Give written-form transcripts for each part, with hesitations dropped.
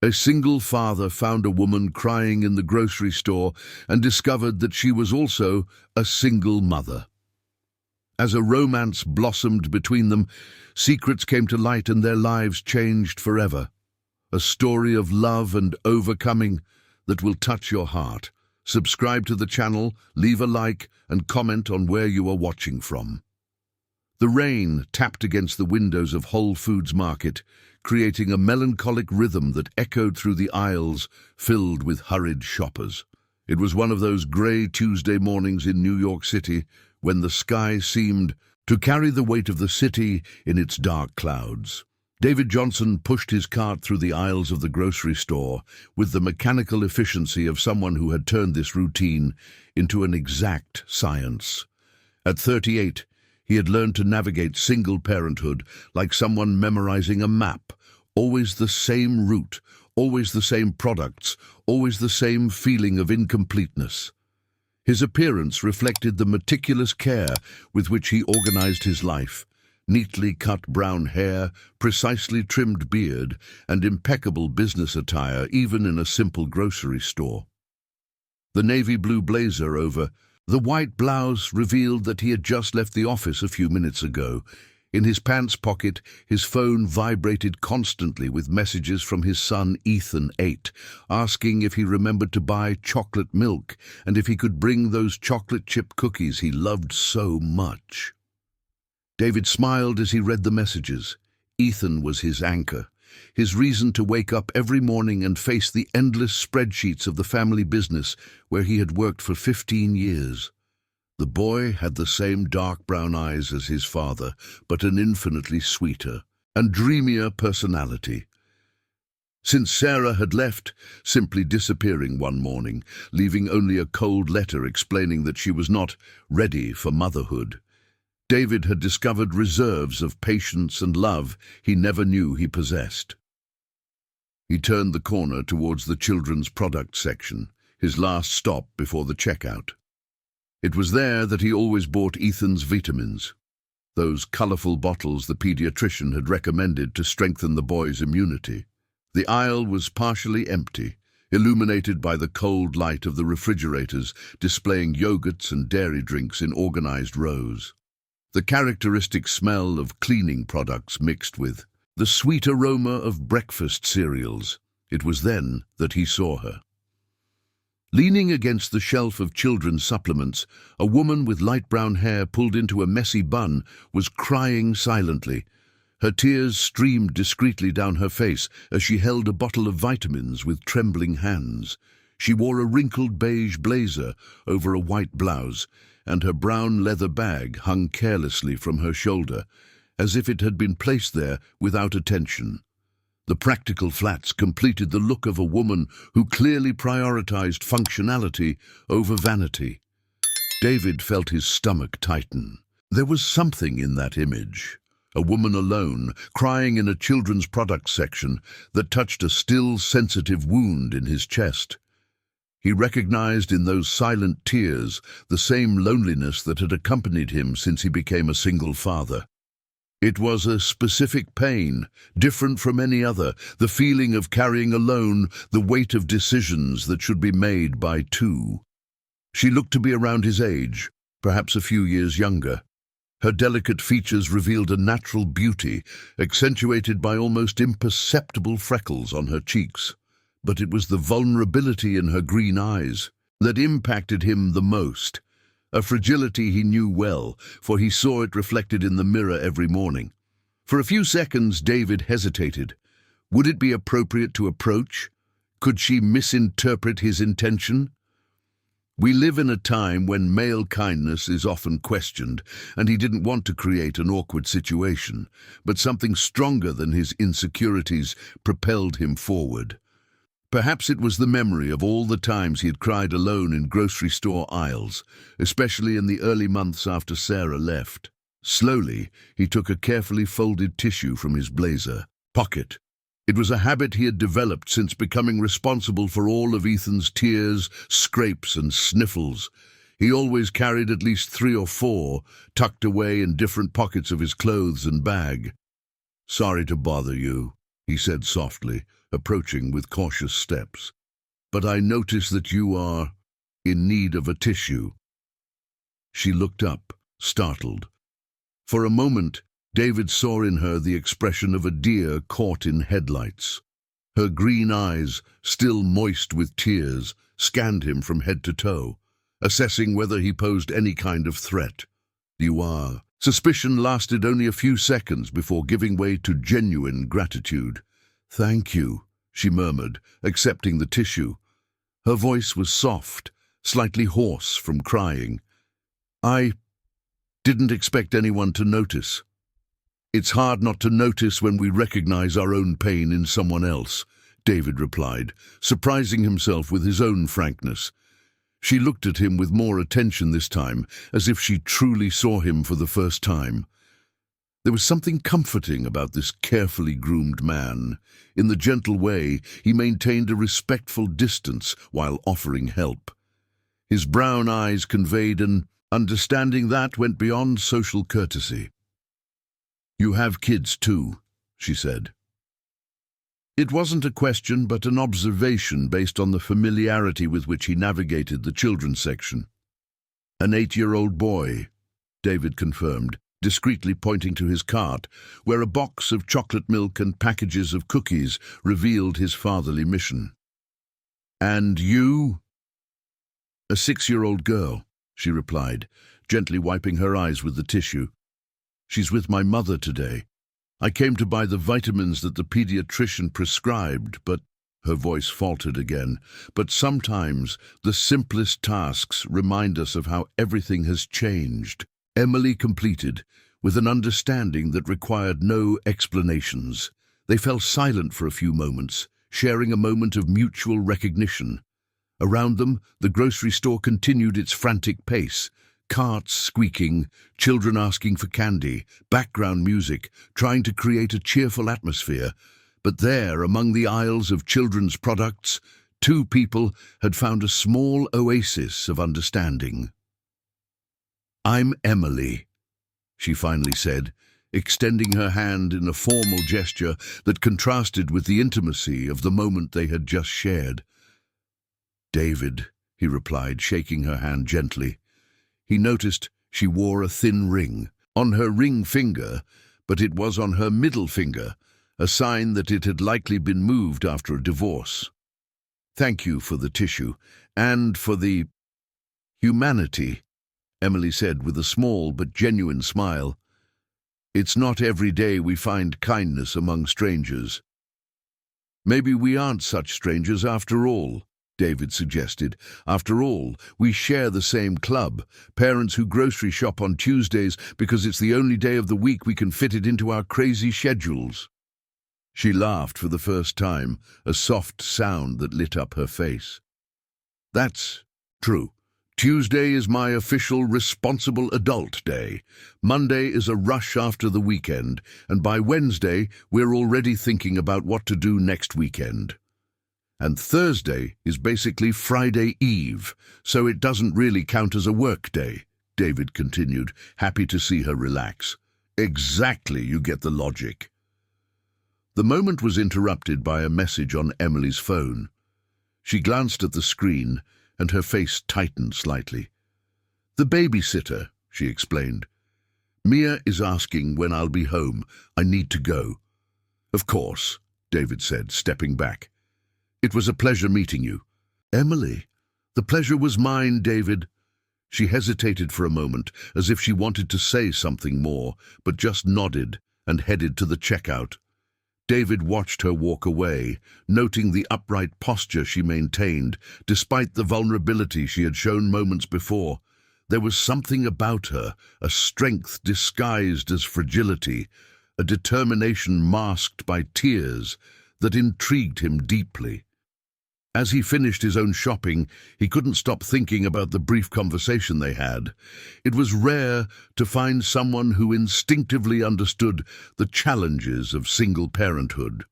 A single father found a woman crying in the grocery store and discovered that she was also a single mother. As a romance blossomed between them, secrets came to light and their lives changed forever. A story of love and overcoming that will touch your heart. Subscribe to the channel, leave a like, and comment on where you are watching from. The rain tapped against the windows of Whole Foods Market, creating a melancholic rhythm that echoed through the aisles filled with hurried shoppers. It was one of those grey Tuesday mornings in New York City when the sky seemed to carry the weight of the city in its dark clouds. David Johnson pushed his cart through the aisles of the grocery store with the mechanical efficiency of someone who had turned this routine into an exact science. At 38, he had learned to navigate single parenthood like someone memorizing a map, always the same route, always the same products, always the same feeling of incompleteness. His appearance reflected the meticulous care with which he organized his life. Neatly cut brown hair, precisely trimmed beard, and impeccable business attire even in a simple grocery store. The navy blue blazer over the white blouse revealed that he had just left the office a few minutes ago. In his pants pocket, his phone vibrated constantly with messages from his son Ethan, 8, asking if he remembered to buy chocolate milk and if he could bring those chocolate chip cookies he loved so much. David smiled as he read the messages. Ethan was his anchor, his reason to wake up every morning and face the endless spreadsheets of the family business where he had worked for 15 years. The boy had the same dark brown eyes as his father, but an infinitely sweeter and dreamier personality. Since Sarah had left, simply disappearing one morning, leaving only a cold letter explaining that she was not ready for motherhood, David had discovered reserves of patience and love he never knew he possessed. He turned the corner towards the children's product section, his last stop before the checkout. It was there that he always bought Ethan's vitamins, those colorful bottles the pediatrician had recommended to strengthen the boy's immunity. The aisle was partially empty, illuminated by the cold light of the refrigerators displaying yogurts and dairy drinks in organized rows. The characteristic smell of cleaning products mixed with the sweet aroma of breakfast cereals. It was then that he saw her. Leaning against the shelf of children's supplements, a woman with light brown hair pulled into a messy bun was crying silently. Her tears streamed discreetly down her face as she held a bottle of vitamins with trembling hands. She wore a wrinkled beige blazer over a white blouse, and her brown leather bag hung carelessly from her shoulder, as if it had been placed there without attention. The practical flats completed the look of a woman who clearly prioritized functionality over vanity. David felt his stomach tighten. There was something in that image. A woman alone, crying in a children's products section, that touched a still sensitive wound in his chest. He recognized in those silent tears the same loneliness that had accompanied him since he became a single father. It was a specific pain, different from any other, the feeling of carrying alone the weight of decisions that should be made by two. She looked to be around his age, perhaps a few years younger. Her delicate features revealed a natural beauty, accentuated by almost imperceptible freckles on her cheeks. But it was the vulnerability in her green eyes that impacted him the most, a fragility he knew well, for he saw it reflected in the mirror every morning. For a few seconds, David hesitated. Would it be appropriate to approach? Could she misinterpret his intention? We live in a time when male kindness is often questioned, and he didn't want to create an awkward situation, but something stronger than his insecurities propelled him forward. Perhaps it was the memory of all the times he had cried alone in grocery store aisles, especially in the early months after Sarah left. Slowly, he took a carefully folded tissue from his blazer pocket. It was a habit he had developed since becoming responsible for all of Ethan's tears, scrapes, and sniffles. He always carried at least 3 or 4, tucked away in different pockets of his clothes and bag. "Sorry to bother you," he said softly, approaching with cautious steps. "But I notice that you are in need of a tissue." She looked up, startled. For a moment, David saw in her the expression of a deer caught in headlights. Her green eyes, still moist with tears, scanned him from head to toe, assessing whether he posed any kind of threat. "You are." Suspicion lasted only a few seconds before giving way to genuine gratitude. "Thank you," she murmured, accepting the tissue. Her voice was soft, slightly hoarse from crying. "I didn't expect anyone to notice." "It's hard not to notice when we recognize our own pain in someone else," David replied, surprising himself with his own frankness. She looked at him with more attention this time, as if she truly saw him for the first time. There was something comforting about this carefully groomed man. In the gentle way, he maintained a respectful distance while offering help. His brown eyes conveyed an understanding that went beyond social courtesy. "You have kids too," she said. It wasn't a question but an observation based on the familiarity with which he navigated the children's section. "An 8-year-old boy," David confirmed, discreetly pointing to his cart, where a box of chocolate milk and packages of cookies revealed his fatherly mission. "And you?" "A 6-year-old girl," she replied, gently wiping her eyes with the tissue. "She's with my mother today. I came to buy the vitamins that the pediatrician prescribed, but—" her voice faltered again. "But sometimes the simplest tasks remind us of how everything has changed," Emily completed, with an understanding that required no explanations. They fell silent for a few moments, sharing a moment of mutual recognition. Around them, the grocery store continued its frantic pace, carts squeaking, children asking for candy, background music, trying to create a cheerful atmosphere. But there, among the aisles of children's products, 2 people had found a small oasis of understanding. "I'm Emily," she finally said, extending her hand in a formal gesture that contrasted with the intimacy of the moment they had just shared. "David," he replied, shaking her hand gently. He noticed she wore a thin ring on her ring finger, but it was on her middle finger, a sign that it had likely been moved after a divorce. "Thank you for the tissue, and for the humanity," Emily said with a small but genuine smile. "It's not every day we find kindness among strangers." "Maybe we aren't such strangers after all," David suggested. "After all, we share the same club, parents who grocery shop on Tuesdays because it's the only day of the week we can fit it into our crazy schedules." She laughed for the first time, a soft sound that lit up her face. "That's true. Tuesday is my official responsible adult day. Monday is a rush after the weekend, and by Wednesday we're already thinking about what to do next weekend. And Thursday is basically Friday Eve, so it doesn't really count as a work day," David continued, happy to see her relax. "Exactly, you get the logic." The moment was interrupted by a message on Emily's phone. She glanced at the screen, and her face tightened slightly. "The babysitter," she explained. "Mia is asking when I'll be home. I need to go." "Of course," David said, stepping back. "It was a pleasure meeting you." "Emily, the pleasure was mine, David." She hesitated for a moment, as if she wanted to say something more, but just nodded and headed to the checkout. David watched her walk away, noting the upright posture she maintained, despite the vulnerability she had shown moments before. There was something about her, a strength disguised as fragility, a determination masked by tears, that intrigued him deeply. As he finished his own shopping, he couldn't stop thinking about the brief conversation they had. It was rare to find someone who instinctively understood the challenges of single parenthood.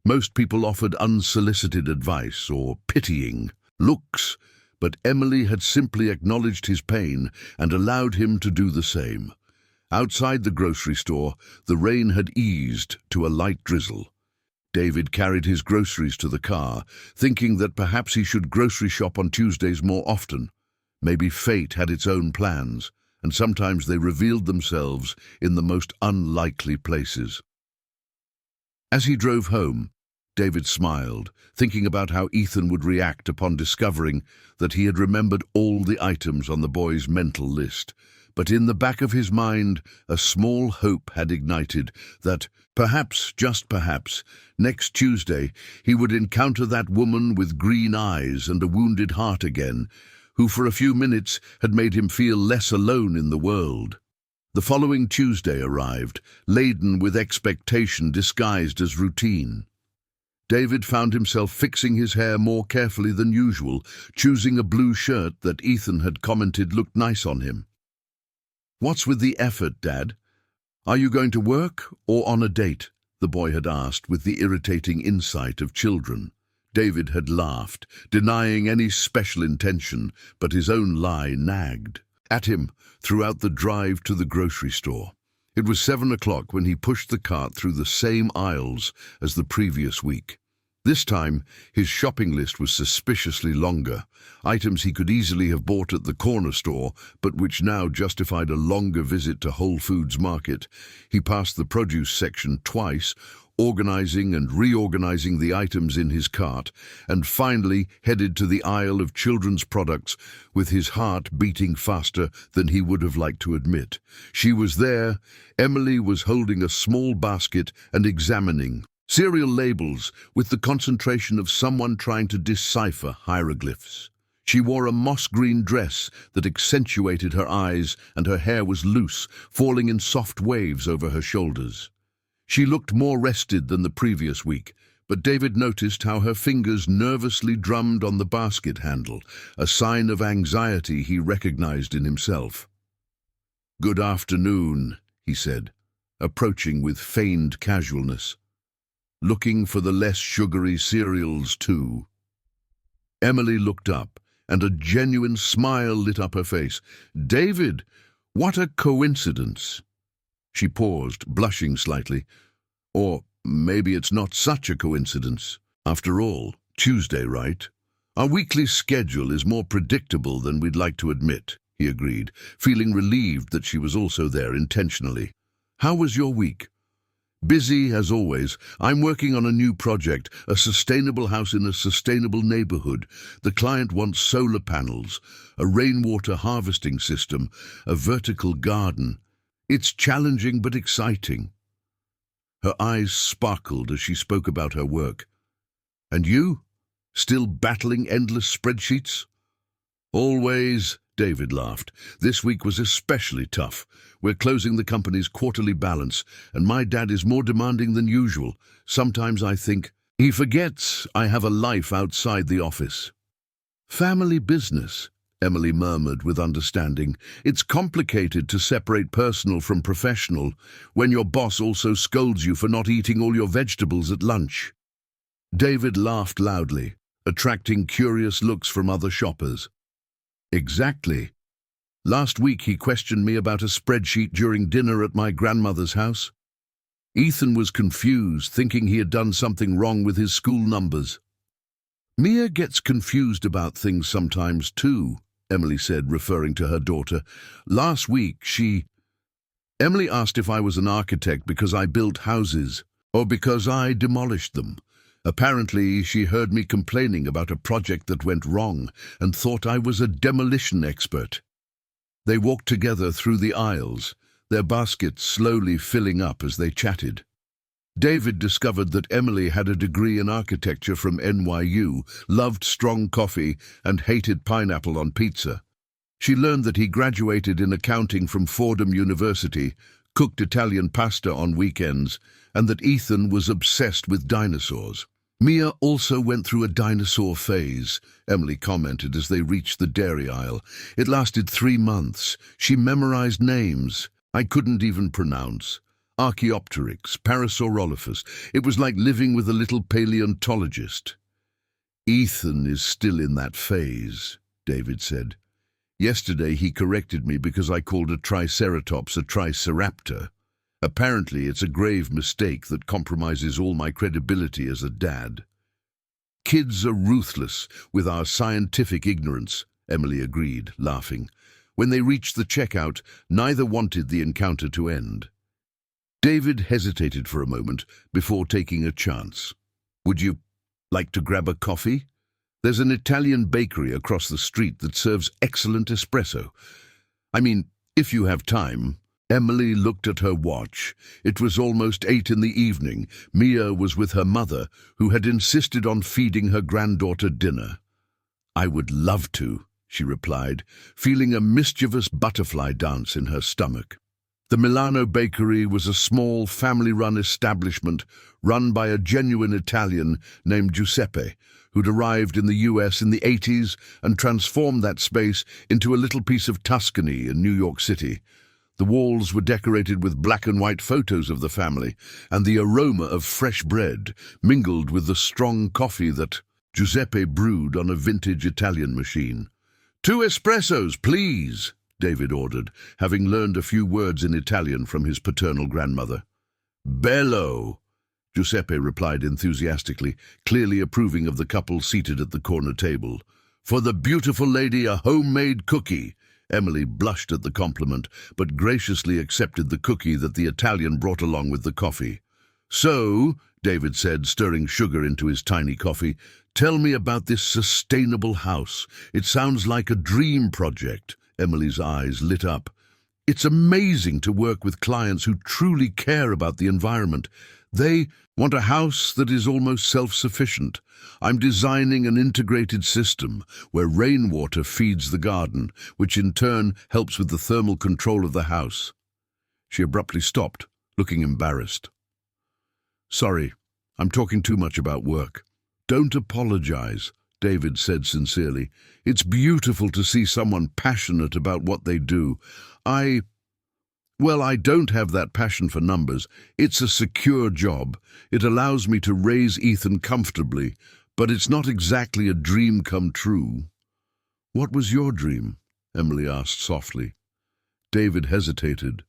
Most people offered unsolicited advice or pitying looks, but Emily had simply acknowledged his pain and allowed him to do the same. Outside the grocery store, the rain had eased to a light drizzle. David carried his groceries to the car, thinking that perhaps he should grocery shop on Tuesdays more often. Maybe fate had its own plans, and sometimes they revealed themselves in the most unlikely places. As he drove home, David smiled, thinking about how Ethan would react upon discovering that he had remembered all the items on the boy's mental list. But in the back of his mind, a small hope had ignited that, perhaps, just perhaps, next Tuesday he would encounter that woman with green eyes and a wounded heart again, who for a few minutes had made him feel less alone in the world. The following Tuesday arrived, laden with expectation disguised as routine. David found himself fixing his hair more carefully than usual, choosing a blue shirt that Ethan had commented looked nice on him. "What's with the effort, Dad? Are you going to work or on a date?" the boy had asked with the irritating insight of children. David had laughed, denying any special intention, but his own lie nagged at him throughout the drive to the grocery store. It was 7 o'clock when he pushed the cart through the same aisles as the previous week. This time, his shopping list was suspiciously longer, items he could easily have bought at the corner store, but which now justified a longer visit to Whole Foods Market. He passed the produce section twice, organizing and reorganizing the items in his cart, and finally headed to the aisle of children's products with his heart beating faster than he would have liked to admit. She was there. Emily was holding a small basket and examining cereal labels with the concentration of someone trying to decipher hieroglyphs. She wore a moss-green dress that accentuated her eyes, and her hair was loose, falling in soft waves over her shoulders. She looked more rested than the previous week, but David noticed how her fingers nervously drummed on the basket handle, a sign of anxiety he recognized in himself. "Good afternoon," he said, approaching with feigned casualness. "Looking for the less sugary cereals, too?" Emily looked up, and a genuine smile lit up her face. "David, what a coincidence!" She paused, blushing slightly. "Or maybe it's not such a coincidence. After all, Tuesday, right? Our weekly schedule is more predictable than we'd like to admit," he agreed, feeling relieved that she was also there intentionally. "How was your week?" "Busy, as always. I'm working on a new project, a sustainable house in a sustainable neighborhood. The client wants solar panels, a rainwater harvesting system, a vertical garden. It's challenging but exciting." Her eyes sparkled as she spoke about her work. "And you? Still battling endless spreadsheets?" "Always," David laughed. "This week was especially tough. We're closing the company's quarterly balance, and my dad is more demanding than usual. Sometimes I think he forgets I have a life outside the office." "Family business," Emily murmured with understanding. "It's complicated to separate personal from professional when your boss also scolds you for not eating all your vegetables at lunch." David laughed loudly, attracting curious looks from other shoppers. "Exactly. Last week he questioned me about a spreadsheet during dinner at my grandmother's house. Ethan was confused, thinking he had done something wrong with his school numbers." "Mia gets confused about things sometimes too," Emily said, referring to her daughter. "Last week Emily asked if I was an architect because I built houses, or because I demolished them. Apparently, she heard me complaining about a project that went wrong and thought I was a demolition expert." They walked together through the aisles, their baskets slowly filling up as they chatted. David discovered that Emily had a degree in architecture from NYU, loved strong coffee, and hated pineapple on pizza. She learned that he graduated in accounting from Fordham University, cooked Italian pasta on weekends, and that Ethan was obsessed with dinosaurs. "Mia also went through a dinosaur phase," Emily commented as they reached the dairy aisle. "It lasted 3 months. She memorized names I couldn't even pronounce. Archaeopteryx, Parasaurolophus. It was like living with a little paleontologist." "Ethan is still in that phase," David said. "Yesterday he corrected me because I called a triceratops a triceraptor. Apparently, it's a grave mistake that compromises all my credibility as a dad. Kids are ruthless with our scientific ignorance, Emily agreed, laughing. When they reached the checkout, neither wanted the encounter to end. David hesitated for a moment before taking a chance. Would you like to grab a coffee? There's an Italian bakery across the street that serves excellent espresso. I mean, if you have time. Emily looked at her watch. It was almost 8 in the evening. Mia was with her mother, who had insisted on feeding her granddaughter dinner. I would love to, she replied, feeling a mischievous butterfly dance in her stomach. The Milano Bakery was a small, family-run establishment run by a genuine Italian named Giuseppe, who'd arrived in the US in the 80s and transformed that space into a little piece of Tuscany in New York City. The walls were decorated with black and white photos of the family, and the aroma of fresh bread mingled with the strong coffee that Giuseppe brewed on a vintage Italian machine. 2 espressos, please, David ordered, having learned a few words in Italian from his paternal grandmother. Bello, Giuseppe replied enthusiastically, clearly approving of the couple seated at the corner table. For the beautiful lady, a homemade cookie. Emily blushed at the compliment, but graciously accepted the cookie that the Italian brought along with the coffee. So, David said, stirring sugar into his tiny coffee, tell me about this sustainable house. It sounds like a dream project. Emily's eyes lit up. It's amazing to work with clients who truly care about the environment. They want a house that is almost self-sufficient. I'm designing an integrated system where rainwater feeds the garden, which in turn helps with the thermal control of the house. She abruptly stopped, looking embarrassed. Sorry, I'm talking too much about work. Don't apologize, David said sincerely. It's beautiful to see someone passionate about what they do. I don't have that passion for numbers. It's a secure job. It allows me to raise Ethan comfortably, but it's not exactly a dream come true. What was your dream? Emily asked softly. David hesitated.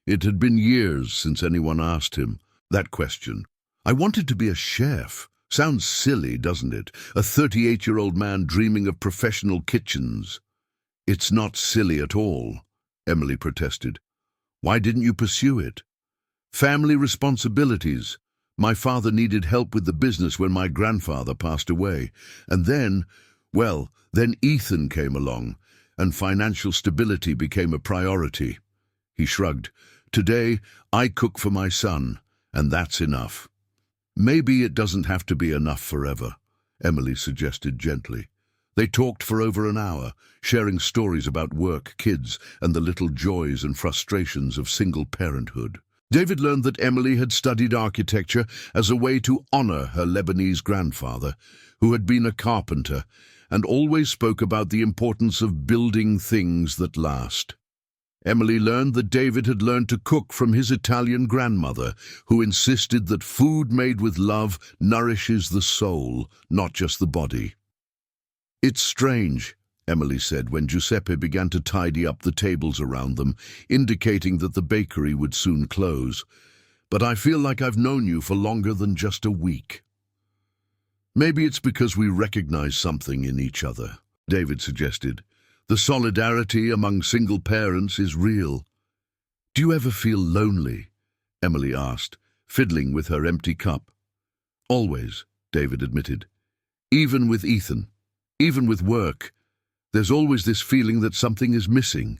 It had been years since anyone asked him that question. I wanted to be a chef. Sounds silly, doesn't it? A 38-year-old man dreaming of professional kitchens. It's not silly at all, Emily protested. Why didn't you pursue it? Family responsibilities. My father needed help with the business when my grandfather passed away. And then Ethan came along, and financial stability became a priority. He shrugged. Today, I cook for my son, and that's enough. Maybe it doesn't have to be enough forever, Emily suggested gently. They talked for over an hour, sharing stories about work, kids, and the little joys and frustrations of single parenthood. David learned that Emily had studied architecture as a way to honor her Lebanese grandfather, who had been a carpenter, and always spoke about the importance of building things that last. Emily learned that David had learned to cook from his Italian grandmother, who insisted that food made with love nourishes the soul, not just the body. It's strange, Emily said when Giuseppe began to tidy up the tables around them, indicating that the bakery would soon close. But I feel like I've known you for longer than just a week. Maybe it's because we recognize something in each other, David suggested. The solidarity among single parents is real. Do you ever feel lonely? Emily asked, fiddling with her empty cup. Always, David admitted. Even with Ethan. Even with work, there's always this feeling that something is missing,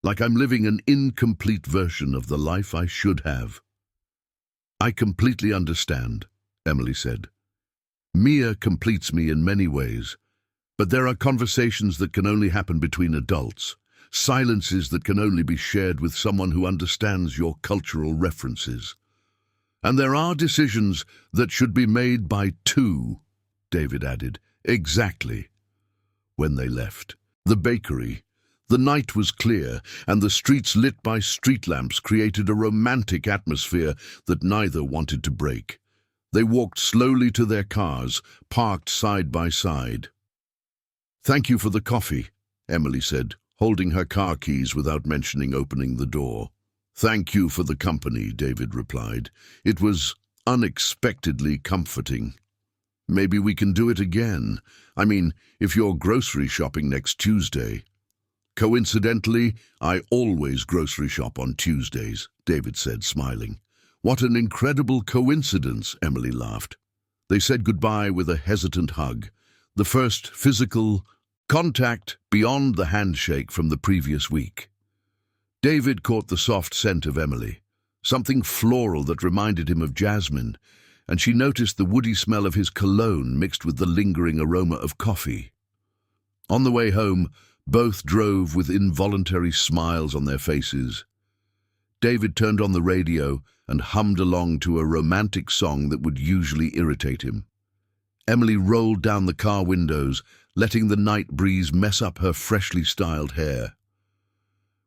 like I'm living an incomplete version of the life I should have. I completely understand, Emily said. Mia completes me in many ways, but there are conversations that can only happen between adults, silences that can only be shared with someone who understands your cultural references. And there are decisions that should be made by 2, David added. Exactly. When they left the bakery, the night was clear, and the streets lit by street lamps created a romantic atmosphere that neither wanted to break. They walked slowly to their cars, parked side by side. Thank you for the coffee, Emily said, holding her car keys without mentioning opening the door. "Thank you for the company," David replied. "It was unexpectedly comforting. Maybe we can do it again. I mean, if you're grocery shopping next Tuesday." "Coincidentally, I always grocery shop on Tuesdays," David said, smiling. "What an incredible coincidence," Emily laughed. They said goodbye with a hesitant hug, the first physical contact beyond the handshake from the previous week. David caught the soft scent of Emily, something floral that reminded him of jasmine, and she noticed the woody smell of his cologne mixed with the lingering aroma of coffee. On the way home, both drove with involuntary smiles on their faces. David turned on the radio and hummed along to a romantic song that would usually irritate him. Emily rolled down the car windows, letting the night breeze mess up her freshly styled hair.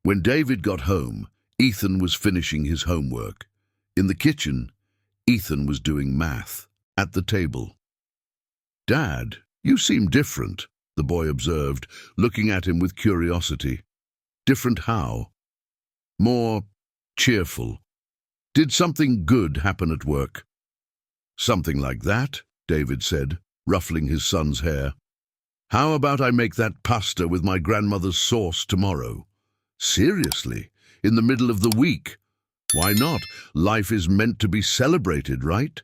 When David got home, Ethan was finishing his homework. In the kitchen, Ethan was doing math. At the table. "Dad, you seem different," the boy observed, looking at him with curiosity. "Different how?" "More cheerful. Did something good happen at work?" "Something like that," David said, ruffling his son's hair. "How about I make that pasta with my grandmother's sauce tomorrow?" "Seriously? In the middle of the week? Why not? Life is meant to be celebrated, right?"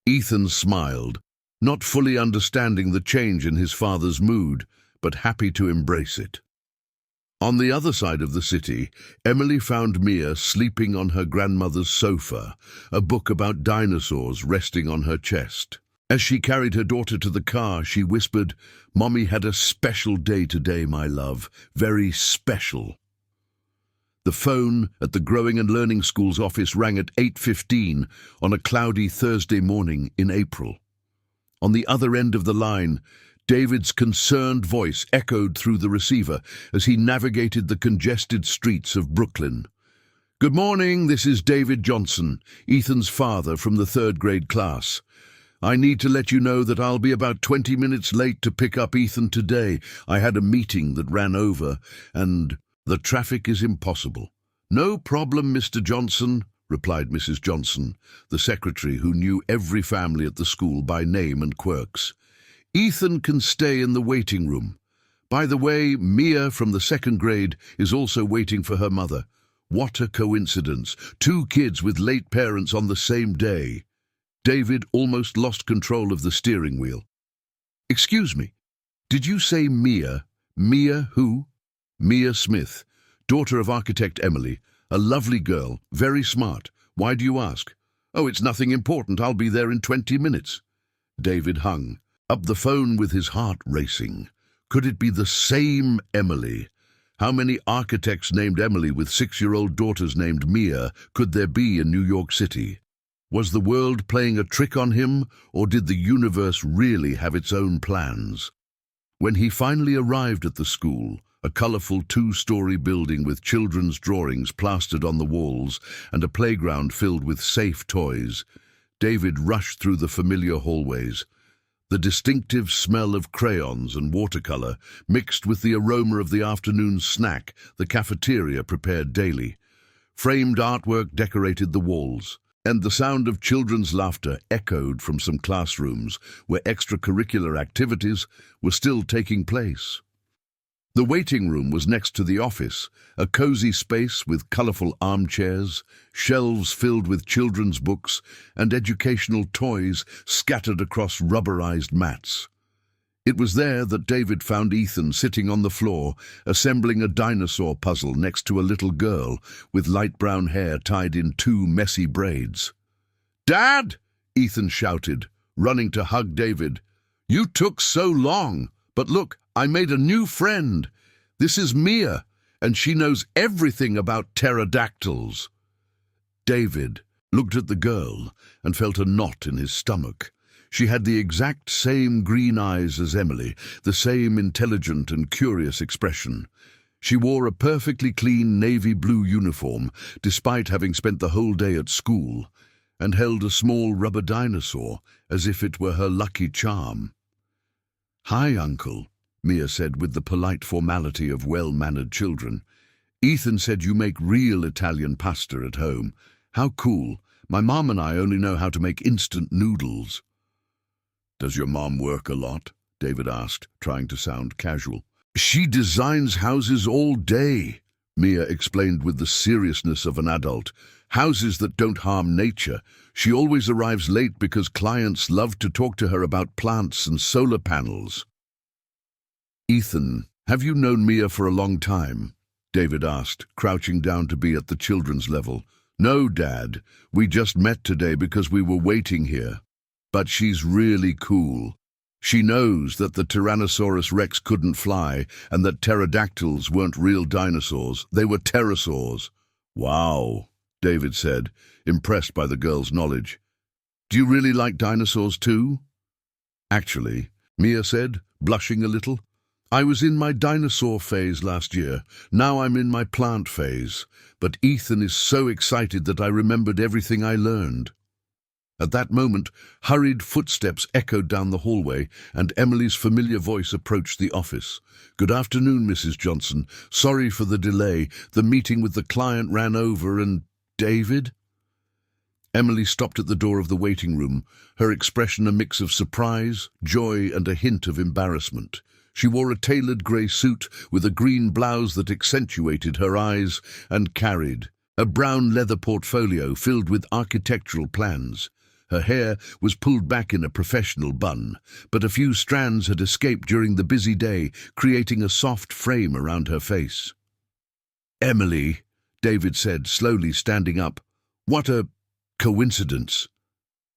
Ethan smiled, not fully understanding the change in his father's mood, but happy to embrace it. On the other side of the city, Emily found Mia sleeping on her grandmother's sofa, a book about dinosaurs resting on her chest. As she carried her daughter to the car, she whispered, "Mommy had a special day today, my love. Very special." The phone at the Growing and Learning School's office rang at 8:15 on a cloudy Thursday morning in April. On the other end of the line, David's concerned voice echoed through the receiver as he navigated the congested streets of Brooklyn. "Good morning, this is David Johnson, Ethan's father from the third-grade class. I need to let you know that I'll be about 20 minutes late to pick up Ethan today. I had a meeting that ran over, and the traffic is impossible." "No problem, Mr. Johnson," replied Mrs. Johnson, the secretary who knew every family at the school by name and quirks. "Ethan can stay in the waiting room. By the way, Mia from the second grade is also waiting for her mother. What a coincidence. 2 kids with late parents on the same day." David almost lost control of the steering wheel. "Excuse me, did you say Mia? Mia who?" "Mia Smith, daughter of architect Emily. A lovely girl, very smart. Why do you ask?" "Oh, it's nothing important. I'll be there in 20 minutes. David hung up the phone with his heart racing. Could it be the same Emily? How many architects named Emily with 6-year-old daughters named Mia could there be in New York City? Was the world playing a trick on him, or did the universe really have its own plans? When he finally arrived at the school, a colorful 2-story building with children's drawings plastered on the walls and a playground filled with safe toys, David rushed through the familiar hallways. The distinctive smell of crayons and watercolor mixed with the aroma of the afternoon snack the cafeteria prepared daily. Framed artwork decorated the walls, and the sound of children's laughter echoed from some classrooms where extracurricular activities were still taking place. The waiting room was next to the office, a cozy space with colorful armchairs, shelves filled with children's books, and educational toys scattered across rubberized mats. It was there that David found Ethan sitting on the floor, assembling a dinosaur puzzle next to a little girl with light brown hair tied in 2 messy braids. "Dad!" Ethan shouted, running to hug David. "You took so long, but look, I made a new friend. This is Mia, and she knows everything about pterodactyls." David looked at the girl and felt a knot in his stomach. She had the exact same green eyes as Emily, the same intelligent and curious expression. She wore a perfectly clean navy blue uniform, despite having spent the whole day at school, and held a small rubber dinosaur as if it were her lucky charm. "Hi, Uncle," Mia said with the polite formality of well-mannered children. Ethan said you make real Italian pasta at home. How cool. My mom and I only know how to make instant noodles. Does your mom work a lot? David asked, trying to sound casual. She designs houses all day, Mia explained with the seriousness of an adult. Houses that don't harm nature. She always arrives late because clients love to talk to her about plants and solar panels. Ethan, have you known Mia for a long time? David asked, crouching down to be at the children's level. No, Dad. We just met today because we were waiting here. But she's really cool. She knows that the Tyrannosaurus Rex couldn't fly and that pterodactyls weren't real dinosaurs. They were pterosaurs. Wow, David said, impressed by the girl's knowledge. Do you really like dinosaurs too? Actually, Mia said, blushing a little, I was in my dinosaur phase last year. Now I'm in my plant phase. But Ethan is so excited that I remembered everything I learned. At that moment, hurried footsteps echoed down the hallway, and Emily's familiar voice approached the office. Good afternoon, Mrs. Johnson. Sorry for the delay. The meeting with the client ran over and... David? Emily stopped at the door of the waiting room, her expression a mix of surprise, joy, and a hint of embarrassment. She wore a tailored grey suit with a green blouse that accentuated her eyes and carried a brown leather portfolio filled with architectural plans. Her hair was pulled back in a professional bun, but a few strands had escaped during the busy day, creating a soft frame around her face. Emily, David said, slowly standing up. What a coincidence.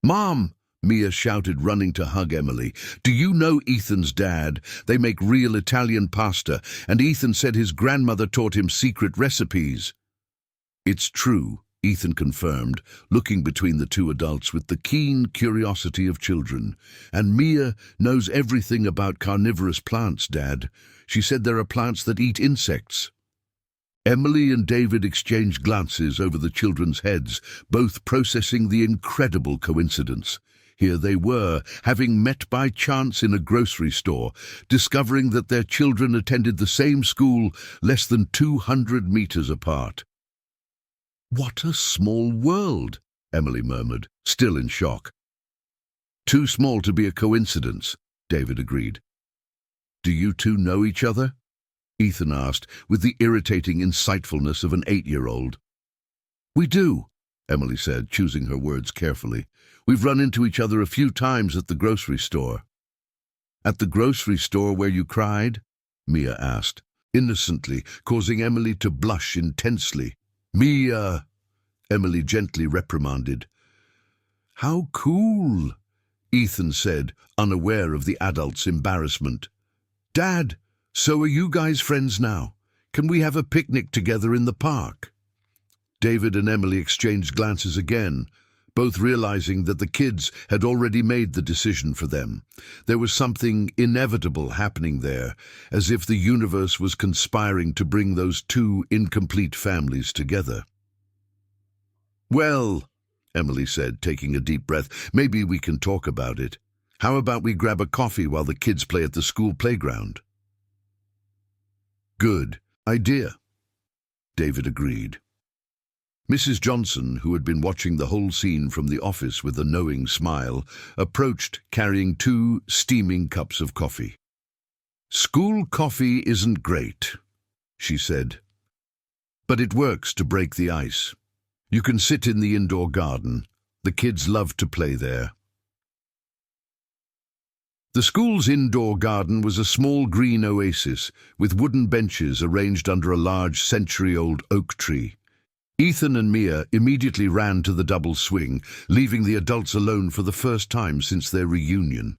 Mom, Mia shouted, running to hug Emily. Do you know Ethan's dad? They make real Italian pasta, and Ethan said his grandmother taught him secret recipes. It's true, Ethan confirmed, looking between the two adults with the keen curiosity of children. And Mia knows everything about carnivorous plants, Dad. She said there are plants that eat insects. Emily and David exchanged glances over the children's heads, both processing the incredible coincidence. Here they were, having met by chance in a grocery store, discovering that their children attended the same school less than 200 meters apart. What a small world, Emily murmured, still in shock. Too small to be a coincidence, David agreed. Do you two know each other? Ethan asked, with the irritating insightfulness of an 8-year-old. We do, Emily said, choosing her words carefully. We've run into each other a few times at the grocery store. At the grocery store where you cried? Mia asked, innocently, causing Emily to blush intensely. Mia, Emily gently reprimanded. How cool, Ethan said, unaware of the adult's embarrassment. Dad, so are you guys friends now? Can we have a picnic together in the park? David and Emily exchanged glances again, both realizing that the kids had already made the decision for them. There was something inevitable happening there, as if the universe was conspiring to bring those two incomplete families together. Well, Emily said, taking a deep breath, maybe we can talk about it. How about we grab a coffee while the kids play at the school playground? Good idea, David agreed. Mrs. Johnson, who had been watching the whole scene from the office with a knowing smile, approached carrying 2 steaming cups of coffee. School coffee isn't great, she said, but it works to break the ice. You can sit in the indoor garden. The kids love to play there. The school's indoor garden was a small green oasis with wooden benches arranged under a large century-old oak tree. Ethan and Mia immediately ran to the double swing, leaving the adults alone for the first time since their reunion.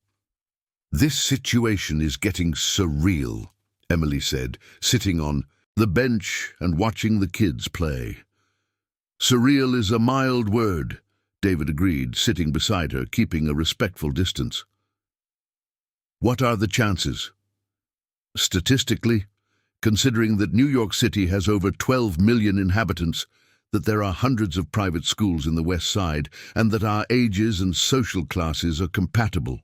This situation is getting surreal, Emily said, sitting on the bench and watching the kids play. Surreal is a mild word, David agreed, sitting beside her, keeping a respectful distance. What are the chances? Statistically, considering that New York City has over 12 million inhabitants, that there are hundreds of private schools in the West Side, and that our ages and social classes are compatible.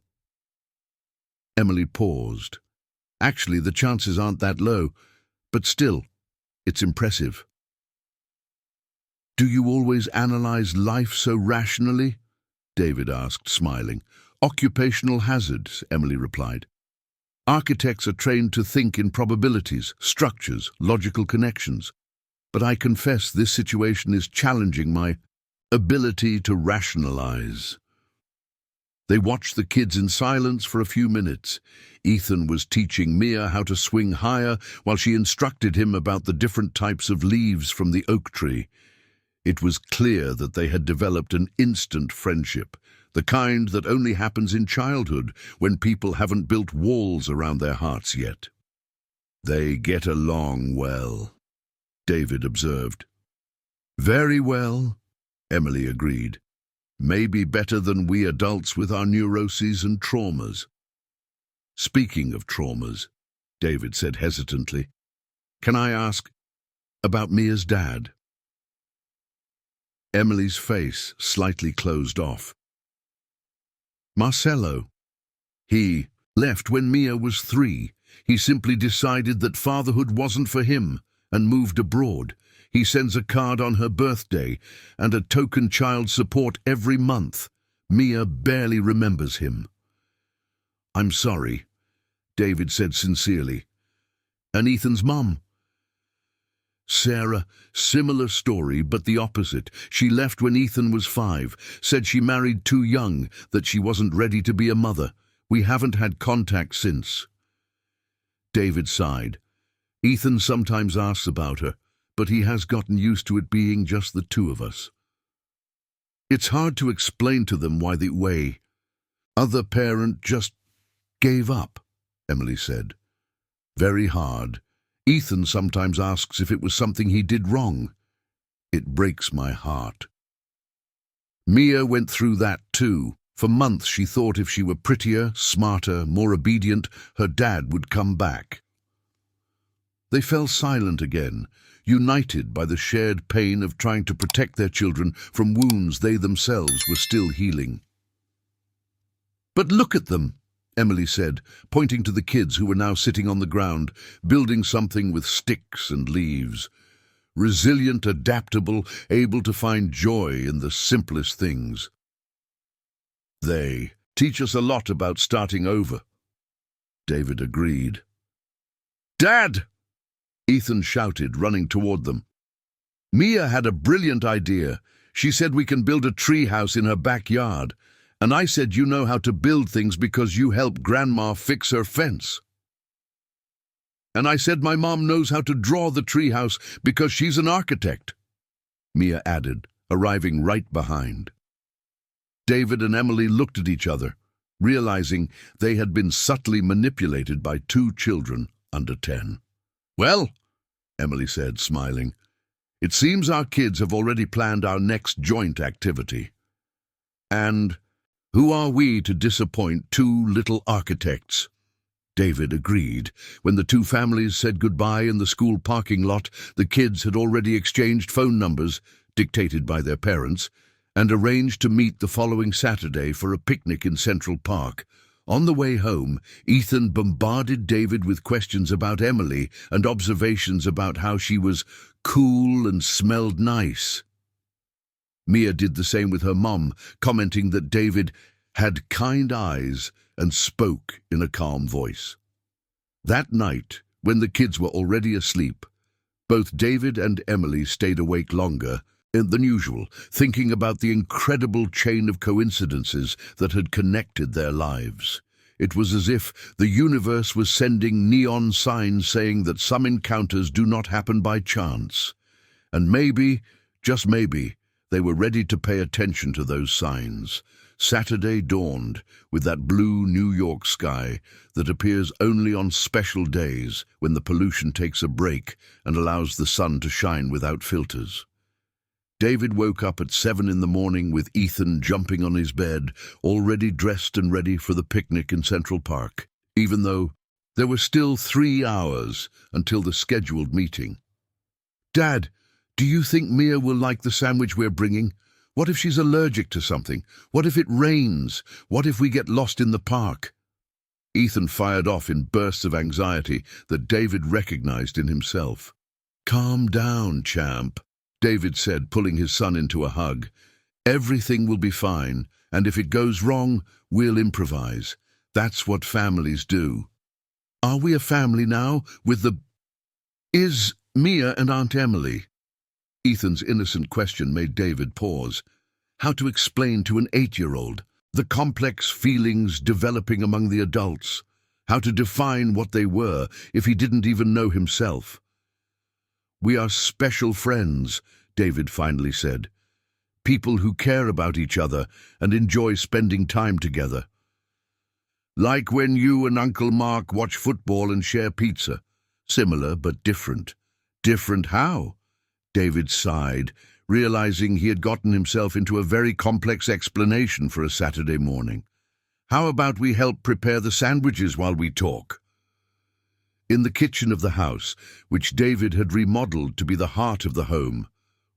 Emily paused. Actually, the chances aren't that low, but still, It's impressive. Do you always analyze life so rationally? David asked, smiling. Occupational hazard, Emily replied. Architects are trained to think in probabilities, structures, logical connections. But I confess this situation is challenging my ability to rationalize. They watched the kids in silence for a few minutes. Ethan was teaching Mia how to swing higher while she instructed him about the different types of leaves from the oak tree. It was clear that they had developed an instant friendship, the kind that only happens in childhood when people haven't built walls around their hearts yet. They get along well, David observed. Very well, Emily agreed. Maybe better than we adults with our neuroses and traumas. Speaking of traumas, David said hesitantly, can I ask about Mia's dad? Emily's face slightly closed off. Marcelo. He left when Mia was 3. He simply decided that fatherhood wasn't for him and moved abroad. He sends a card on her birthday and a token child support every month. Mia barely remembers him. I'm sorry, David said sincerely. And Ethan's mum? Sarah, similar story, but the opposite. She left when Ethan was 5, said she married too young, that she wasn't ready to be a mother. We haven't had contact since. David sighed. Ethan sometimes asks about her, but he has gotten used to it being just the 2 of us. It's hard to explain to them why the other parent just gave up, Emily said. Very hard. Ethan sometimes asks if it was something he did wrong. It breaks my heart. Mia went through that too. For months she thought if she were prettier, smarter, more obedient, her dad would come back. They fell silent again, united by the shared pain of trying to protect their children from wounds they themselves were still healing. But look at them, Emily said, pointing to the kids who were now sitting on the ground, building something with sticks and leaves. Resilient, adaptable, able to find joy in the simplest things. They teach us a lot about starting over. David agreed. Dad! Ethan shouted, running toward them. Mia had a brilliant idea. She said we can build a tree house in her backyard. And I said you know how to build things because you helped Grandma fix her fence. And I said my mom knows how to draw the treehouse because she's an architect, Mia added, arriving right behind. David and Emily looked at each other, realizing they had been subtly manipulated by 2 children under 10. Well, Emily said, smiling, it seems our kids have already planned our next joint activity. And who are we to disappoint 2 little architects? David agreed. When the 2 families said goodbye in the school parking lot, the kids had already exchanged phone numbers, dictated by their parents, and arranged to meet the following Saturday for a picnic in Central Park. On the way home, Ethan bombarded David with questions about Emily and observations about how she was cool and smelled nice. Mia did the same with her mom, commenting that David had kind eyes and spoke in a calm voice. That night, when the kids were already asleep, both David and Emily stayed awake longer than usual, thinking about the incredible chain of coincidences that had connected their lives. It was as if the universe was sending neon signs saying that some encounters do not happen by chance. And maybe, just maybe, they were ready to pay attention to those signs. Saturday dawned with that blue New York sky that appears only on special days when the pollution takes a break and allows the sun to shine without filters. David woke up at 7 in the morning with Ethan jumping on his bed, already dressed and ready for the picnic in Central Park, even though there were still 3 hours until the scheduled meeting. Dad, do you think Mia will like the sandwich we're bringing? What if she's allergic to something? What if it rains? What if we get lost in the park? Ethan fired off in bursts of anxiety that David recognized in himself. "Calm down, champ," David said, pulling his son into a hug. "Everything will be fine, and if it goes wrong, we'll improvise. That's what families do." "Are we a family now, with the... Is Mia and Aunt Emily?" Ethan's innocent question made David pause. How to explain to an 8-year-old the complex feelings developing among the adults? How to define what they were if he didn't even know himself? "We are special friends," David finally said. "People who care about each other and enjoy spending time together. Like when you and Uncle Mark watch football and share pizza. Similar but different." "Different how?" David sighed, realizing he had gotten himself into a very complex explanation for a Saturday morning. "How about we help prepare the sandwiches while we talk?" In the kitchen of the house, which David had remodeled to be the heart of the home,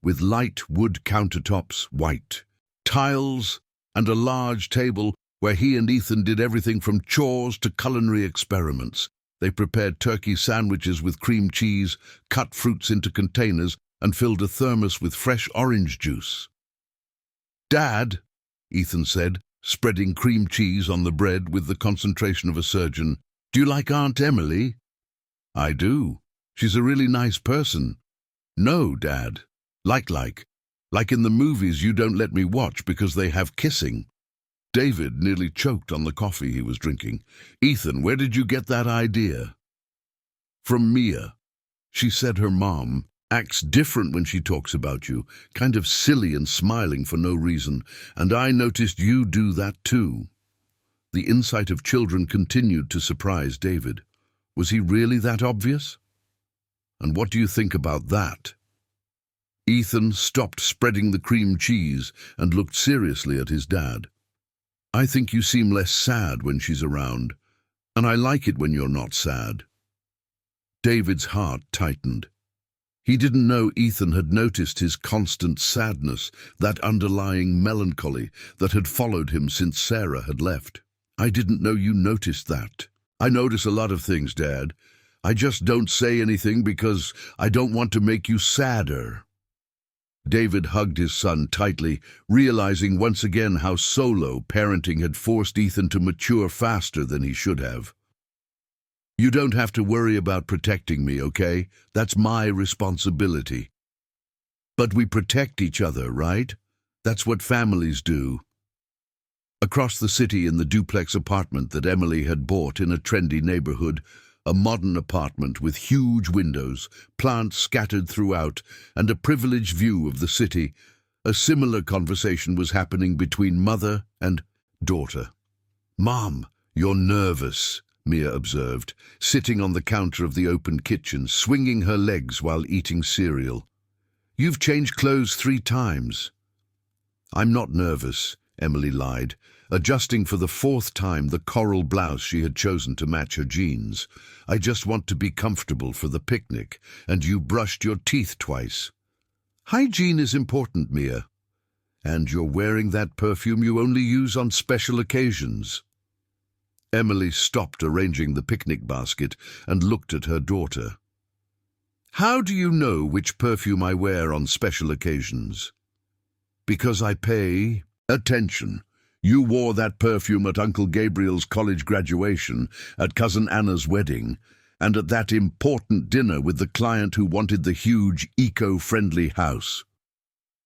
with light wood countertops, white tiles, and a large table where he and Ethan did everything from chores to culinary experiments, they prepared turkey sandwiches with cream cheese, cut fruits into containers, and filled a thermos with fresh orange juice. "Dad," Ethan said, spreading cream cheese on the bread with the concentration of a surgeon, "do you like Aunt Emily?" "I do. She's a really nice person." "No, Dad. Like in the movies you don't let me watch because they have kissing." David nearly choked on the coffee he was drinking. "Ethan, where did you get that idea?" "From Mia. She said her mom acts different when she talks about you, kind of silly and smiling for no reason, and I noticed you do that too." The insight of children continued to surprise David. Was he really that obvious? "And what do you think about that?" Ethan stopped spreading the cream cheese and looked seriously at his dad. "I think you seem less sad when she's around, and I like it when you're not sad." David's heart tightened. He didn't know Ethan had noticed his constant sadness, that underlying melancholy that had followed him since Sarah had left. "I didn't know you noticed that." "I notice a lot of things, Dad. I just don't say anything because I don't want to make you sadder." David hugged his son tightly, realizing once again how solo parenting had forced Ethan to mature faster than he should have. "You don't have to worry about protecting me, okay? That's my responsibility." "But we protect each other, right? That's what families do." Across the city, in the duplex apartment that Emily had bought in a trendy neighborhood, a modern apartment with huge windows, plants scattered throughout, and a privileged view of the city, a similar conversation was happening between mother and daughter. "Mom, you're nervous," Mia observed, sitting on the counter of the open kitchen, swinging her legs while eating cereal. "You've changed clothes 3 times." "I'm not nervous," Emily lied, adjusting for the 4th time the coral blouse she had chosen to match her jeans. "I just want to be comfortable for the picnic, and you brushed your teeth twice." "Hygiene is important, Mia. And you're wearing that perfume you only use on special occasions." Emily stopped arranging the picnic basket and looked at her daughter. "How do you know which perfume I wear on special occasions?" "Because I pay attention. You wore that perfume at Uncle Gabriel's college graduation, at Cousin Anna's wedding, and at that important dinner with the client who wanted the huge, eco-friendly house."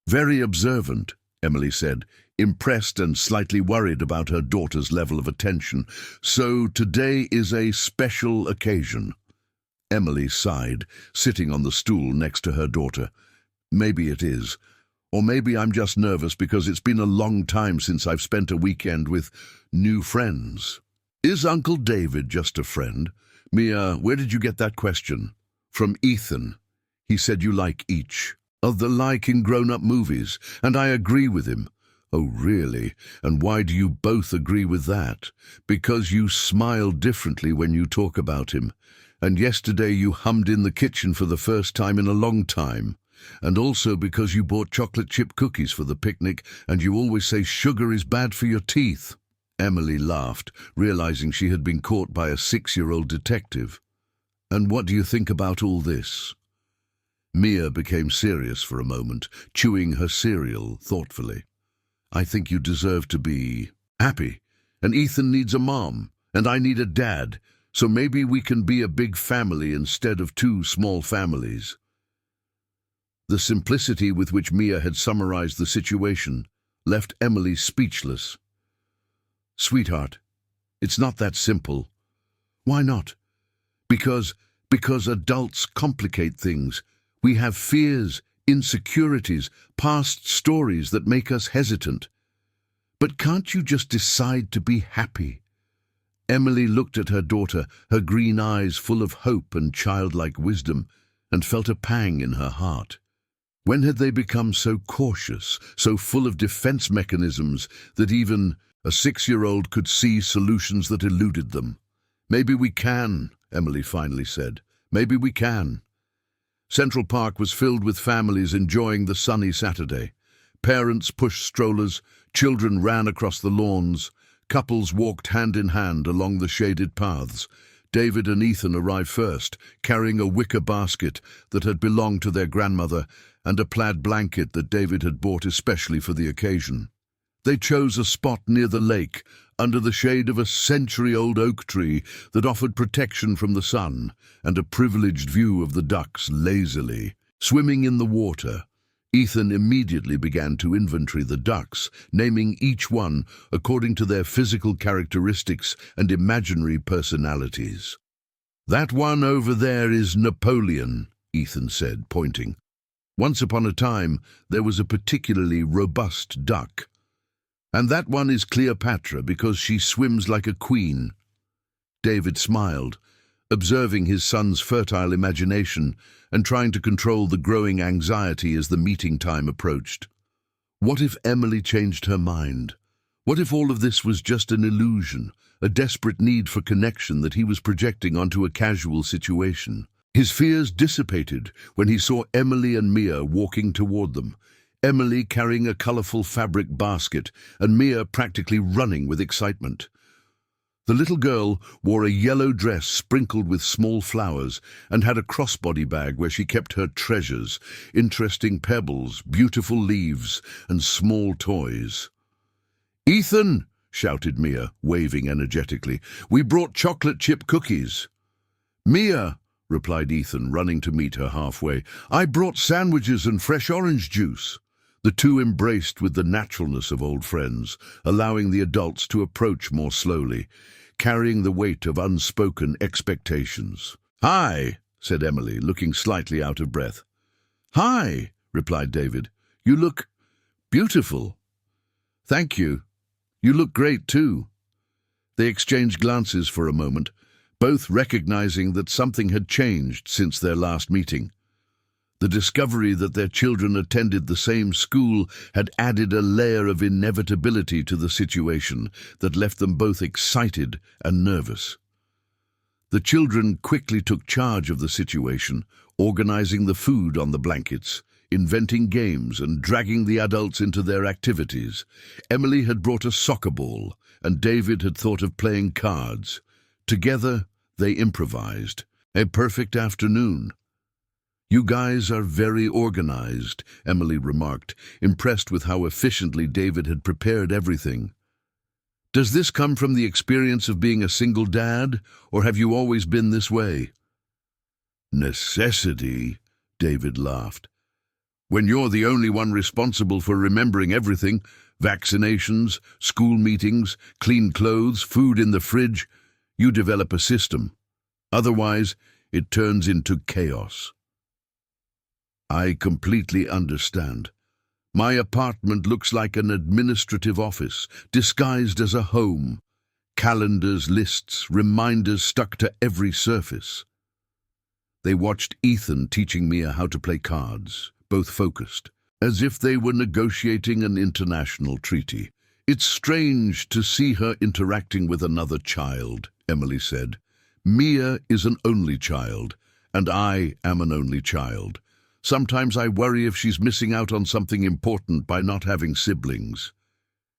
"Very observant," Emily said, impressed and slightly worried about her daughter's level of attention. "So today is a special occasion." Emily sighed, sitting on the stool next to her daughter. "Maybe it is. Or maybe I'm just nervous because it's been a long time since I've spent a weekend with new friends." "Is Uncle David just a friend?" "Mia, where did you get that question?" "From Ethan. He said you like each of the like in grown-up movies, and I agree with him." "Oh, really? And why do you both agree with that?" "Because you smile differently when you talk about him. And yesterday you hummed in the kitchen for the first time in a long time. And also because you bought chocolate chip cookies for the picnic, and you always say sugar is bad for your teeth." Emily laughed, realizing she had been caught by a 6-year-old detective. "And what do you think about all this?" Mia became serious for a moment, chewing her cereal thoughtfully. I think you deserve to be happy. And Ethan needs a mom, and I need a dad, so maybe we can be a big family instead of two small families. The simplicity with which Mia had summarized the situation left Emily speechless. Sweetheart, it's not that simple. Why not? Because adults complicate things. We have fears, insecurities, past stories that make us hesitant. But can't you just decide to be happy? Emily looked at her daughter, her green eyes full of hope and childlike wisdom, and felt a pang in her heart. When had they become so cautious, so full of defense mechanisms that even a 6-year-old could see solutions that eluded them? Maybe we can, Emily finally said. Maybe we can. Central Park was filled with families enjoying the sunny Saturday. Parents pushed strollers, children ran across the lawns, couples walked hand in hand along the shaded paths. David and Ethan arrived first, carrying a wicker basket that had belonged to their grandmother and a plaid blanket that David had bought especially for the occasion. They chose a spot near the lake, under the shade of a century-old oak tree that offered protection from the sun and a privileged view of the ducks lazily swimming in the water. Ethan immediately began to inventory the ducks, naming each one according to their physical characteristics and imaginary personalities. "That one over there is Napoleon," Ethan said, pointing. "Once upon a time, there was a particularly robust duck. And that one is Cleopatra because she swims like a queen." David smiled, observing his son's fertile imagination and trying to control the growing anxiety as the meeting time approached. What if Emily changed her mind? What if all of this was just an illusion, a desperate need for connection that he was projecting onto a casual situation? His fears dissipated when he saw Emily and Mia walking toward them, Emily carrying a colorful fabric basket and Mia practically running with excitement. The little girl wore a yellow dress sprinkled with small flowers and had a crossbody bag where she kept her treasures, interesting pebbles, beautiful leaves, and small toys. "Ethan!" shouted Mia, waving energetically. "We brought chocolate chip cookies." "Mia!" replied Ethan, running to meet her halfway. "I brought sandwiches and fresh orange juice." The two embraced with the naturalness of old friends, allowing the adults to approach more slowly, carrying the weight of unspoken expectations. "Hi," said Emily, looking slightly out of breath. "Hi," replied David. "You look beautiful." "Thank you. You look great too." They exchanged glances for a moment, both recognizing that something had changed since their last meeting. The discovery that their children attended the same school had added a layer of inevitability to the situation that left them both excited and nervous. The children quickly took charge of the situation, organizing the food on the blankets, inventing games and dragging the adults into their activities. Emily had brought a soccer ball, and David had thought of playing cards. Together, they improvised. A perfect afternoon. "You guys are very organized," Emily remarked, impressed with how efficiently David had prepared everything. "Does this come from the experience of being a single dad, or have you always been this way?" "Necessity," David laughed. "When you're the only one responsible for remembering everything, vaccinations, school meetings, clean clothes, food in the fridge, you develop a system. Otherwise, it turns into chaos." "I completely understand. My apartment looks like an administrative office, disguised as a home. Calendars, lists, reminders stuck to every surface." They watched Ethan teaching Mia how to play cards, both focused, as if they were negotiating an international treaty. "It's strange to see her interacting with another child," Emily said. "Mia is an only child, and I am an only child. Sometimes I worry if she's missing out on something important by not having siblings.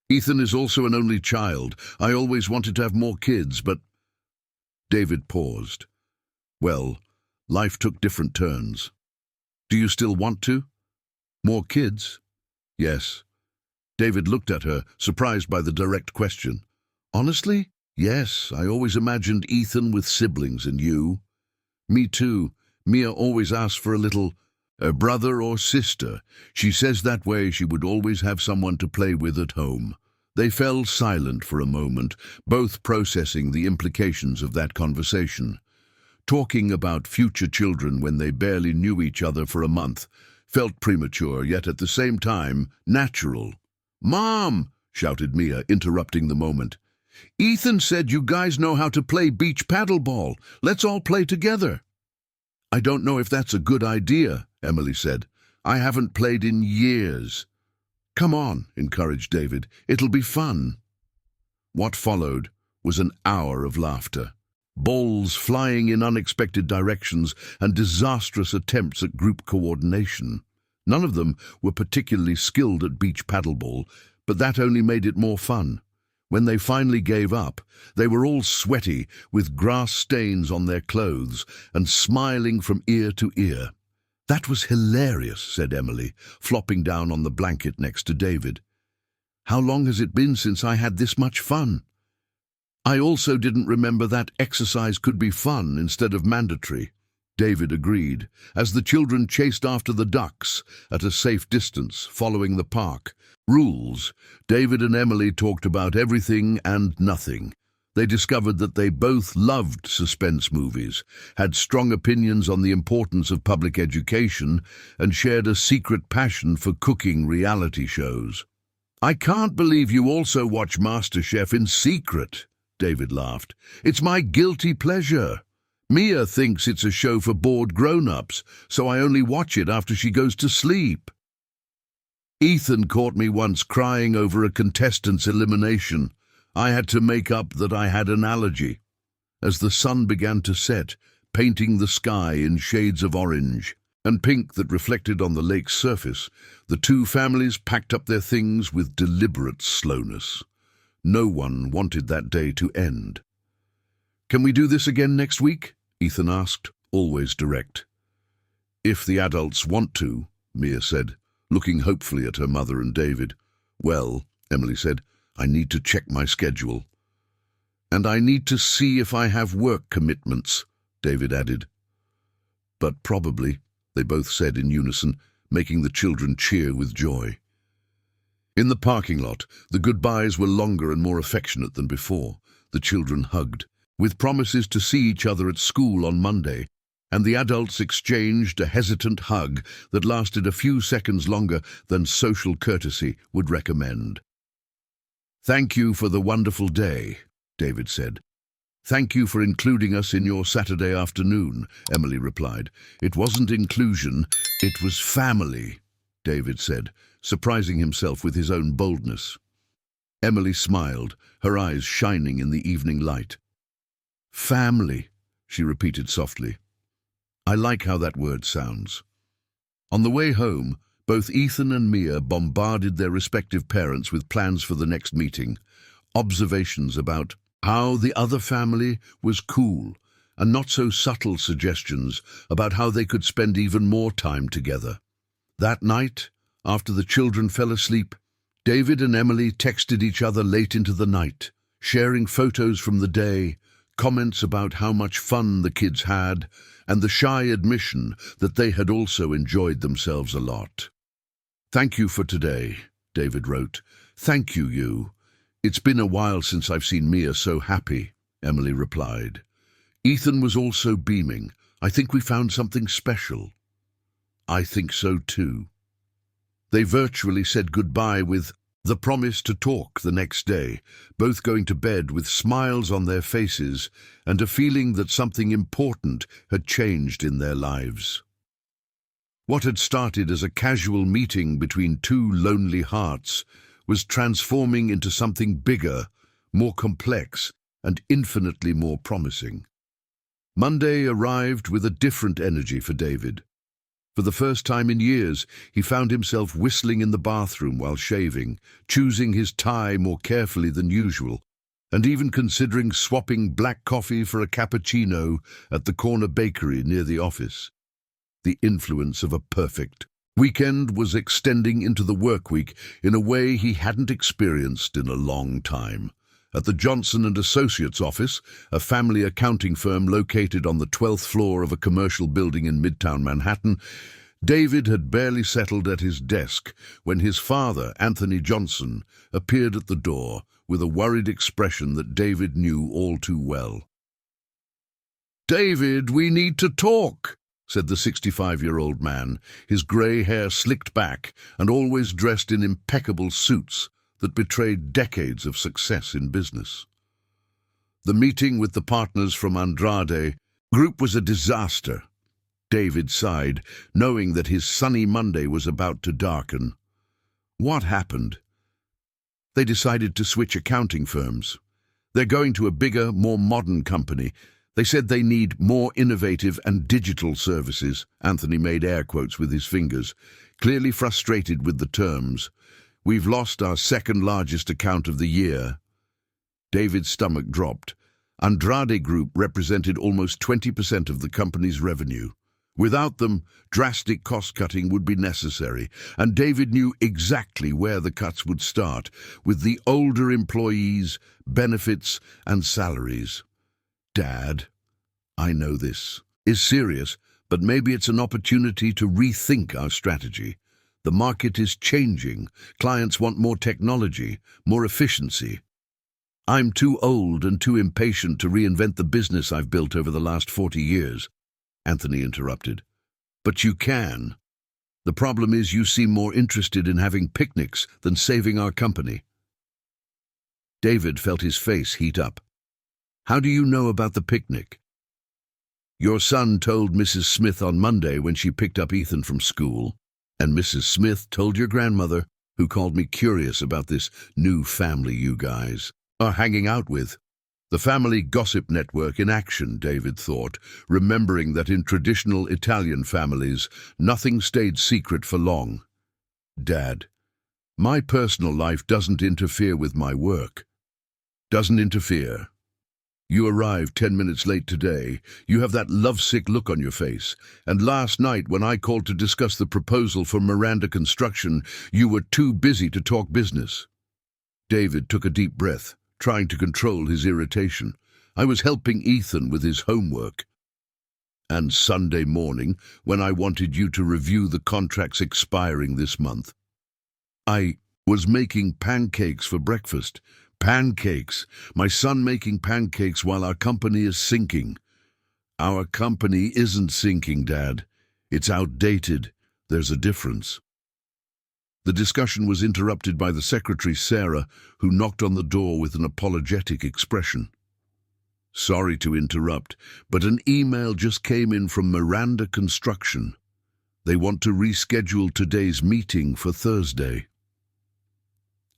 Ethan is also an only child. I always wanted to have more kids, but—" David paused. Well, life took different turns. Do you still want to? More kids? Yes. David looked at her, surprised by the direct question. Honestly? Yes, I always imagined Ethan with siblings and you. Me too. Mia always asks for a brother or sister. She says that way she would always have someone to play with at home. They fell silent for a moment, both processing the implications of that conversation. Talking about future children when they barely knew each other for a month felt premature, yet at the same time natural. "Mom!" shouted Mia, interrupting the moment. "Ethan said you guys know how to play beach paddleball. Let's all play together." "I don't know if that's a good idea," Emily said. "I haven't played in years." "Come on," encouraged David. "It'll be fun." What followed was an hour of laughter. Balls flying in unexpected directions and disastrous attempts at group coordination. None of them were particularly skilled at beach paddleball, but that only made it more fun. When they finally gave up, they were all sweaty, with grass stains on their clothes, and smiling from ear to ear. "That was hilarious," said Emily, flopping down on the blanket next to David. "How long has it been since I had this much fun?" "I also didn't remember that exercise could be fun instead of mandatory," David agreed, as the children chased after the ducks at a safe distance, following the park. Rules. David and Emily talked about everything and nothing. They discovered that they both loved suspense movies, had strong opinions on the importance of public education, and shared a secret passion for cooking reality shows. "I can't believe you also watch MasterChef in secret," David laughed. "It's my guilty pleasure. Mia thinks it's a show for bored grown-ups, so I only watch it after she goes to sleep." "Ethan caught me once crying over a contestant's elimination. I had to make up that I had an allergy." As the sun began to set, painting the sky in shades of orange and pink that reflected on the lake's surface, the two families packed up their things with deliberate slowness. No one wanted that day to end. "Can we do this again next week?" Ethan asked, always direct. "If the adults want to," Mia said, looking hopefully at her mother and David. "Well," Emily said, "I need to check my schedule." "And I need to see if I have work commitments," David added. "But probably," they both said in unison, making the children cheer with joy. In the parking lot, the goodbyes were longer and more affectionate than before. The children hugged, with promises to see each other at school on Monday, and the adults exchanged a hesitant hug that lasted a few seconds longer than social courtesy would recommend. "Thank you for the wonderful day," David said. "Thank you for including us in your Saturday afternoon," Emily replied. "It wasn't inclusion, it was family," David said, surprising himself with his own boldness. Emily smiled, her eyes shining in the evening light. "Family," she repeated softly. "I like how that word sounds." On the way home, both Ethan and Mia bombarded their respective parents with plans for the next meeting, observations about how the other family was cool, and not so subtle suggestions about how they could spend even more time together. That night, after the children fell asleep, David and Emily texted each other late into the night, sharing photos from the day, comments about how much fun the kids had, and the shy admission that they had also enjoyed themselves a lot. "Thank you for today," David wrote. "Thank you, you. It's been a while since I've seen Mia so happy," Emily replied. Ethan was also beaming. "I think we found something special." "I think so too." They virtually said goodbye with the promise to talk the next day, both going to bed with smiles on their faces and a feeling that something important had changed in their lives. What had started as a casual meeting between two lonely hearts was transforming into something bigger, more complex, and infinitely more promising. Monday arrived with a different energy for David. For the first time in years, he found himself whistling in the bathroom while shaving, choosing his tie more carefully than usual, and even considering swapping black coffee for a cappuccino at the corner bakery near the office. the influence of a perfect weekend was extending into the work week in a way he hadn't experienced in a long time. At the Johnson & Associates office, a family accounting firm located on the 12th floor of a commercial building in Midtown Manhattan, David had barely settled at his desk when his father, Anthony Johnson, appeared at the door with a worried expression that David knew all too well. "David, we need to talk," said the 65-year-old man, his grey hair slicked back and always dressed in impeccable suits that betrayed decades of success in business. The meeting with the partners from Andrade Group was a disaster. David sighed, knowing that his sunny Monday was about to darken. What happened? They decided to switch accounting firms. They're going to a bigger, more modern company. They said they need more innovative and digital services. Anthony made air quotes with his fingers, clearly frustrated with the terms. "We've lost our second largest account of the year." David's stomach dropped. Andrade Group represented almost 20% of the company's revenue. Without them, drastic cost-cutting would be necessary, and David knew exactly where the cuts would start, with the older employees, benefits, and salaries. "Dad, I know this is serious, but maybe it's an opportunity to rethink our strategy. The market is changing. Clients want more technology, more efficiency. I'm too old and too impatient to reinvent the business I've built over the last 40 years. Anthony interrupted. "But you can. The problem is you seem more interested in having picnics than saving our company." David felt his face heat up. "How do you know about the picnic?" "Your son told Mrs. Smith on Monday when she picked up Ethan from school, and Mrs. Smith told your grandmother, who called me curious about this new family you guys are hanging out with." The family gossip network in action, David thought, remembering that in traditional Italian families, nothing stayed secret for long. "Dad, my personal life doesn't interfere with my work." "Doesn't interfere. You arrived 10 minutes late today. You have that lovesick look on your face. And last night, when I called to discuss the proposal for Miranda Construction, you were too busy to talk business." David took a deep breath, trying to control his irritation. "I was helping Ethan with his homework." "And Sunday morning, when I wanted you to review the contracts expiring this month, I was making pancakes for breakfast." "Pancakes! My son making pancakes while our company is sinking." "Our company isn't sinking, Dad. It's outdated. There's a difference." The discussion was interrupted by the secretary, Sarah, who knocked on the door with an apologetic expression. "Sorry to interrupt, but an email just came in from Miranda Construction. They want to reschedule today's meeting for Thursday."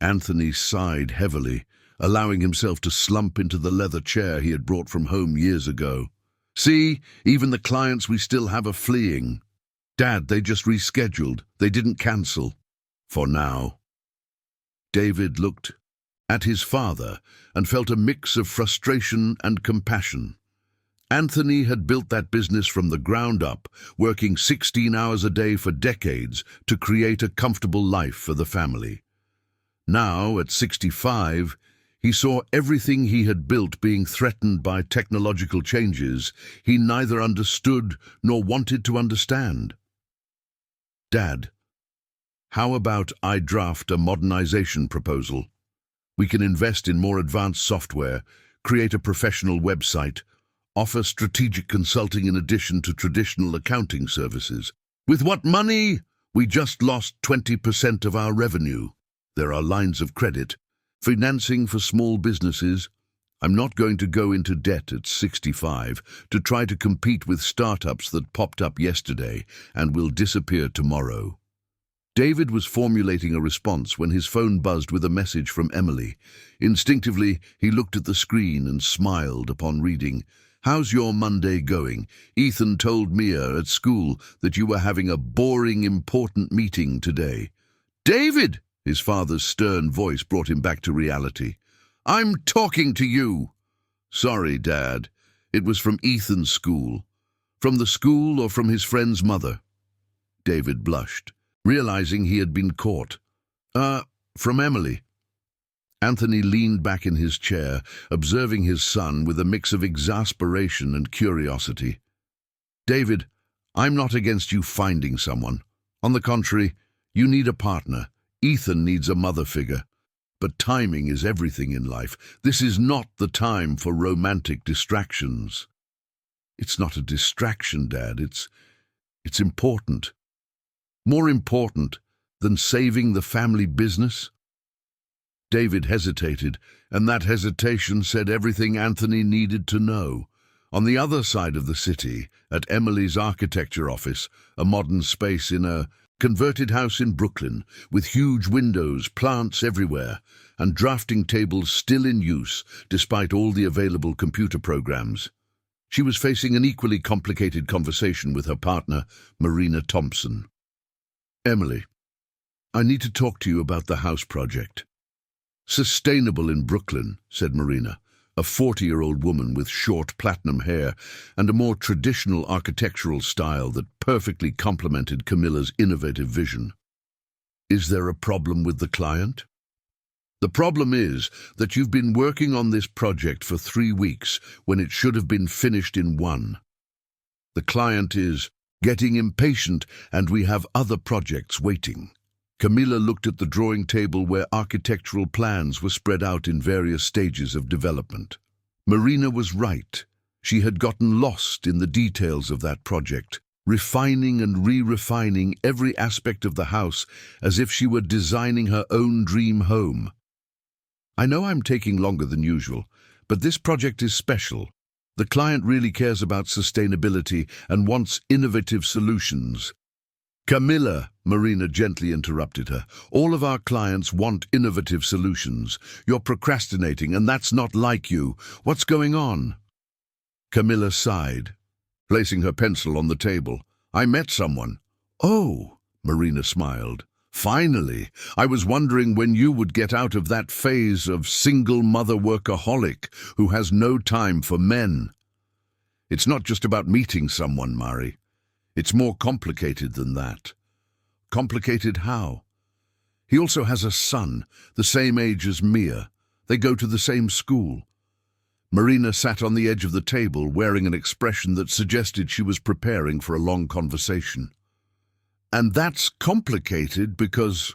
Anthony sighed heavily, allowing himself to slump into the leather chair he had brought from home years ago. "See, even the clients we still have are fleeing. Dad, they just rescheduled. They didn't cancel. For now." David looked at his father and felt a mix of frustration and compassion. Anthony had built that business from the ground up, working 16 hours a day for decades to create a comfortable life for the family. Now, at 65, he saw everything he had built being threatened by technological changes he neither understood nor wanted to understand. "Dad, how about I draft a modernization proposal? We can invest in more advanced software, create a professional website, offer strategic consulting in addition to traditional accounting services. With what money? We just lost 20% of our revenue. There are lines of credit, financing for small businesses. I'm not going to go into debt at 65 to try to compete with startups that popped up yesterday and will disappear tomorrow." David was formulating a response when his phone buzzed with a message from Emily. Instinctively, he looked at the screen and smiled upon reading, "How's your Monday going? Ethan told Mia at school that you were having a boring, important meeting today." "David!" His father's stern voice brought him back to reality. "I'm talking to you." "Sorry, Dad. It was from Ethan's school. From the school or from his friend's mother? David blushed, realizing he had been caught. From Emily." Anthony leaned back in his chair, observing his son with a mix of exasperation and curiosity. "David, I'm not against you finding someone. On the contrary, you need a partner. Ethan needs a mother figure. But timing is everything in life. This is not the time for romantic distractions." "It's not a distraction, Dad. It's important. More important than saving the family business?" David hesitated, and that hesitation said everything Anthony needed to know. On the other side of the city, at Emily's architecture office, a modern space in a converted house in Brooklyn, with huge windows, plants everywhere, and drafting tables still in use despite all the available computer programs, she was facing an equally complicated conversation with her partner, Marina Thompson. "Emily, I need to talk to you about the house project." "Sustainable in Brooklyn," said Marina, a 40-year-old woman with short platinum hair and a more traditional architectural style that perfectly complemented Camilla's innovative vision. "Is there a problem with the client?" "The problem is that you've been working on this project for 3 weeks when it should have been finished in 1. The client is getting impatient and we have other projects waiting." Camilla looked at the drawing table where architectural plans were spread out in various stages of development. Marina was right. She had gotten lost in the details of that project, refining and re-refining every aspect of the house as if she were designing her own dream home. "I know I'm taking longer than usual, but this project is special. The client really cares about sustainability and wants innovative solutions." "Camilla," Marina gently interrupted her, "all of our clients want innovative solutions. You're procrastinating, and that's not like you. What's going on?" Camilla sighed, placing her pencil on the table. "I met someone." "Oh," Marina smiled. "Finally, I was wondering when you would get out of that phase of single mother workaholic who has no time for men." "It's not just about meeting someone, Mari. It's more complicated than that." "Complicated how?" "He also has a son, the same age as Mia. They go to the same school." Marina sat on the edge of the table, wearing an expression that suggested she was preparing for a long conversation. "And that's complicated because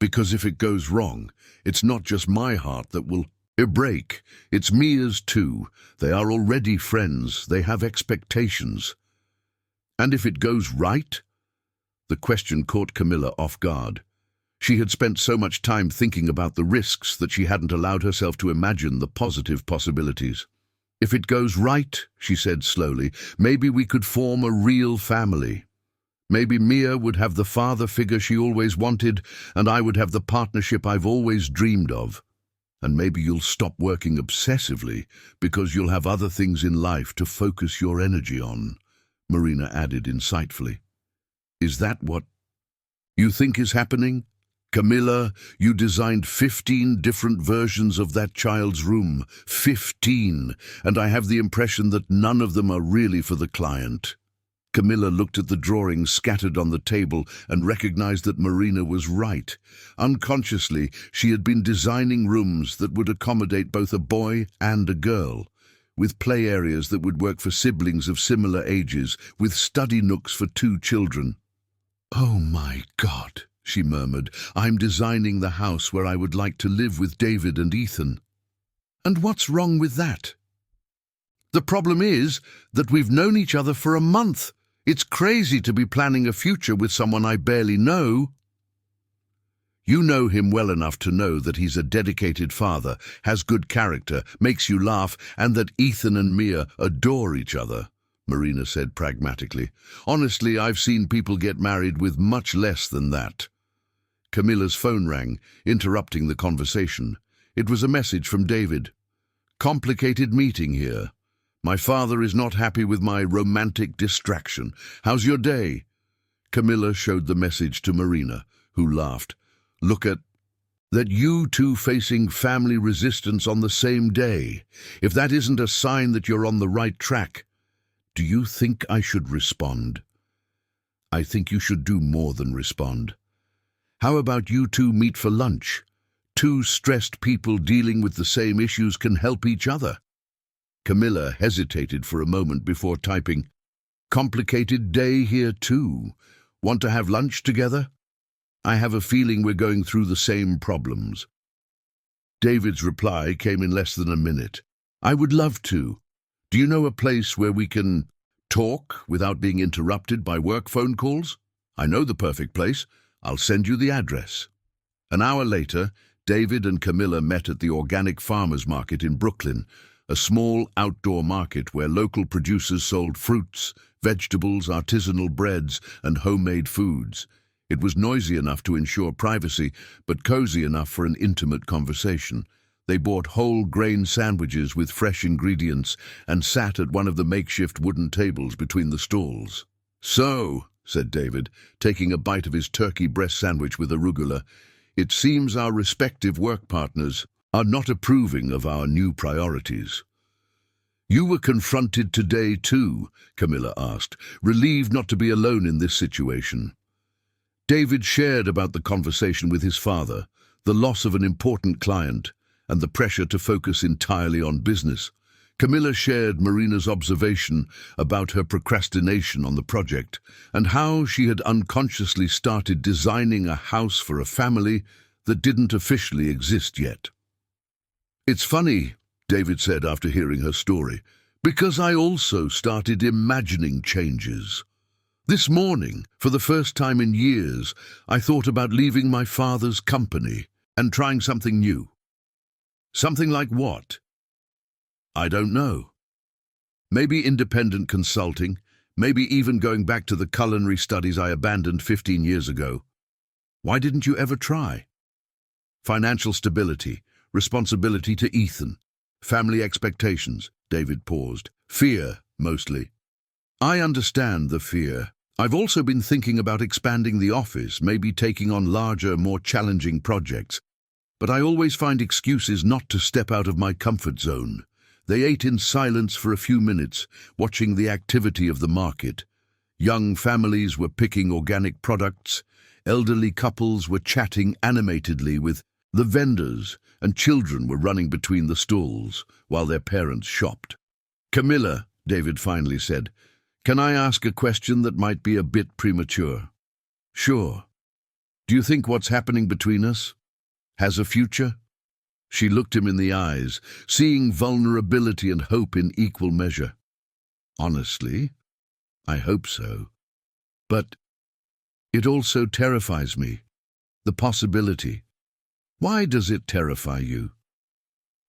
if it goes wrong, it's not just my heart that will break. It's Mia's too. They are already friends. They have expectations." "And if it goes right?" The question caught Camilla off guard. She had spent so much time thinking about the risks that she hadn't allowed herself to imagine the positive possibilities. "If it goes right," she said slowly, "maybe we could form a real family. Maybe Mia would have the father figure she always wanted, and I would have the partnership I've always dreamed of. And maybe you'll stop working obsessively because you'll have other things in life to focus your energy on," Marina added insightfully. "Is that what you think is happening? Camilla, you designed 15 different versions of that child's room. 15, and I have the impression that none of them are really for the client." Camilla looked at the drawings scattered on the table and recognized that Marina was right. Unconsciously, she had been designing rooms that would accommodate both a boy and a girl, with play areas that would work for siblings of similar ages, with study nooks for 2 children. "Oh my God," she murmured, "I'm designing the house where I would like to live with David and Ethan." "And what's wrong with that?" "The problem is that we've known each other for a month. It's crazy to be planning a future with someone I barely know." "You know him well enough to know that he's a dedicated father, has good character, makes you laugh, and that Ethan and Mia adore each other," Marina said pragmatically. "Honestly, I've seen people get married with much less than that." Camilla's phone rang, interrupting the conversation. It was a message from David. "Complicated meeting here. My father is not happy with my romantic distraction. How's your day?" Camilla showed the message to Marina, who laughed. "Look at that, you two facing family resistance on the same day. If that isn't a sign that you're on the right track." Do you think I should respond? I think you should do more than respond. How about you two meet for lunch? Two stressed people dealing with the same issues can help each other. Camilla hesitated for a moment before typing, "Complicated day here too. Want to have lunch together? I have a feeling we're going through the same problems." David's reply came in less than a minute. "I would love to. Do you know a place where we can talk without being interrupted by work phone calls? I know the perfect place. I'll send you the address." An hour later, David and Camilla met at the Organic Farmers Market in Brooklyn, a small outdoor market where local producers sold fruits, vegetables, artisanal breads, and homemade foods. It was noisy enough to ensure privacy, but cozy enough for an intimate conversation. They bought whole grain sandwiches with fresh ingredients and sat at one of the makeshift wooden tables between the stalls. "So," said David, taking a bite of his turkey breast sandwich with arugula, "it seems our respective work partners are not approving of our new priorities." "You were confronted today too?" Camilla asked, relieved not to be alone in this situation. David shared about the conversation with his father, the loss of an important client, and the pressure to focus entirely on business. Camilla shared Marina's observation about her procrastination on the project and how she had unconsciously started designing a house for a family that didn't officially exist yet. "It's funny," David said after hearing her story, "because I also started imagining changes. This morning, for the first time in years, I thought about leaving my father's company and trying something new." "Something like what?" "I don't know. Maybe independent consulting, maybe even going back to the culinary studies I abandoned 15 years ago. Why didn't you ever try?" "Financial stability, responsibility to Ethan, family expectations," David paused. "Fear, mostly." "I understand the fear. I've also been thinking about expanding the office, maybe taking on larger, more challenging projects. But I always find excuses not to step out of my comfort zone." They ate in silence for a few minutes, watching the activity of the market. Young families were picking organic products, elderly couples were chatting animatedly with the vendors, and children were running between the stalls while their parents shopped. "Camilla," David finally said, "can I ask a question that might be a bit premature?" "Sure. Do you think what's happening between us has a future?" She looked him in the eyes, seeing vulnerability and hope in equal measure. "Honestly, I hope so. But it also terrifies me. The possibility. Why does it terrify you?"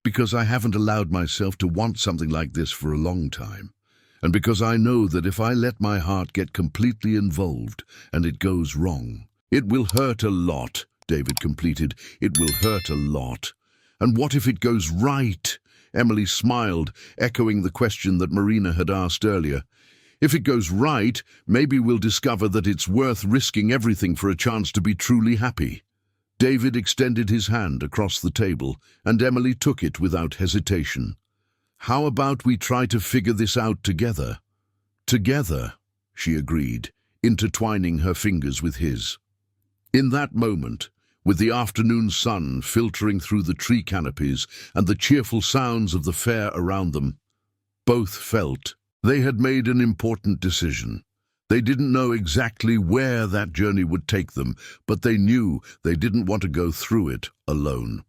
"Because I haven't allowed myself to want something like this for a long time. And because I know that if I let my heart get completely involved and it goes wrong, it will hurt a lot," David completed. "It will hurt a lot. And what if it goes right?" Emily smiled, echoing the question that Marina had asked earlier. "If it goes right, maybe we'll discover that it's worth risking everything for a chance to be truly happy." David extended his hand across the table, and Emily took it without hesitation. "How about we try to figure this out together?" "Together," she agreed, intertwining her fingers with his. In that moment, with the afternoon sun filtering through the tree canopies and the cheerful sounds of the fair around them, both felt they had made an important decision. They didn't know exactly where that journey would take them, but they knew they didn't want to go through it alone.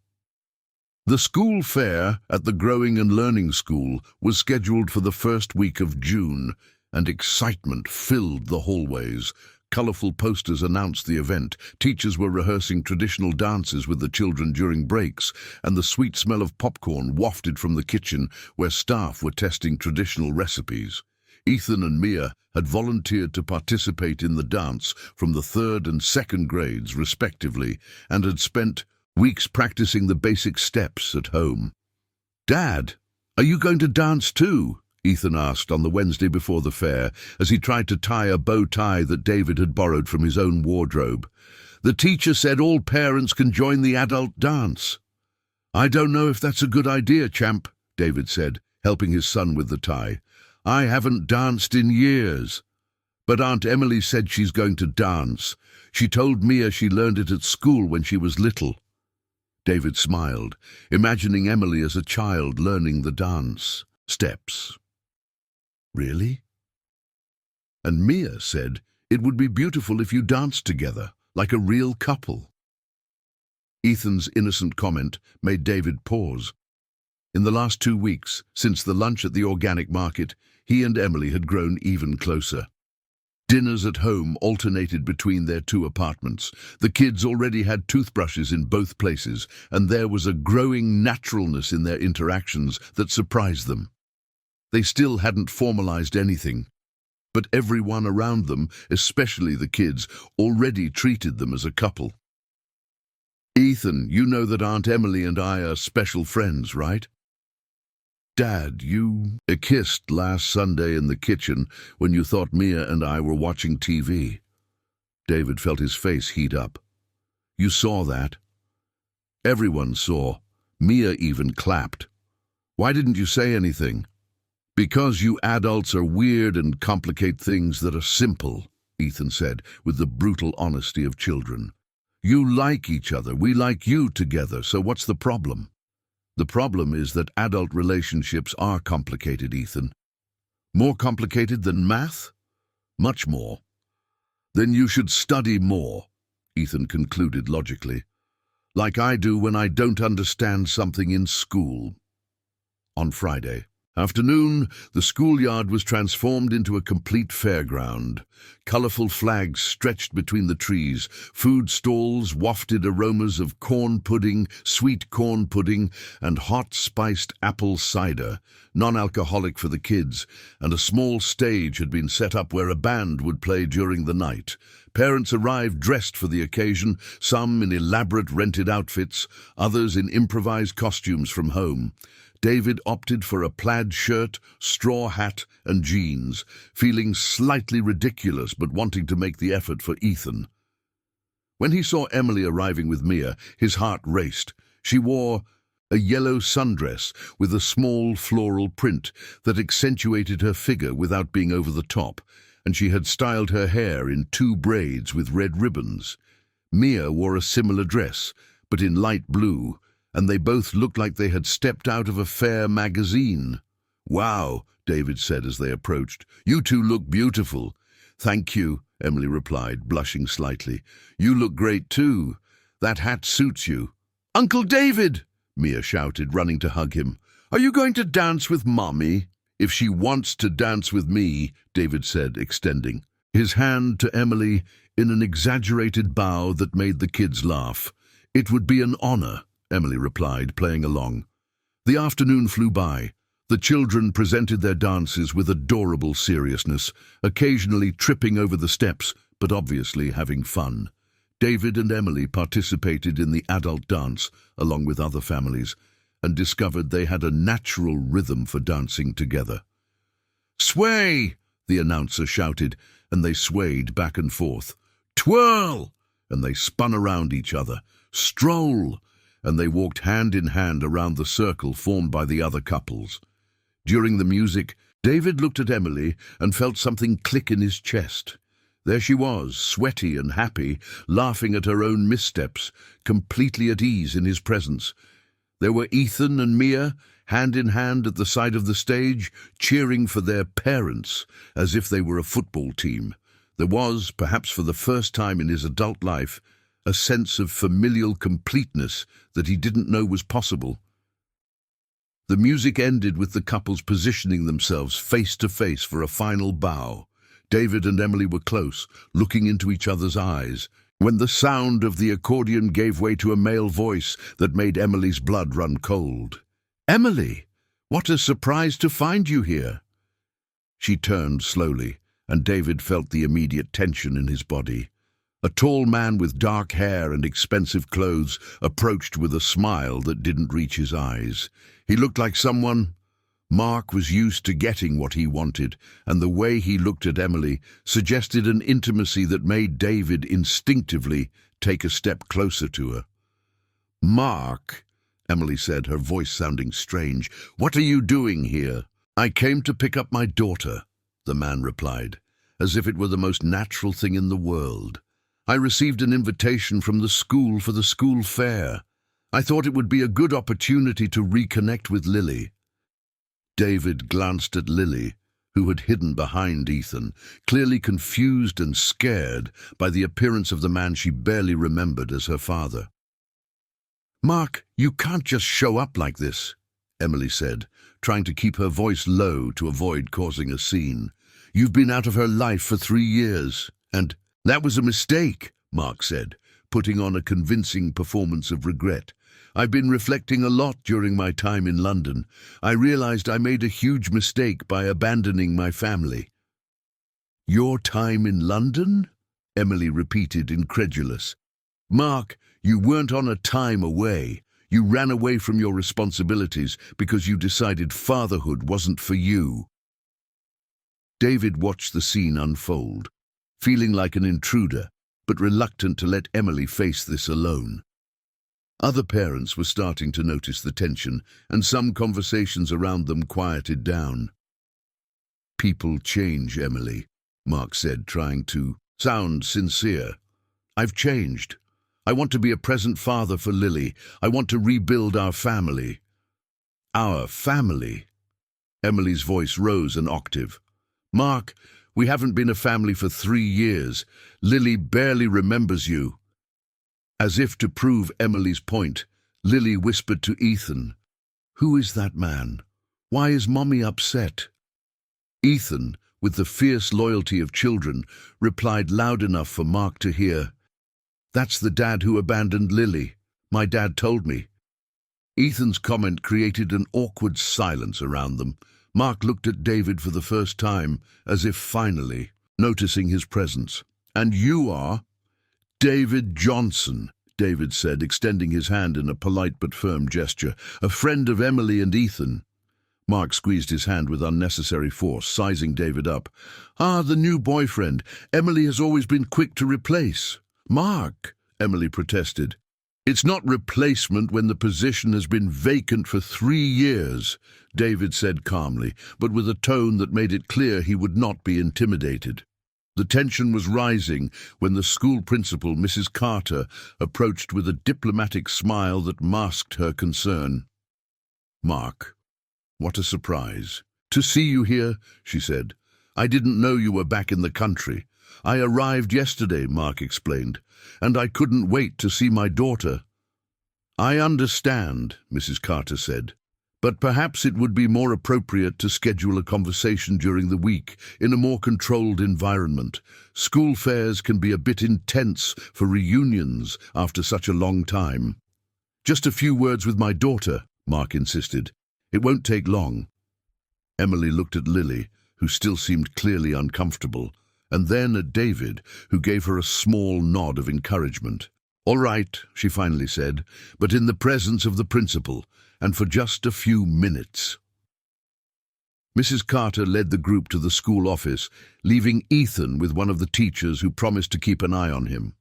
The school fair at the Growing and Learning School was scheduled for the first week of June, and excitement filled the hallways. Colourful posters announced the event, teachers were rehearsing traditional dances with the children during breaks, and the sweet smell of popcorn wafted from the kitchen where staff were testing traditional recipes. Ethan and Mia had volunteered to participate in the dance from the 3rd and 2nd grades, respectively, and had spent weeks practicing the basic steps at home. "Dad, are you going to dance too?" Ethan asked on the Wednesday before the fair, as he tried to tie a bow tie that David had borrowed from his own wardrobe. "The teacher said all parents can join the adult dance." "I don't know if that's a good idea, champ," David said, helping his son with the tie. I haven't danced in years. But Aunt Emily said she's going to dance. She told Mia she learned it at school when she was little. David smiled, imagining Emily as a child learning the dance steps. Really? And Mia said it would be beautiful if you danced together, like a real couple. Ethan's innocent comment made David pause. In the last 2 weeks, since the lunch at the organic market, he and Emily had grown even closer. Dinners at home alternated between their 2 apartments. The kids already had toothbrushes in both places, and there was a growing naturalness in their interactions that surprised them. They still hadn't formalized anything, but everyone around them, especially the kids, already treated them as a couple. Ethan, you know that Aunt Emily and I are special friends, right? Dad, you kissed last Sunday in the kitchen when you thought Mia and I were watching TV. David felt his face heat up. You saw that? Everyone saw. Mia even clapped. Why didn't you say anything? Because you adults are weird and complicate things that are simple, Ethan said with the brutal honesty of children. You like each other, we like you together, so what's the problem? The problem is that adult relationships are complicated, Ethan. More complicated than math? Much more. Then you should study more, Ethan concluded logically. Like I do when I don't understand something in school. On Friday afternoon, the schoolyard was transformed into a complete fairground. Colorful flags stretched between the trees. Food stalls wafted aromas of corn pudding, sweet corn pudding, and hot spiced apple cider, non-alcoholic for the kids, and a small stage had been set up where a band would play during the night. Parents arrived dressed for the occasion, some in elaborate rented outfits, others in improvised costumes from home. David opted for a plaid shirt, straw hat, and jeans, feeling slightly ridiculous but wanting to make the effort for Ethan. When he saw Emily arriving with Mia, his heart raced. She wore a yellow sundress with a small floral print that accentuated her figure without being over the top, and she had styled her hair in 2 braids with red ribbons. Mia wore a similar dress, but in light blue, and they both looked like they had stepped out of a fair magazine. Wow, David said as they approached. You 2 look beautiful. Thank you, Emily replied, blushing slightly. You look great too. That hat suits you. Uncle David, Mia shouted, running to hug him. Are you going to dance with Mommy? If she wants to dance with me, David said, extending his hand to Emily in an exaggerated bow that made the kids laugh. It would be an honor, Emily replied, playing along. The afternoon flew by. The children presented their dances with adorable seriousness, occasionally tripping over the steps, but obviously having fun. David and Emily participated in the adult dance, along with other families, and discovered they had a natural rhythm for dancing together. Sway! The announcer shouted, and they swayed back and forth. Twirl! And they spun around each other. Stroll! And they walked hand in hand around the circle formed by the other couples. During the music, David looked at Emily and felt something click in his chest. There she was, sweaty and happy, laughing at her own missteps, completely at ease in his presence. There were Ethan and Mia, hand in hand at the side of the stage, cheering for their parents, as if they were a football team. There was, perhaps for the first time in his adult life, a sense of familial completeness that he didn't know was possible. The music ended with the couples positioning themselves face to face for a final bow. David and Emily were close, looking into each other's eyes, when the sound of the accordion gave way to a male voice that made Emily's blood run cold. Emily, what a surprise to find you here. She turned slowly, and David felt the immediate tension in his body. A tall man with dark hair and expensive clothes approached with a smile that didn't reach his eyes. He looked like someone Mark was used to getting what he wanted, and the way he looked at Emily suggested an intimacy that made David instinctively take a step closer to her. Mark, Emily said, her voice sounding strange, what are you doing here? "I came to pick up my daughter," the man replied, as if it were the most natural thing in the world. "I received an invitation from the school for the school fair. I thought it would be a good opportunity to reconnect with Lily." David glanced at Lily, who had hidden behind Ethan, clearly confused and scared by the appearance of the man she barely remembered as her father. "Mark, you can't just show up like this," Emily said, trying to keep her voice low to avoid causing a scene. "You've been out of her life for 3 years, and—" "That was a mistake," Mark said, putting on a convincing performance of regret. "I've been reflecting a lot during my time in London. I realized I made a huge mistake by abandoning my family." "Your time in London?" Emily repeated, incredulous. "Mark, you weren't on a time away. You ran away from your responsibilities because you decided fatherhood wasn't for you." David watched the scene unfold, feeling like an intruder, but reluctant to let Emily face this alone. Other parents were starting to notice the tension, and some conversations around them quieted down. "People change, Emily," Mark said, trying to sound sincere. "I've changed. I want to be a present father for Lily. I want to rebuild our family." "Our family?" Emily's voice rose an octave. "Mark, we haven't been a family for 3 years. Lily barely remembers you." As if to prove Emily's point, Lily whispered to Ethan, "Who is that man? Why is Mommy upset?" Ethan, with the fierce loyalty of children, replied loud enough for Mark to hear, "That's the dad who abandoned Lily. My dad told me." Ethan's comment created an awkward silence around them. Mark looked at David for the first time, as if finally noticing his presence. "And you are?" "David Johnson," David said, extending his hand in a polite but firm gesture. "A friend of Emily and Ethan." Mark squeezed his hand with unnecessary force, sizing David up. "Ah, the new boyfriend. Emily has always been quick to replace." "Mark," Emily protested. "It's not replacement when the position has been vacant for 3 years, David said calmly, but with a tone that made it clear he would not be intimidated. The tension was rising when the school principal, Mrs. Carter, approached with a diplomatic smile that masked her concern. "Mark, what a surprise. To see you here," she said. "I didn't know you were back in the country. I arrived yesterday," Mark explained, "and I couldn't wait to see my daughter." "I understand," Mrs. Carter said, "but perhaps it would be more appropriate to schedule a conversation during the week in a more controlled environment. School fairs can be a bit intense for reunions after such a long time." "Just a few words with my daughter," Mark insisted. "It won't take long." Emily looked at Lily, who still seemed clearly uncomfortable, and then at David, who gave her a small nod of encouragement. "All right," she finally said, "but in the presence of the principal, and for just a few minutes." Mrs. Carter led the group to the school office, leaving Ethan with one of the teachers who promised to keep an eye on him.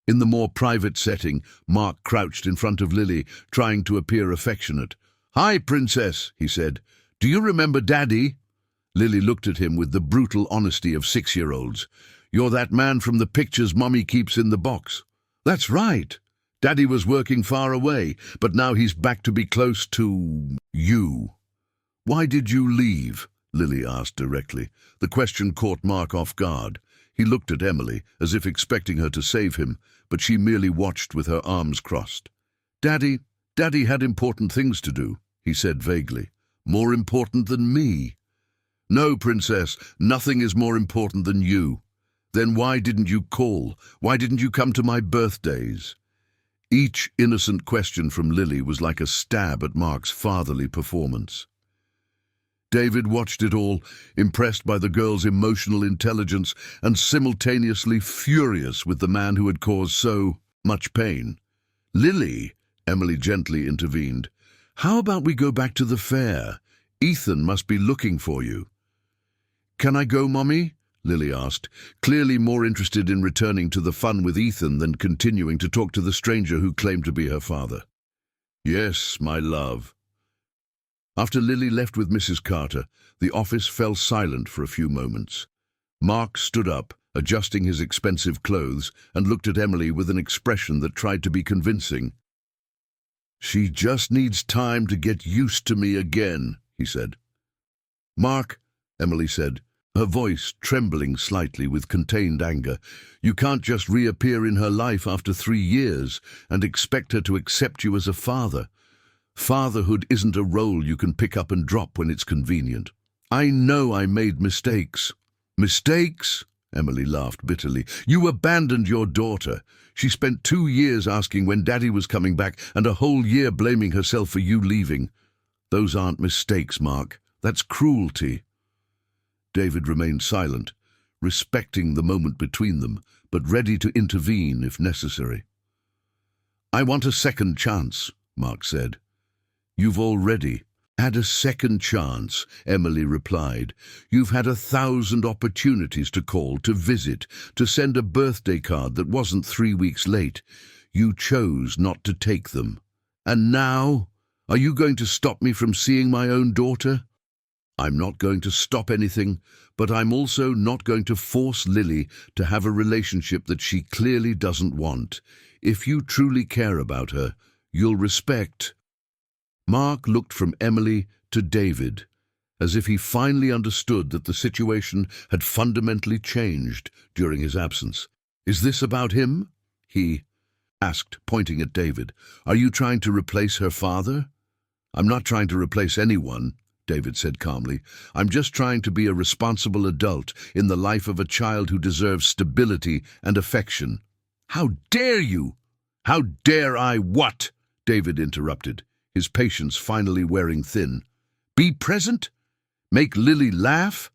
In the more private setting, Mark crouched in front of Lily, trying to appear affectionate. "Hi, Princess," he said. "Do you remember Daddy?" Lily looked at him with the brutal honesty of 6-year-olds. "You're that man from the pictures Mommy keeps in the box." "That's right. Daddy was working far away, but now he's back to be close to you." "Why did you leave?" Lily asked directly. The question caught Mark off guard. He looked at Emily, as if expecting her to save him, but she merely watched with her arms crossed. Daddy had important things to do," he said vaguely. "More important than me." "No, Princess, nothing is more important than you." "Then why didn't you call? Why didn't you come to my birthdays?" Each innocent question from Lily was like a stab at Mark's fatherly performance. David watched it all, impressed by the girl's emotional intelligence and simultaneously furious with the man who had caused so much pain. "Lily," Emily gently intervened, "how about we go back to the fair? Ethan must be looking for you." "Can I go, Mommy?" Lily asked, clearly more interested in returning to the fun with Ethan than continuing to talk to the stranger who claimed to be her father. "Yes, my love." After Lily left with Mrs. Carter, the office fell silent for a few moments. Mark stood up, adjusting his expensive clothes, and looked at Emily with an expression that tried to be convincing. "She just needs time to get used to me again," he said. "Mark," Emily said, her voice trembling slightly with contained anger, "you can't just reappear in her life after 3 years and expect her to accept you as a father. Fatherhood isn't a role you can pick up and drop when it's convenient. I know I made mistakes." "Mistakes?" Emily laughed bitterly. "You abandoned your daughter. She spent 2 years asking when Daddy was coming back and a whole year blaming herself for you leaving. Those aren't mistakes, Mark. That's cruelty." David remained silent, respecting the moment between them, but ready to intervene if necessary. "I want a second chance," Mark said. "You've already had a second chance," Emily replied. "You've had 1,000 opportunities to call, to visit, to send a birthday card that wasn't 3 weeks late. You chose not to take them. And now, are you going to stop me from seeing my own daughter?" "I'm not going to stop anything, but I'm also not going to force Lily to have a relationship that she clearly doesn't want. If you truly care about her, you'll respect—" Mark looked from Emily to David, as if he finally understood that the situation had fundamentally changed during his absence. "Is this about him?" he asked, pointing at David. "Are you trying to replace her father?" "I'm not trying to replace anyone," David said calmly. "I'm just trying to be a responsible adult in the life of a child who deserves stability and affection." "How dare you?" "How dare I what?" David interrupted, his patience finally wearing thin. "Be present? Make Lily laugh?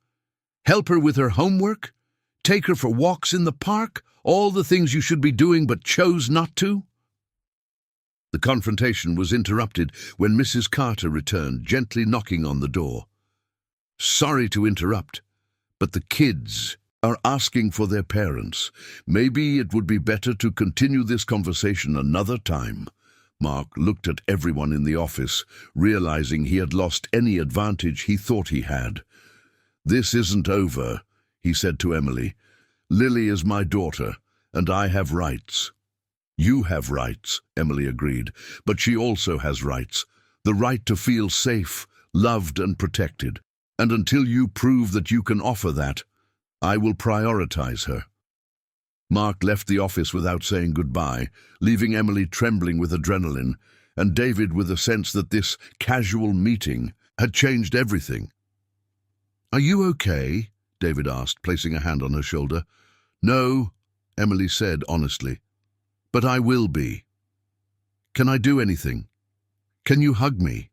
Help her with her homework? Take her for walks in the park? All the things you should be doing but chose not to?" The confrontation was interrupted when Mrs. Carter returned, gently knocking on the door. "Sorry to interrupt, but the kids are asking for their parents. Maybe it would be better to continue this conversation another time." Mark looked at everyone in the office, realizing he had lost any advantage he thought he had. "This isn't over," he said to Emily. "Lily is my daughter, and I have rights." "You have rights," Emily agreed, "but she also has rights. The right to feel safe, loved and protected. And until you prove that you can offer that, I will prioritize her." Mark left the office without saying goodbye, leaving Emily trembling with adrenaline, and David with a sense that this casual meeting had changed everything. "Are you okay?" David asked, placing a hand on her shoulder. "No," Emily said honestly, "but I will be. Can I do anything? Can you hug me?"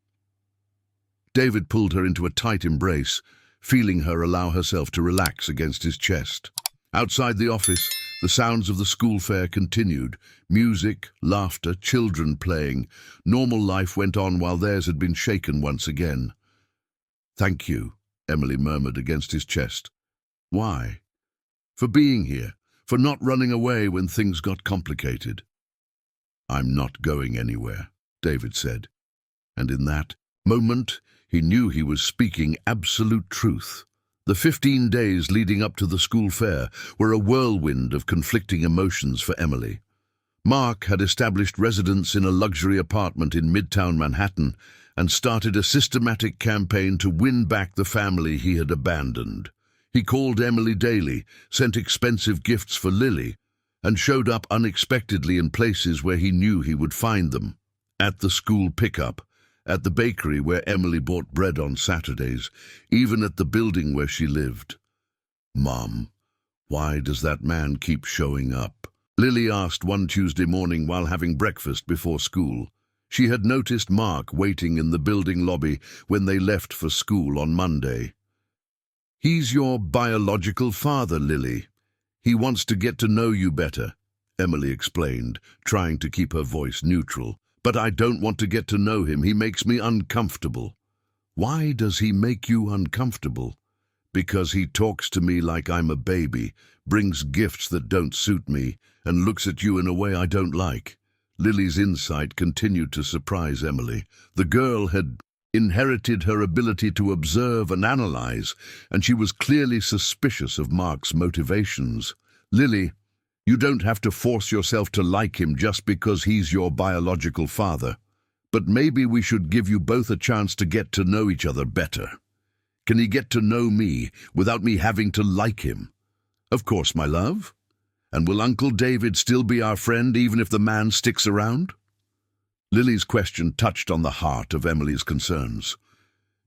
David pulled her into a tight embrace, feeling her allow herself to relax against his chest. Outside the office, the sounds of the school fair continued. Music, laughter, children playing. Normal life went on while theirs had been shaken once again. "Thank you," Emily murmured against his chest. "Why?" "For being here, for not running away when things got complicated." "I'm not going anywhere," David said. And in that moment, he knew he was speaking absolute truth. The 15 days leading up to the school fair were a whirlwind of conflicting emotions for Emily. Mark had established residence in a luxury apartment in Midtown Manhattan and started a systematic campaign to win back the family he had abandoned. He called Emily daily, sent expensive gifts for Lily, and showed up unexpectedly in places where he knew he would find them. At the school pickup, at the bakery where Emily bought bread on Saturdays, even at the building where she lived. "Mom, why does that man keep showing up?" Lily asked one Tuesday morning while having breakfast before school. She had noticed Mark waiting in the building lobby when they left for school on Monday. "He's your biological father, Lily. He wants to get to know you better," Emily explained, trying to keep her voice neutral. "But I don't want to get to know him. He makes me uncomfortable." "Why does he make you uncomfortable?" "Because he talks to me like I'm a baby, brings gifts that don't suit me, and looks at you in a way I don't like." Lily's insight continued to surprise Emily. The girl had inherited her ability to observe and analyze, and she was clearly suspicious of Mark's motivations. "Lily, you don't have to force yourself to like him just because he's your biological father. But maybe we should give you both a chance to get to know each other better. Can he get to know me without me having to like him?" "Of course, my love. And will Uncle David still be our friend even if the man sticks around?" Lily's question touched on the heart of Emily's concerns.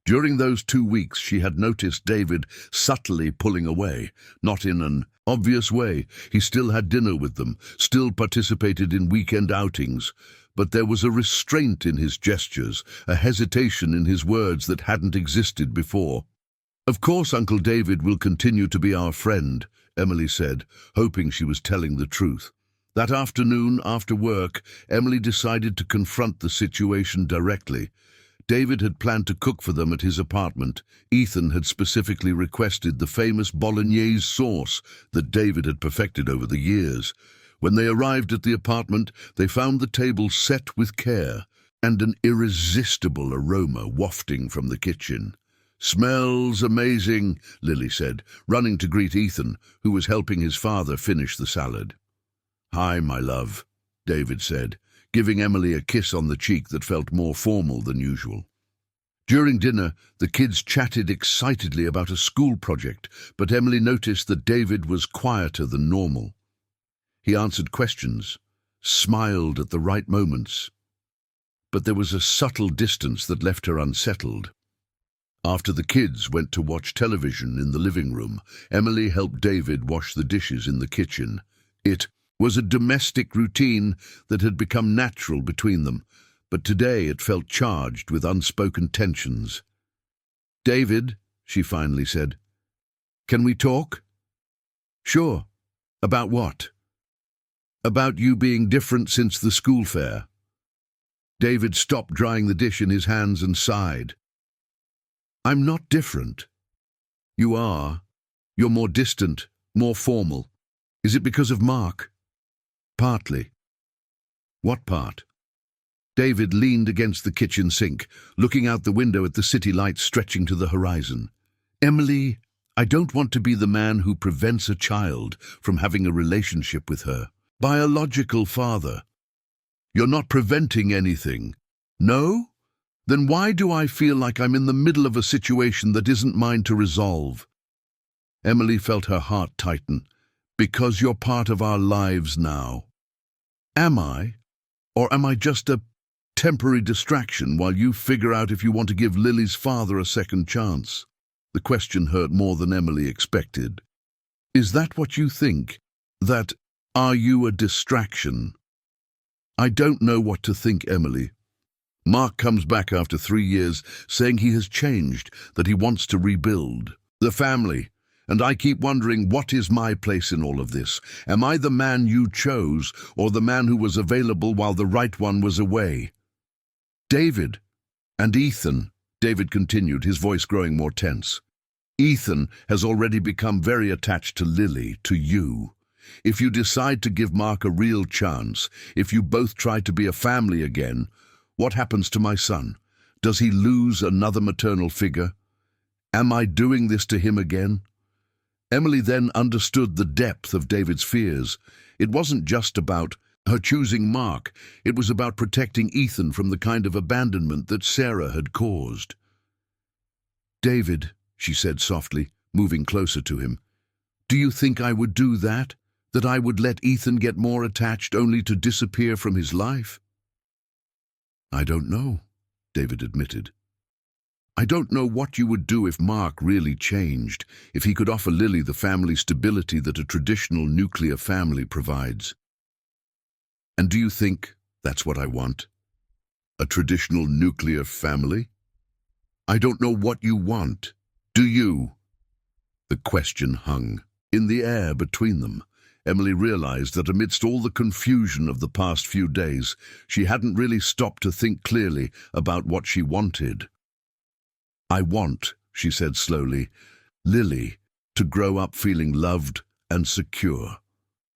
During those 2 weeks she had noticed David subtly pulling away, not in an obvious way. He still had dinner with them, still participated in weekend outings, but there was a restraint in his gestures, a hesitation in his words that hadn't existed before. "Of course Uncle David will continue to be our friend," Emily said, hoping she was telling the truth. That afternoon, after work, Emily decided to confront the situation directly. David had planned to cook for them at his apartment. Ethan had specifically requested the famous bolognese sauce that David had perfected over the years. When they arrived at the apartment, they found the table set with care and an irresistible aroma wafting from the kitchen. "Smells amazing," Lily said, running to greet Ethan, who was helping his father finish the salad. "Hi, my love," David said, giving Emily a kiss on the cheek that felt more formal than usual. During dinner, the kids chatted excitedly about a school project, but Emily noticed that David was quieter than normal. He answered questions, smiled at the right moments, but there was a subtle distance that left her unsettled. After the kids went to watch television in the living room, Emily helped David wash the dishes in the kitchen. It was a domestic routine that had become natural between them, but today it felt charged with unspoken tensions. "David," she finally said, "can we talk?" "Sure. About what?" "About you being different since the school fair." David stopped drying the dish in his hands and sighed. "I'm not different." "You are. You're more distant, more formal. Is it because of Mark?" "Partly." "What part?" David leaned against the kitchen sink, looking out the window at the city lights stretching to the horizon. "Emily, I don't want to be the man who prevents a child from having a relationship with her biological father." "You're not preventing anything." "No? Then why do I feel like I'm in the middle of a situation that isn't mine to resolve?" Emily felt her heart tighten. "Because you're part of our lives now." "Am I? Or am I just a temporary distraction while you figure out if you want to give Lily's father a second chance?" The question hurt more than Emily expected. "Is that what you think? That are you a distraction?" "I don't know what to think, Emily. Mark comes back after 3 years saying he has changed, that he wants to rebuild the family. And I keep wondering, what is my place in all of this? Am I the man you chose, or the man who was available while the right one was away?" "David and Ethan," David continued, his voice growing more tense. "Ethan has already become very attached to Lily, to you. If you decide to give Mark a real chance, if you both try to be a family again, what happens to my son? Does he lose another maternal figure? Am I doing this to him again?" Emily then understood the depth of David's fears. It wasn't just about her choosing Mark, it was about protecting Ethan from the kind of abandonment that Sarah had caused. "David," she said softly, moving closer to him, "do you think I would do that? That I would let Ethan get more attached only to disappear from his life?" "I don't know," David admitted. "I don't know what you would do if Mark really changed, if he could offer Lily the family stability that a traditional nuclear family provides." "And do you think that's what I want? A traditional nuclear family?" "I don't know what you want. Do you?" The question hung in the air between them. Emily realized that amidst all the confusion of the past few days, she hadn't really stopped to think clearly about what she wanted. "I want," she said slowly, "Lily to grow up feeling loved and secure.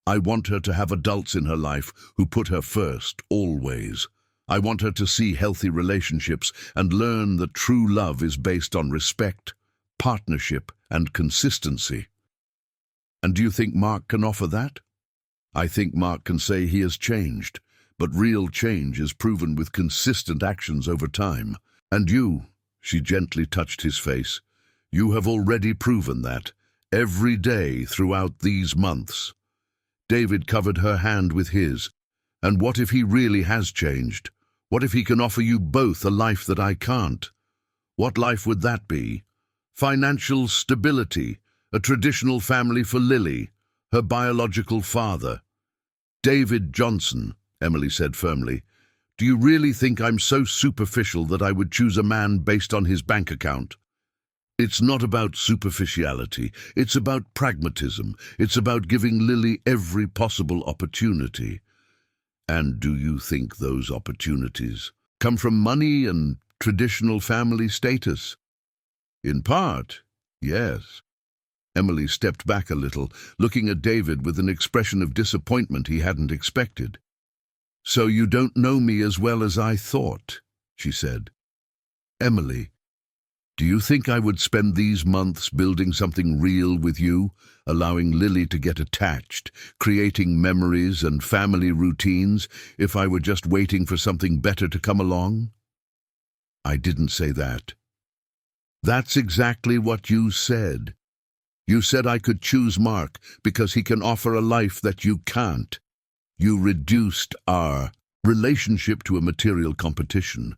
I want her to have adults in her life who put her first, always. I want her to see healthy relationships and learn that true love is based on respect, partnership, and consistency. And do you think Mark can offer that? I think Mark can say he has changed, but real change is proven with consistent actions over time. And you, she gently touched his face, you have already proven that, every day throughout these months. David covered her hand with his. And what if he really has changed? What if he can offer you both a life that I can't? What life would that be? Financial stability, a traditional family for Lily, her biological father. David Johnson, Emily said firmly, do you really think I'm so superficial that I would choose a man based on his bank account? It's not about superficiality, it's about pragmatism, it's about giving Lily every possible opportunity. And do you think those opportunities come from money and traditional family status? In part, yes. Emily stepped back a little, looking at David with an expression of disappointment he hadn't expected. So you don't know me as well as I thought, she said. Emily, do you think I would spend these months building something real with you, allowing Lily to get attached, creating memories and family routines, if I were just waiting for something better to come along? I didn't say that. That's exactly what you said. You said I could choose Mark because he can offer a life that you can't. You reduced our relationship to a material competition.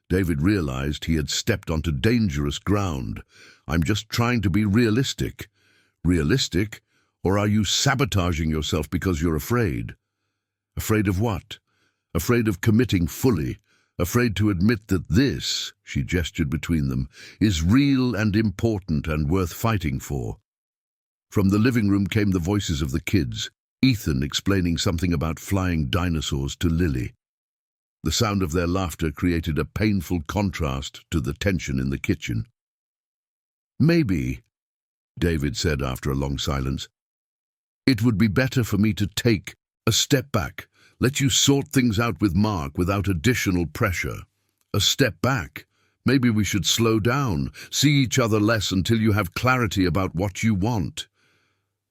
David realized he had stepped onto dangerous ground. I'm just trying to be realistic. Realistic? Or are you sabotaging yourself because you're afraid? Afraid of what? Afraid of committing fully. Afraid to admit that this, she gestured between them, is real and important and worth fighting for. From the living room came the voices of the kids, Ethan explaining something about flying dinosaurs to Lily. The sound of their laughter created a painful contrast to the tension in the kitchen. Maybe, David said after a long silence, it would be better for me to take a step back, let you sort things out with Mark without additional pressure. A step back. Maybe we should slow down, see each other less until you have clarity about what you want.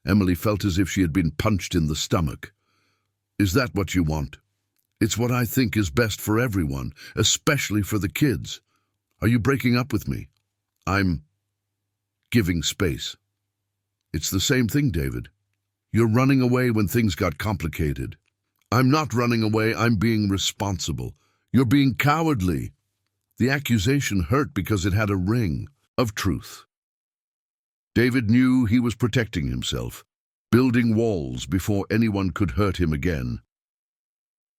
Emily felt as if she had been punched in the stomach. Is that what you want? It's what I think is best for everyone, especially for the kids. Are you breaking up with me? I'm giving space. It's the same thing, David. You're running away when things got complicated. I'm not running away, I'm being responsible. You're being cowardly. The accusation hurt because it had a ring of truth. David knew he was protecting himself, building walls before anyone could hurt him again.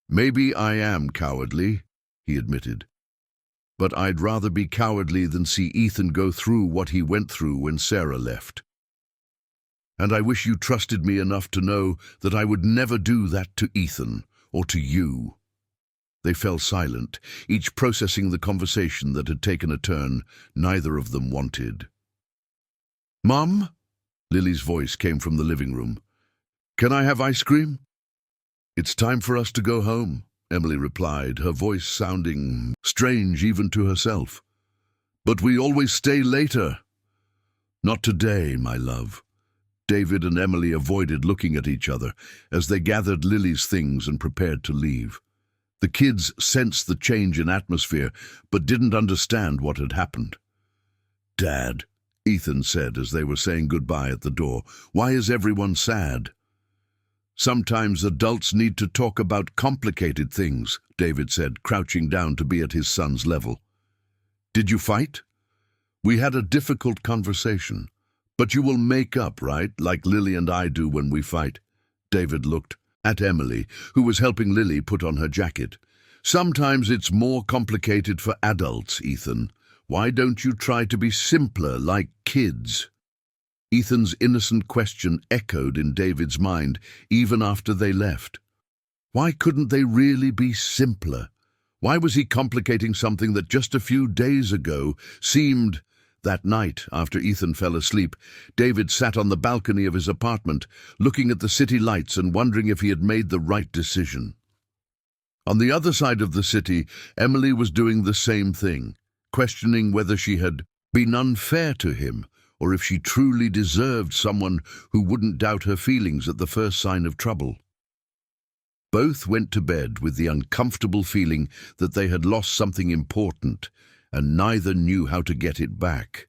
Maybe I am cowardly, he admitted. But I'd rather be cowardly than see Ethan go through what he went through when Sarah left. And I wish you trusted me enough to know that I would never do that to Ethan or to you. They fell silent, each processing the conversation that had taken a turn neither of them wanted. Mom? Lily's voice came from the living room. Can I have ice cream? It's time for us to go home, Emily replied, her voice sounding strange even to herself. But we always stay later. Not today, my love. David and Emily avoided looking at each other as they gathered Lily's things and prepared to leave. The kids sensed the change in atmosphere, but didn't understand what had happened. Dad, Ethan said as they were saying goodbye at the door, why is everyone sad? Sometimes adults need to talk about complicated things, David said, crouching down to be at his son's level. Did you fight? We had a difficult conversation. But you will make up, right, like Lily and I do when we fight? David looked at Emily, who was helping Lily put on her jacket. Sometimes it's more complicated for adults, Ethan. Why don't you try to be simpler, like kids? Ethan's innocent question echoed in David's mind, even after they left. Why couldn't they really be simpler? Why was he complicating something that just a few days ago seemed... That night, after Ethan fell asleep, David sat on the balcony of his apartment, looking at the city lights and wondering if he had made the right decision. On the other side of the city, Emily was doing the same thing, questioning whether she had been unfair to him or if she truly deserved someone who wouldn't doubt her feelings at the first sign of trouble. Both went to bed with the uncomfortable feeling that they had lost something important, and neither knew how to get it back.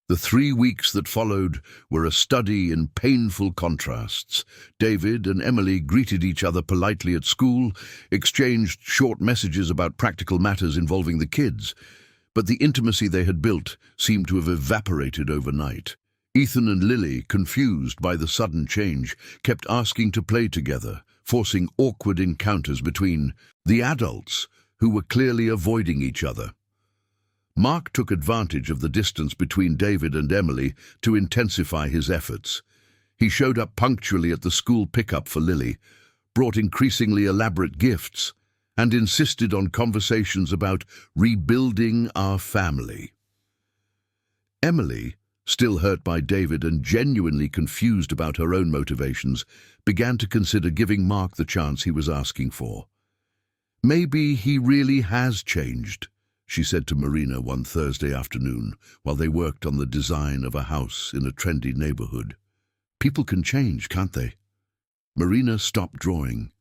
The 3 weeks that followed were a study in painful contrasts. David and Emily greeted each other politely at school, exchanged short messages about practical matters involving the kids, but the intimacy they had built seemed to have evaporated overnight. Ethan and Lily, confused by the sudden change, kept asking to play together, forcing awkward encounters between the adults, who were clearly avoiding each other. Mark took advantage of the distance between David and Emily to intensify his efforts. He showed up punctually at the school pickup for Lily, brought increasingly elaborate gifts, and insisted on conversations about rebuilding our family. Emily, still hurt by David and genuinely confused about her own motivations, began to consider giving Mark the chance he was asking for. "Maybe he really has changed," she said to Marina one Thursday afternoon while they worked on the design of a house in a trendy neighborhood. "People can change, can't they?" Marina stopped drawing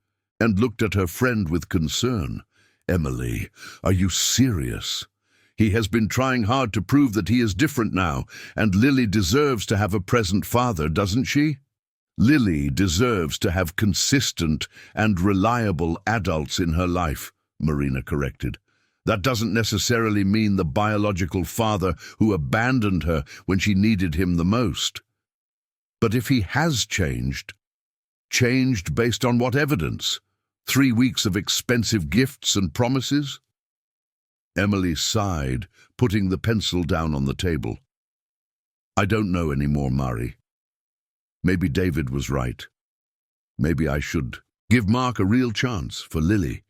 and looked at her friend with concern. "Emily, are you serious? He has been trying hard to prove that he is different now, and Lily deserves to have a present father, doesn't she?" "Lily deserves to have consistent and reliable adults in her life," Marina corrected. "That doesn't necessarily mean the biological father who abandoned her when she needed him the most." "But if he has changed based on what evidence? 3 weeks of expensive gifts and promises?" Emily sighed, putting the pencil down on the table. "I don't know anymore, Mari. Maybe David was right. Maybe I should give Mark a real chance for Lily.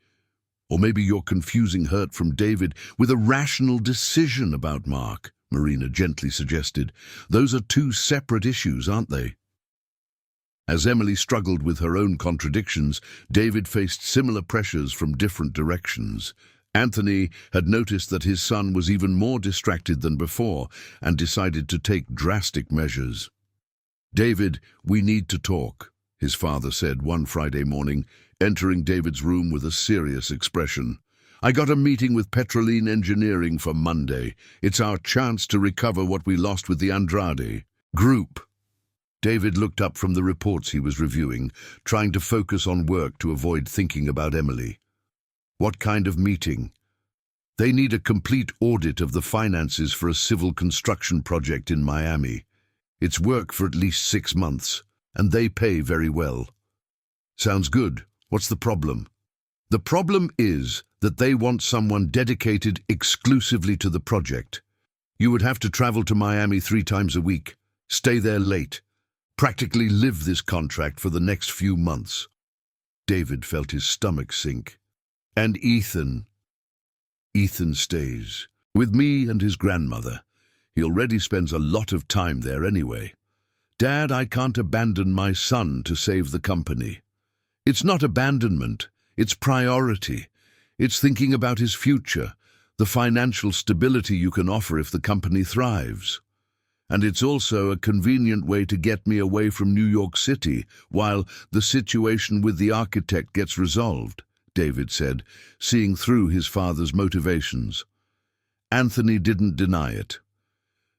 Or maybe you're confusing hurt from David with a rational decision about Mark," Marina gently suggested. "Those are 2 separate issues, aren't they?" As Emily struggled with her own contradictions, David faced similar pressures from different directions. Anthony had noticed that his son was even more distracted than before and decided to take drastic measures. "David, we need to talk," his father said one Friday morning, entering David's room with a serious expression. "I got a meeting with Petroline Engineering for Monday. It's our chance to recover what we lost with the Andrade Group." David looked up from the reports he was reviewing, trying to focus on work to avoid thinking about Emily. "What kind of meeting?" "They need a complete audit of the finances for a civil construction project in Miami. It's work for at least 6 months, and they pay very well." "Sounds good. What's the problem?" "The problem is that they want someone dedicated exclusively to the project. You would have to travel to Miami 3 times a week, stay there late, practically live this contract for the next few months." David felt his stomach sink. "And Ethan?" "Ethan stays with me and his grandmother. He already spends a lot of time there anyway. Dad, I can't abandon my son to save the company." "It's not abandonment, it's priority. It's thinking about his future, the financial stability you can offer if the company thrives. And it's also a convenient way to get me away from New York City while the situation with the architect gets resolved," David said, seeing through his father's motivations. Anthony didn't deny it.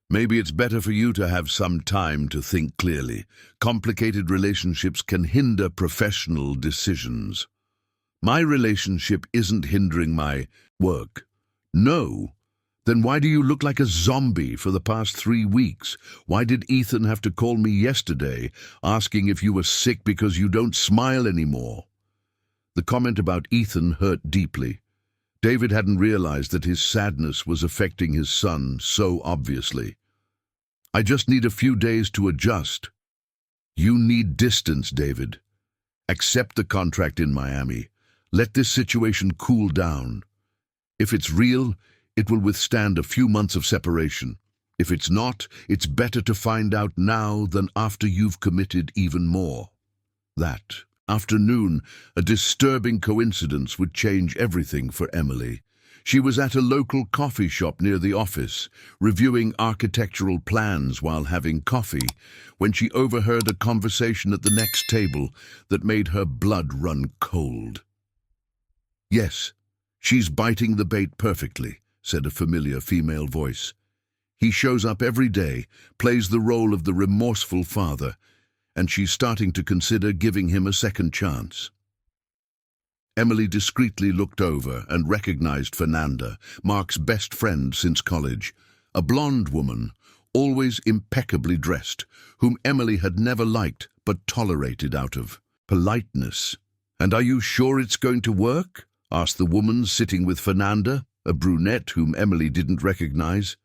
"Maybe it's better for you to have some time to think clearly. Complicated relationships can hinder professional decisions." "My relationship isn't hindering my work." "No? Then why do you look like a zombie for the past 3 weeks? Why did Ethan have to call me yesterday, asking if you were sick because you don't smile anymore?" The comment about Ethan hurt deeply. David hadn't realized that his sadness was affecting his son so obviously. "I just need a few days to adjust." "You need distance, David. Accept the contract in Miami. Let this situation cool down. If it's real, it will withstand a few months of separation. If it's not, it's better to find out now than after you've committed even more." That Afternoon, a disturbing coincidence would change everything for Emily. She was at a local coffee shop near the office, reviewing architectural plans while having coffee, when she overheard a conversation at the next table that made her blood run cold. "Yes, she's biting the bait perfectly," said a familiar female voice. "He shows up every day, plays the role of the remorseful father, and she's starting to consider giving him a second chance." Emily discreetly looked over and recognized Fernanda, Mark's best friend since college, a blonde woman, always impeccably dressed, whom Emily had never liked but tolerated out of politeness. "And are you sure it's going to work?" asked the woman sitting with Fernanda, a brunette whom Emily didn't recognize.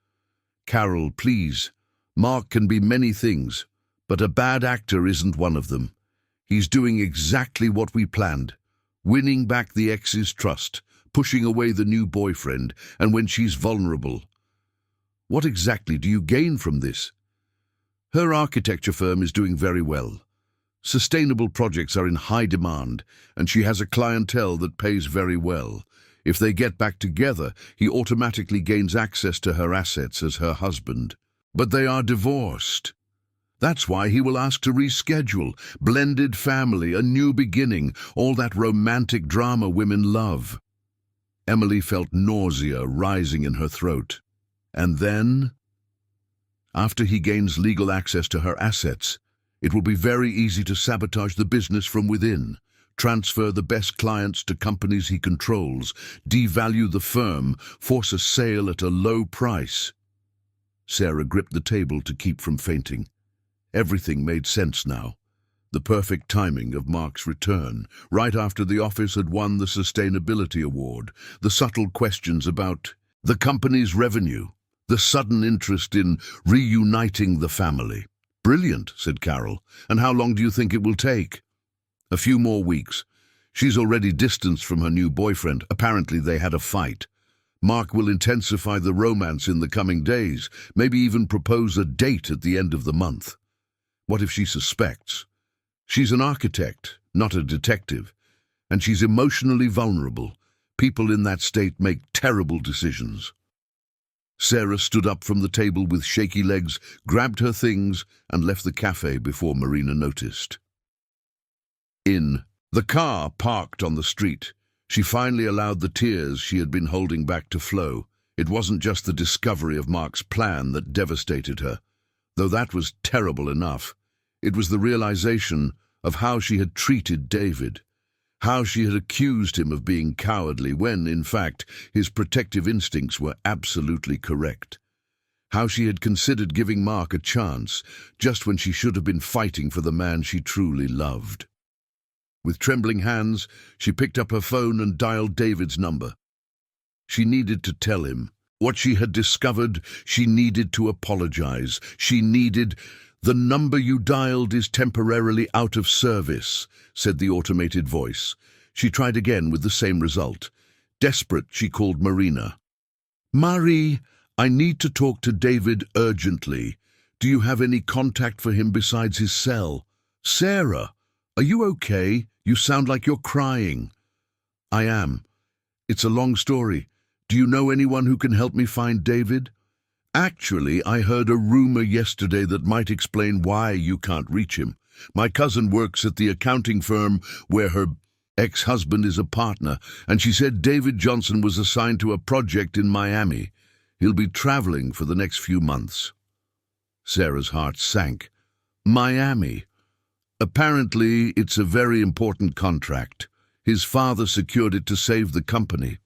"Carol, please. Mark can be many things, but a bad actor isn't one of them. He's doing exactly what we planned. Winning back the ex's trust, pushing away the new boyfriend, and when she's vulnerable. What exactly do you gain from this?" "Her architecture firm is doing very well. Sustainable projects are in high demand, and she has a clientele that pays very well. If they get back together, he automatically gains access to her assets as her husband. But they are divorced. That's why he will ask to reschedule. Blended family, a new beginning, all that romantic drama women love." Emily felt nausea rising in her throat. "And then? After he gains legal access to her assets, it will be very easy to sabotage the business from within, transfer the best clients to companies he controls, devalue the firm, force a sale at a low price." Sarah gripped the table to keep from fainting. Everything made sense now. The perfect timing of Mark's return, right after the office had won the Sustainability Award, the subtle questions about the company's revenue, the sudden interest in reuniting the family. "Brilliant," said Carol. "And how long do you think it will take?" "A few more weeks. She's already distanced from her new boyfriend. Apparently they had a fight. Mark will intensify the romance in the coming days, maybe even propose a date at the end of the month. What if she suspects? She's an architect, not a detective, and she's emotionally vulnerable. People in that state make terrible decisions." Sarah stood up from the table with shaky legs, grabbed her things, and left the cafe before Marina noticed. In the car parked on the street, she finally allowed the tears she had been holding back to flow. It wasn't just the discovery of Mark's plan that devastated her, though that was terrible enough. It was the realization of how she had treated David, how she had accused him of being cowardly when, in fact, his protective instincts were absolutely correct. How she had considered giving Mark a chance, just when she should have been fighting for the man she truly loved. With trembling hands, she picked up her phone and dialed David's number. She needed to tell him what she had discovered. She needed to apologize. She needed... "The number you dialed is temporarily out of service," said the automated voice. She tried again with the same result. Desperate, she called Marina. "Marie, I need to talk to David urgently. Do you have any contact for him besides his cell?" "Sarah, are you okay? You sound like you're crying." "I am. It's a long story. Do you know anyone who can help me find David?" "Actually, I heard a rumor yesterday that might explain why you can't reach him. My cousin works at the accounting firm where her ex-husband is a partner, and she said David Johnson was assigned to a project in Miami. He'll be traveling for the next few months." Sarah's heart sank. "Miami? Apparently, it's a very important contract. His father secured it to save the company."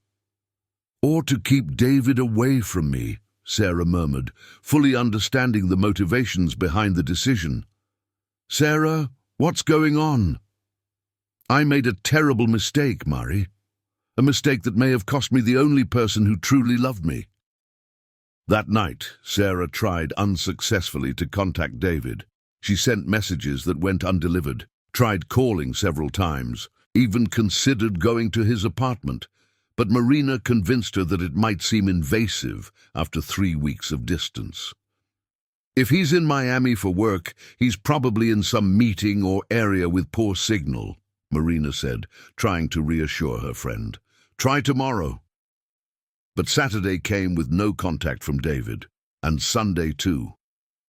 "Or to keep David away from me," Sarah murmured, fully understanding the motivations behind the decision. "Sarah, what's going on?" "I made a terrible mistake, Marie. A mistake that may have cost me the only person who truly loved me." That night, Sarah tried unsuccessfully to contact David. She sent messages that went undelivered, tried calling several times, even considered going to his apartment. But Marina convinced her that it might seem invasive after 3 weeks of distance. "If he's in Miami for work, he's probably in some meeting or area with poor signal," Marina said, trying to reassure her friend. Try tomorrow. But Saturday came with no contact from David, and Sunday too.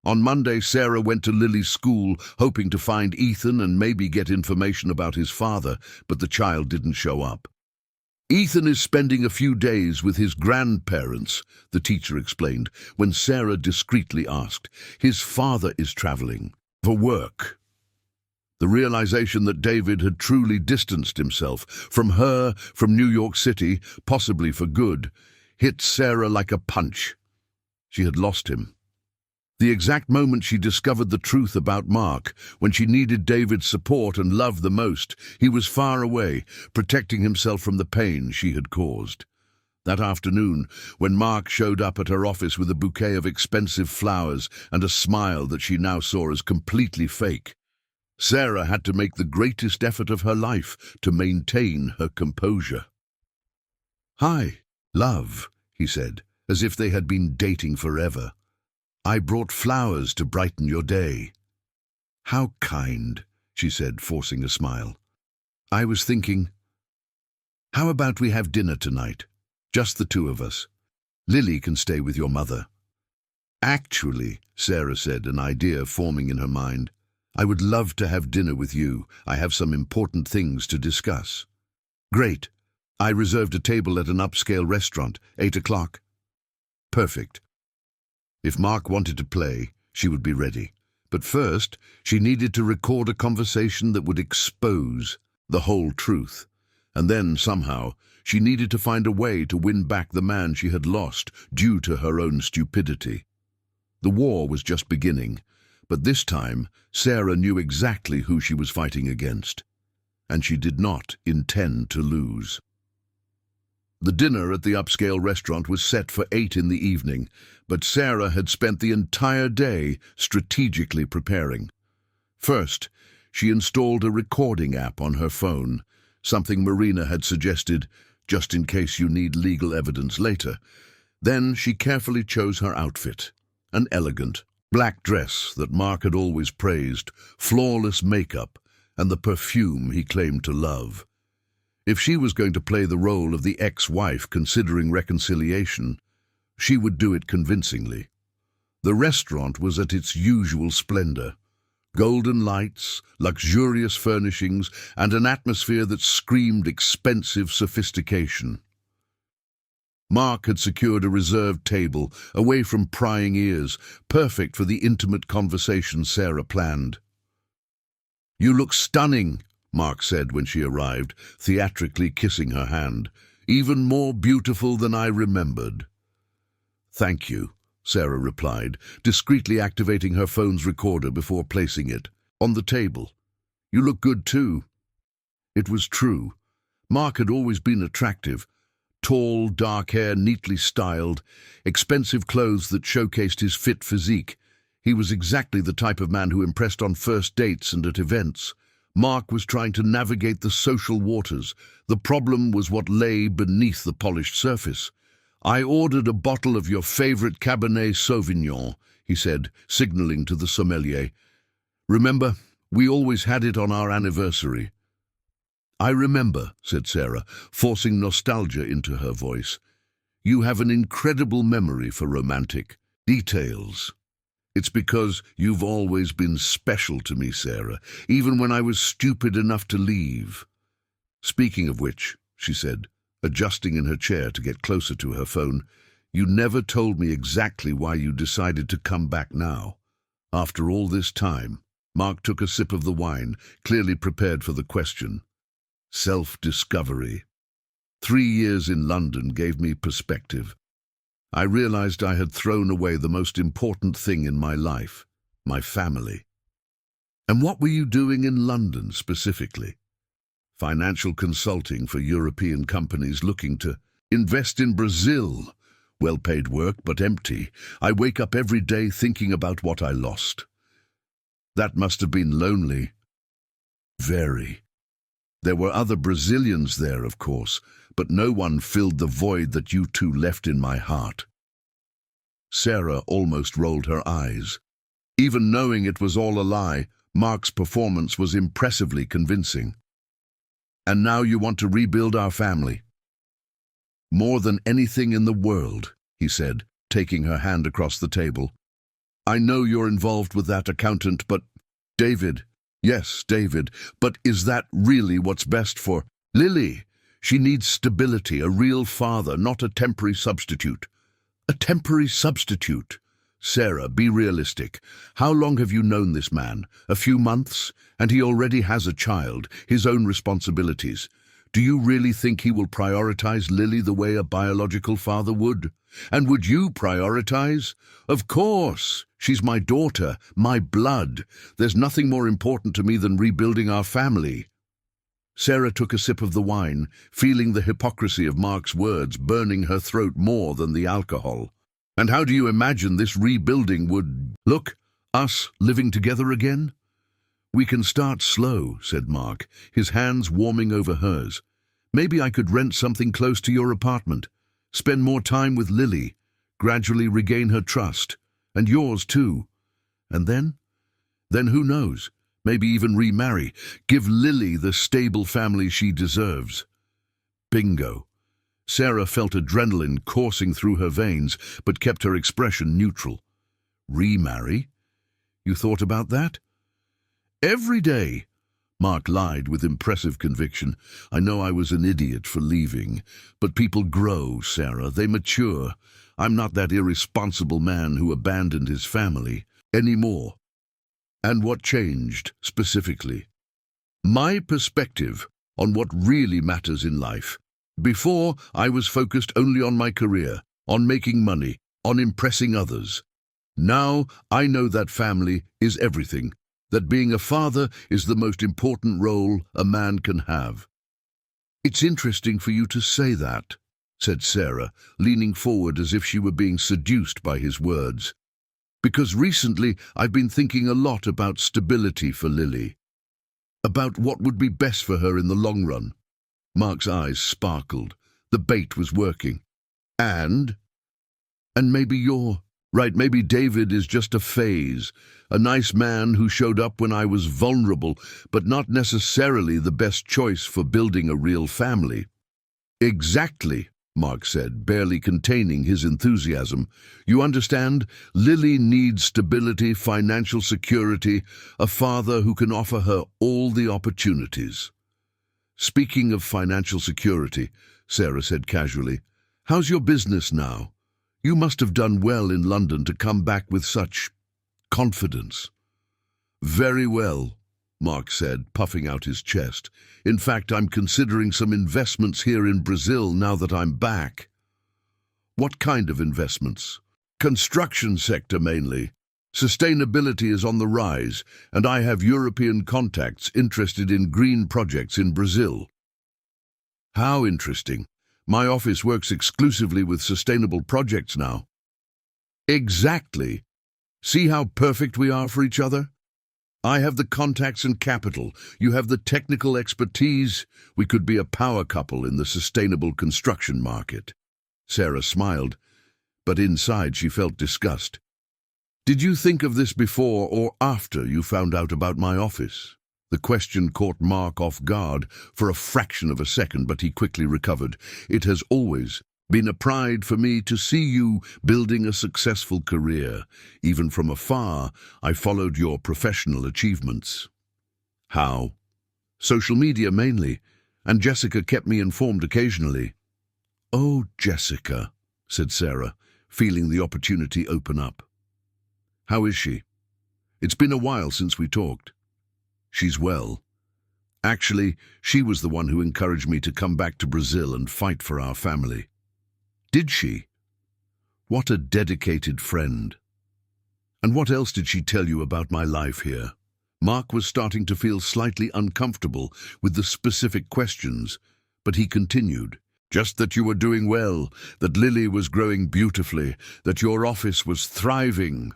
On Monday, Sarah went to Lily's school, hoping to find Ethan and maybe get information about his father, but the child didn't show up. Ethan is spending a few days with his grandparents, the teacher explained, when Sarah discreetly asked. His father is traveling for work. The realization that David had truly distanced himself from her, from New York City, possibly for good, hit Sarah like a punch. She had lost him. The exact moment she discovered the truth about Mark, when she needed David's support and love the most, he was far away, protecting himself from the pain she had caused. That afternoon, when Mark showed up at her office with a bouquet of expensive flowers and a smile that she now saw as completely fake, Sarah had to make the greatest effort of her life to maintain her composure. "Hi, love," he said, as if they had been dating forever. "I brought flowers to brighten your day." "How kind," she said, forcing a smile. "I was thinking, how about we have dinner tonight? Just the two of us. Lily can stay with your mother." "Actually," Sarah said, an idea forming in her mind, "I would love to have dinner with you. I have some important things to discuss." "Great. I reserved a table at an upscale restaurant, 8 o'clock. "Perfect." If Mark wanted to play, she would be ready. But first, she needed to record a conversation that would expose the whole truth. And then, somehow, she needed to find a way to win back the man she had lost due to her own stupidity. The war was just beginning, but this time, Sarah knew exactly who she was fighting against. And she did not intend to lose. The dinner at the upscale restaurant was set for 8 in the evening, but Sarah had spent the entire day strategically preparing. First, she installed a recording app on her phone, something Marina had suggested, just in case you need legal evidence later. Then she carefully chose her outfit, an elegant black dress that Mark had always praised, flawless makeup, and the perfume he claimed to love. If she was going to play the role of the ex-wife considering reconciliation, she would do it convincingly. The restaurant was at its usual splendor. Golden lights, luxurious furnishings, and an atmosphere that screamed expensive sophistication. Mark had secured a reserved table, away from prying ears, perfect for the intimate conversation Sarah planned. "You look stunning," Mark said when she arrived, theatrically kissing her hand. "Even more beautiful than I remembered." "Thank you," Sarah replied, discreetly activating her phone's recorder before placing it on the table. "You look good too." It was true. Mark had always been attractive. Tall, dark hair neatly styled, expensive clothes that showcased his fit physique. He was exactly the type of man who impressed on first dates and at events. Mark was trying to navigate the social waters. The problem was what lay beneath the polished surface. "I ordered a bottle of your favorite Cabernet Sauvignon," he said, signaling to the sommelier. "Remember, we always had it on our anniversary." "I remember," said Sarah, forcing nostalgia into her voice. "You have an incredible memory for romantic details." "It's because you've always been special to me, Sarah, even when I was stupid enough to leave." "Speaking of which," she said, adjusting in her chair to get closer to her phone, "you never told me exactly why you decided to come back now. After all this time." Mark took a sip of the wine, clearly prepared for the question. "Self-discovery. 3 years in London gave me perspective. I realized I had thrown away the most important thing in my life, my family." "And what were you doing in London specifically?" "Financial consulting for European companies looking to invest in Brazil. Well-paid work, but empty. I wake up every day thinking about what I lost." "That must have been lonely." "Very. There were other Brazilians there, of course, but no one filled the void that you two left in my heart." Sarah almost rolled her eyes. Even knowing it was all a lie, Mark's performance was impressively convincing. And now you want to rebuild our family. More than anything in the world, he said, taking her hand across the table. I know you're involved with that accountant, but David, yes, David, but is that really what's best for Lily? She needs stability, a real father, not a temporary substitute. A temporary substitute? Sarah, be realistic. How long have you known this man? A few months? And he already has a child, his own responsibilities. Do you really think he will prioritize Lily the way a biological father would? And would you prioritize? Of course. She's my daughter, my blood. There's nothing more important to me than rebuilding our family. Sarah took a sip of the wine, feeling the hypocrisy of Mark's words burning her throat more than the alcohol. And how do you imagine this rebuilding would look? Us living together again? We can start slow, said Mark, his hands warming over hers. Maybe I could rent something close to your apartment, spend more time with Lily, gradually regain her trust, and yours too. And then? Then who knows? Maybe even remarry, give Lily the stable family she deserves. Bingo. Sarah felt adrenaline coursing through her veins, but kept her expression neutral. Remarry? You thought about that? Every day. Mark lied with impressive conviction. I know I was an idiot for leaving, but people grow, Sarah. They mature. I'm not that irresponsible man who abandoned his family anymore. And what changed, specifically? My perspective on what really matters in life. Before, I was focused only on my career, on making money, on impressing others. Now, I know that family is everything, that being a father is the most important role a man can have. It's interesting for you to say that, said Sarah, leaning forward as if she were being seduced by his words. Because recently I've been thinking a lot about stability for Lily. About what would be best for her in the long run. Mark's eyes sparkled. The bait was working. And maybe you're right, maybe David is just a phase, a nice man who showed up when I was vulnerable, but not necessarily the best choice for building a real family. Exactly, Mark said, barely containing his enthusiasm. You understand? Lily needs stability, financial security, a father who can offer her all the opportunities. Speaking of financial security, Sarah said casually, how's your business now? You must have done well in London to come back with such confidence. Very well, Mark said, puffing out his chest. In fact, I'm considering some investments here in Brazil now that I'm back. What kind of investments? Construction sector mainly. Sustainability is on the rise, and I have European contacts interested in green projects in Brazil. How interesting. My office works exclusively with sustainable projects now. Exactly. See how perfect we are for each other? I have the contacts and capital. You have the technical expertise. We could be a power couple in the sustainable construction market. Sarah smiled, but inside she felt disgust. Did you think of this before or after you found out about my office? The question caught Mark off guard for a fraction of a second, but he quickly recovered. It has always been a pride for me to see you building a successful career. Even from afar, I followed your professional achievements. How? Social media mainly, and Jessica kept me informed occasionally. Oh, Jessica, said Sarah, feeling the opportunity open up. How is she? It's been a while since we talked. She's well. Actually, she was the one who encouraged me to come back to Brazil and fight for our family. Did she? What a dedicated friend. And what else did she tell you about my life here? Mark was starting to feel slightly uncomfortable with the specific questions, but he continued. Just that you were doing well, that Lily was growing beautifully, that your office was thriving.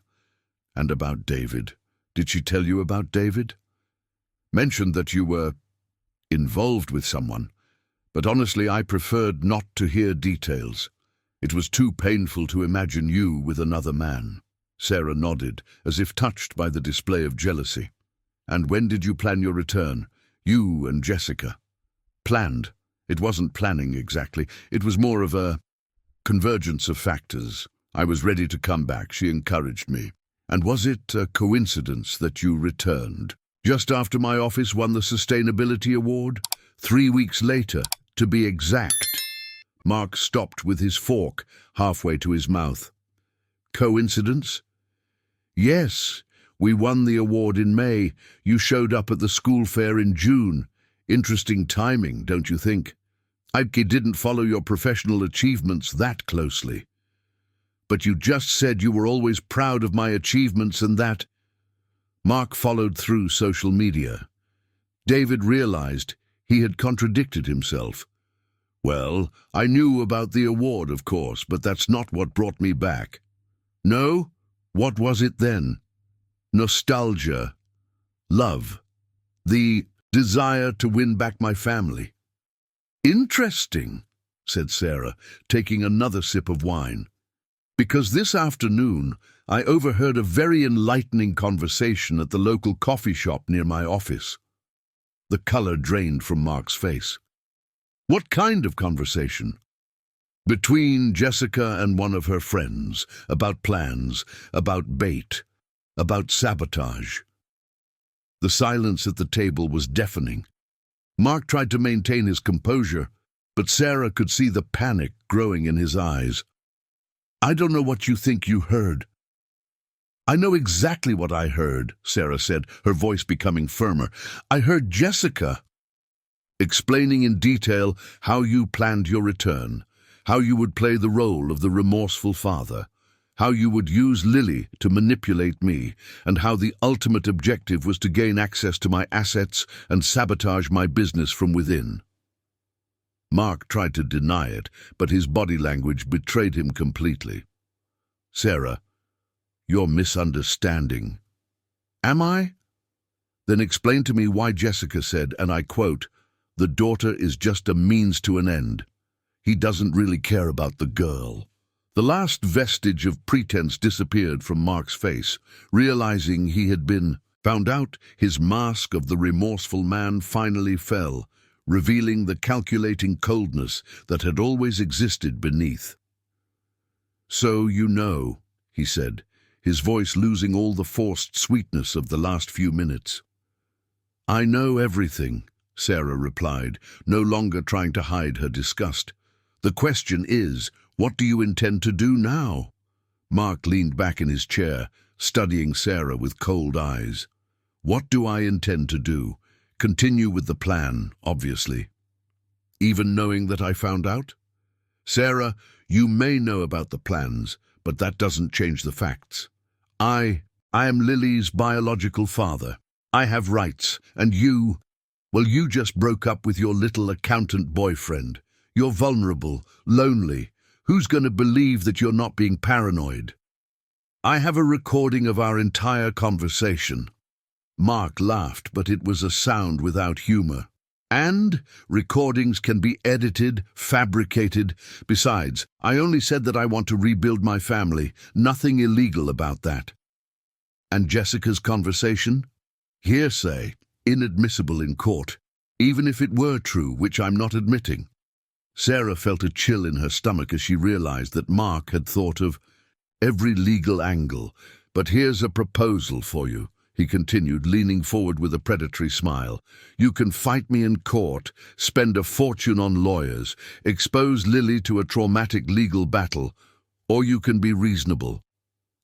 And about David. Did she tell you about David? Mentioned that you were involved with someone, but honestly I preferred not to hear details. It was too painful to imagine you with another man. Sarah nodded, as if touched by the display of jealousy. And when did you plan your return? You and Jessica. planned. It wasn't planning exactly. It was more of a convergence of factors. I was ready to come back. She encouraged me. And was it a coincidence that you returned? Just after my office won the Sustainability Award? 3 weeks later, to be exact. Mark stopped with his fork halfway to his mouth. Coincidence? Yes, we won the award in May. You showed up at the school fair in June. Interesting timing, don't you think? I didn't follow your professional achievements that closely. But you just said you were always proud of my achievements and that. Mark followed through social media. David realized he had contradicted himself. Well, I knew about the award, of course, but that's not what brought me back. No? What was it then? Nostalgia. Love. The desire to win back my family. Interesting, said Sarah, taking another sip of wine. Because this afternoon I overheard a very enlightening conversation at the local coffee shop near my office. The color drained from Mark's face. What kind of conversation? Between Jessica and one of her friends, about plans, about bait, about sabotage. The silence at the table was deafening. Mark tried to maintain his composure, but Sarah could see the panic growing in his eyes. I don't know what you think you heard. I know exactly what I heard, Sarah said, her voice becoming firmer. I heard Jessica explaining in detail how you planned your return, how you would play the role of the remorseful father, how you would use Lily to manipulate me, and how the ultimate objective was to gain access to my assets and sabotage my business from within. Mark tried to deny it, but his body language betrayed him completely. Sarah, you're misunderstanding. Am I? Then explain to me why Jessica said, and I quote, "The daughter is just a means to an end. He doesn't really care about the girl." The last vestige of pretense disappeared from Mark's face. Realizing he had been found out, his mask of the remorseful man finally fell, revealing the calculating coldness that had always existed beneath. So you know, he said, his voice losing all the forced sweetness of the last few minutes. I know everything, Sarah replied, no longer trying to hide her disgust. The question is, what do you intend to do now? Mark leaned back in his chair, studying Sarah with cold eyes. What do I intend to do? Continue with the plan, obviously. Even knowing that I found out? Sarah, you may know about the plans, but that doesn't change the facts. I am Lily's biological father. I have rights, and you just broke up with your little accountant boyfriend. You're vulnerable, lonely. Who's going to believe that you're not being paranoid? I have a recording of our entire conversation. Mark laughed, but it was a sound without humor. And recordings can be edited, fabricated. Besides, I only said that I want to rebuild my family. Nothing illegal about that. And Jessica's conversation? Hearsay, inadmissible in court, even if it were true, which I'm not admitting. Sarah felt a chill in her stomach as she realized that Mark had thought of every legal angle. But here's a proposal for you, he continued, leaning forward with a predatory smile. You can fight me in court, spend a fortune on lawyers, expose Lily to a traumatic legal battle, or you can be reasonable.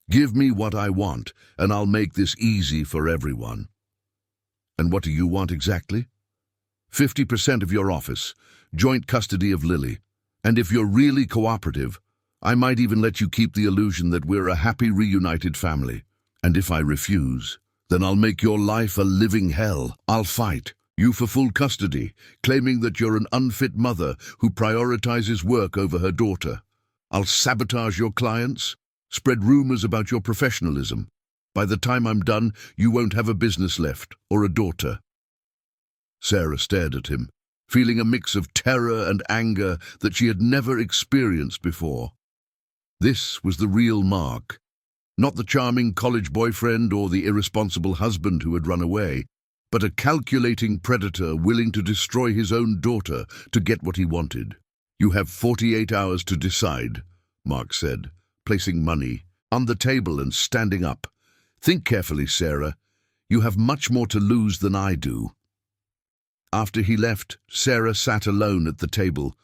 Give me what I want, and I'll make this easy for everyone. And what do you want exactly? 50% of your office, joint custody of Lily. And if you're really cooperative, I might even let you keep the illusion that we're a happy reunited family. And if I refuse, then I'll make your life a living hell. I'll fight you for full custody, claiming that you're an unfit mother who prioritizes work over her daughter. I'll sabotage your clients, spread rumors about your professionalism. By the time I'm done, you won't have a business left or a daughter. Sarah stared at him, feeling a mix of terror and anger that she had never experienced before. This was the real Mark, not the charming college boyfriend or the irresponsible husband who had run away, but a calculating predator willing to destroy his own daughter to get what he wanted. "You have 48 hours to decide," Mark said, placing money on the table and standing up. "Think carefully, Sarah. You have much more to lose than I do." After he left, Sarah sat alone at the table,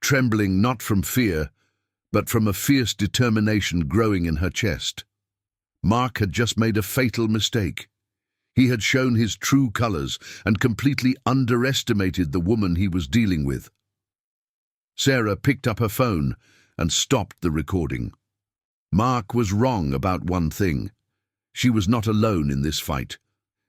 trembling not from fear, but from a fierce determination growing in her chest. Mark had just made a fatal mistake. He had shown his true colors and completely underestimated the woman he was dealing with. Sarah picked up her phone and stopped the recording. Mark was wrong about one thing. She was not alone in this fight,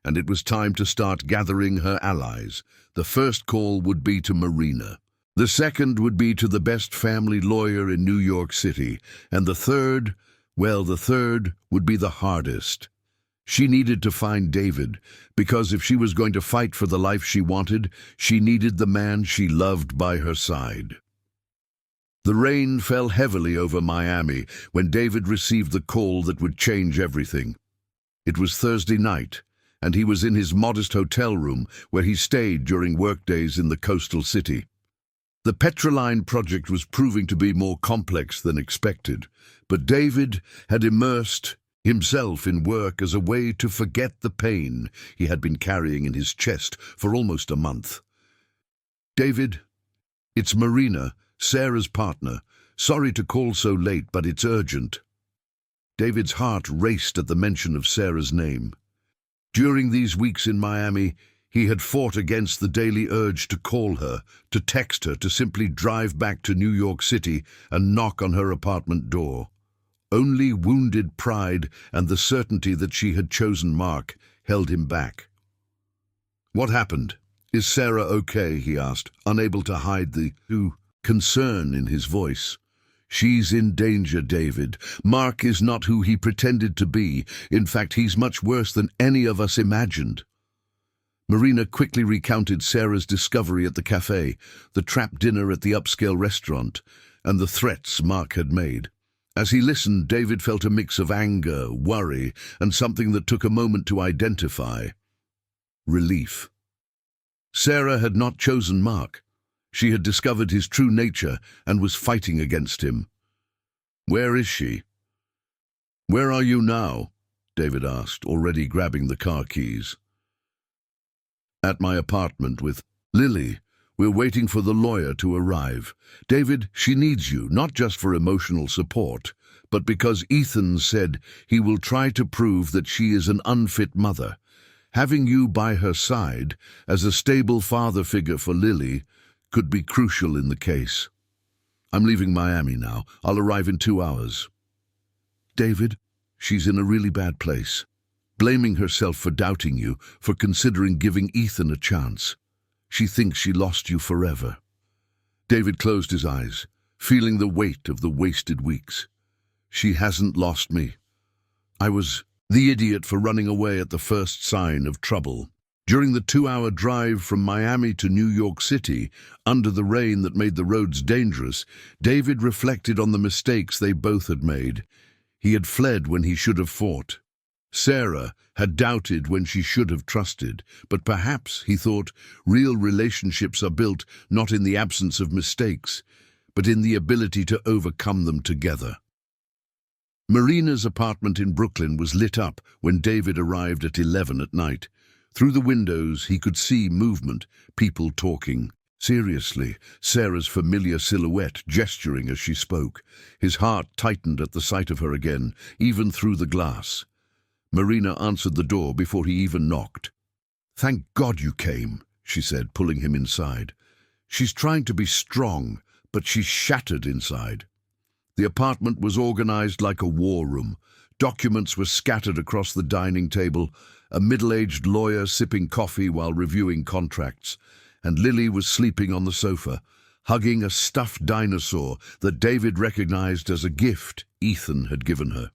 and it was time to start gathering her allies. The first call would be to Marina. The second would be to the best family lawyer in New York City. And the third would be the hardest. She needed to find David, because if she was going to fight for the life she wanted, she needed the man she loved by her side. The rain fell heavily over Miami when David received the call that would change everything. It was Thursday night, and he was in his modest hotel room where he stayed during workdays in the coastal city. The Petroline project was proving to be more complex than expected, but David had immersed himself in work as a way to forget the pain he had been carrying in his chest for almost a month. "David, it's Marina, Sarah's partner. Sorry to call so late, but it's urgent." David's heart raced at the mention of Sarah's name. During these weeks in Miami, he had fought against the daily urge to call her, to text her, to simply drive back to New York City and knock on her apartment door. Only wounded pride and the certainty that she had chosen Mark held him back. "What happened? Is Sarah okay?" he asked, unable to hide the concern in his voice. "She's in danger, David. Mark is not who he pretended to be. In fact, he's much worse than any of us imagined." Marina quickly recounted Sarah's discovery at the cafe, the trap dinner at the upscale restaurant, and the threats Mark had made. As he listened, David felt a mix of anger, worry, and something that took a moment to identify: relief. Sarah had not chosen Mark. She had discovered his true nature and was fighting against him. "Where is she?" "Where are you now?" David asked, already grabbing the car keys. "At my apartment with Lily. We're waiting for the lawyer to arrive. David, she needs you, not just for emotional support, but because Ethan said he will try to prove that she is an unfit mother. Having you by her side, as a stable father figure for Lily, could be crucial in the case. I'm leaving Miami now. I'll arrive in 2 hours." "David, she's in a really bad place. Blaming herself for doubting you, for considering giving Ethan a chance. She thinks she lost you forever." David closed his eyes, feeling the weight of the wasted weeks. "She hasn't lost me. I was the idiot for running away at the first sign of trouble." During the 2-hour drive from Miami to New York City, under the rain that made the roads dangerous, David reflected on the mistakes they both had made. He had fled when he should have fought. Sarah had doubted when she should have trusted, but perhaps, he thought, real relationships are built not in the absence of mistakes, but in the ability to overcome them together. Marina's apartment in Brooklyn was lit up when David arrived at 11 at night. Through the windows he could see movement, people talking. Seriously, Sarah's familiar silhouette gesturing as she spoke. His heart tightened at the sight of her again, even through the glass. Marina answered the door before he even knocked. "Thank God you came," she said, pulling him inside. "She's trying to be strong, but she's shattered inside." The apartment was organized like a war room. Documents were scattered across the dining table, a middle-aged lawyer sipping coffee while reviewing contracts, and Lily was sleeping on the sofa, hugging a stuffed dinosaur that David recognized as a gift Ethan had given her.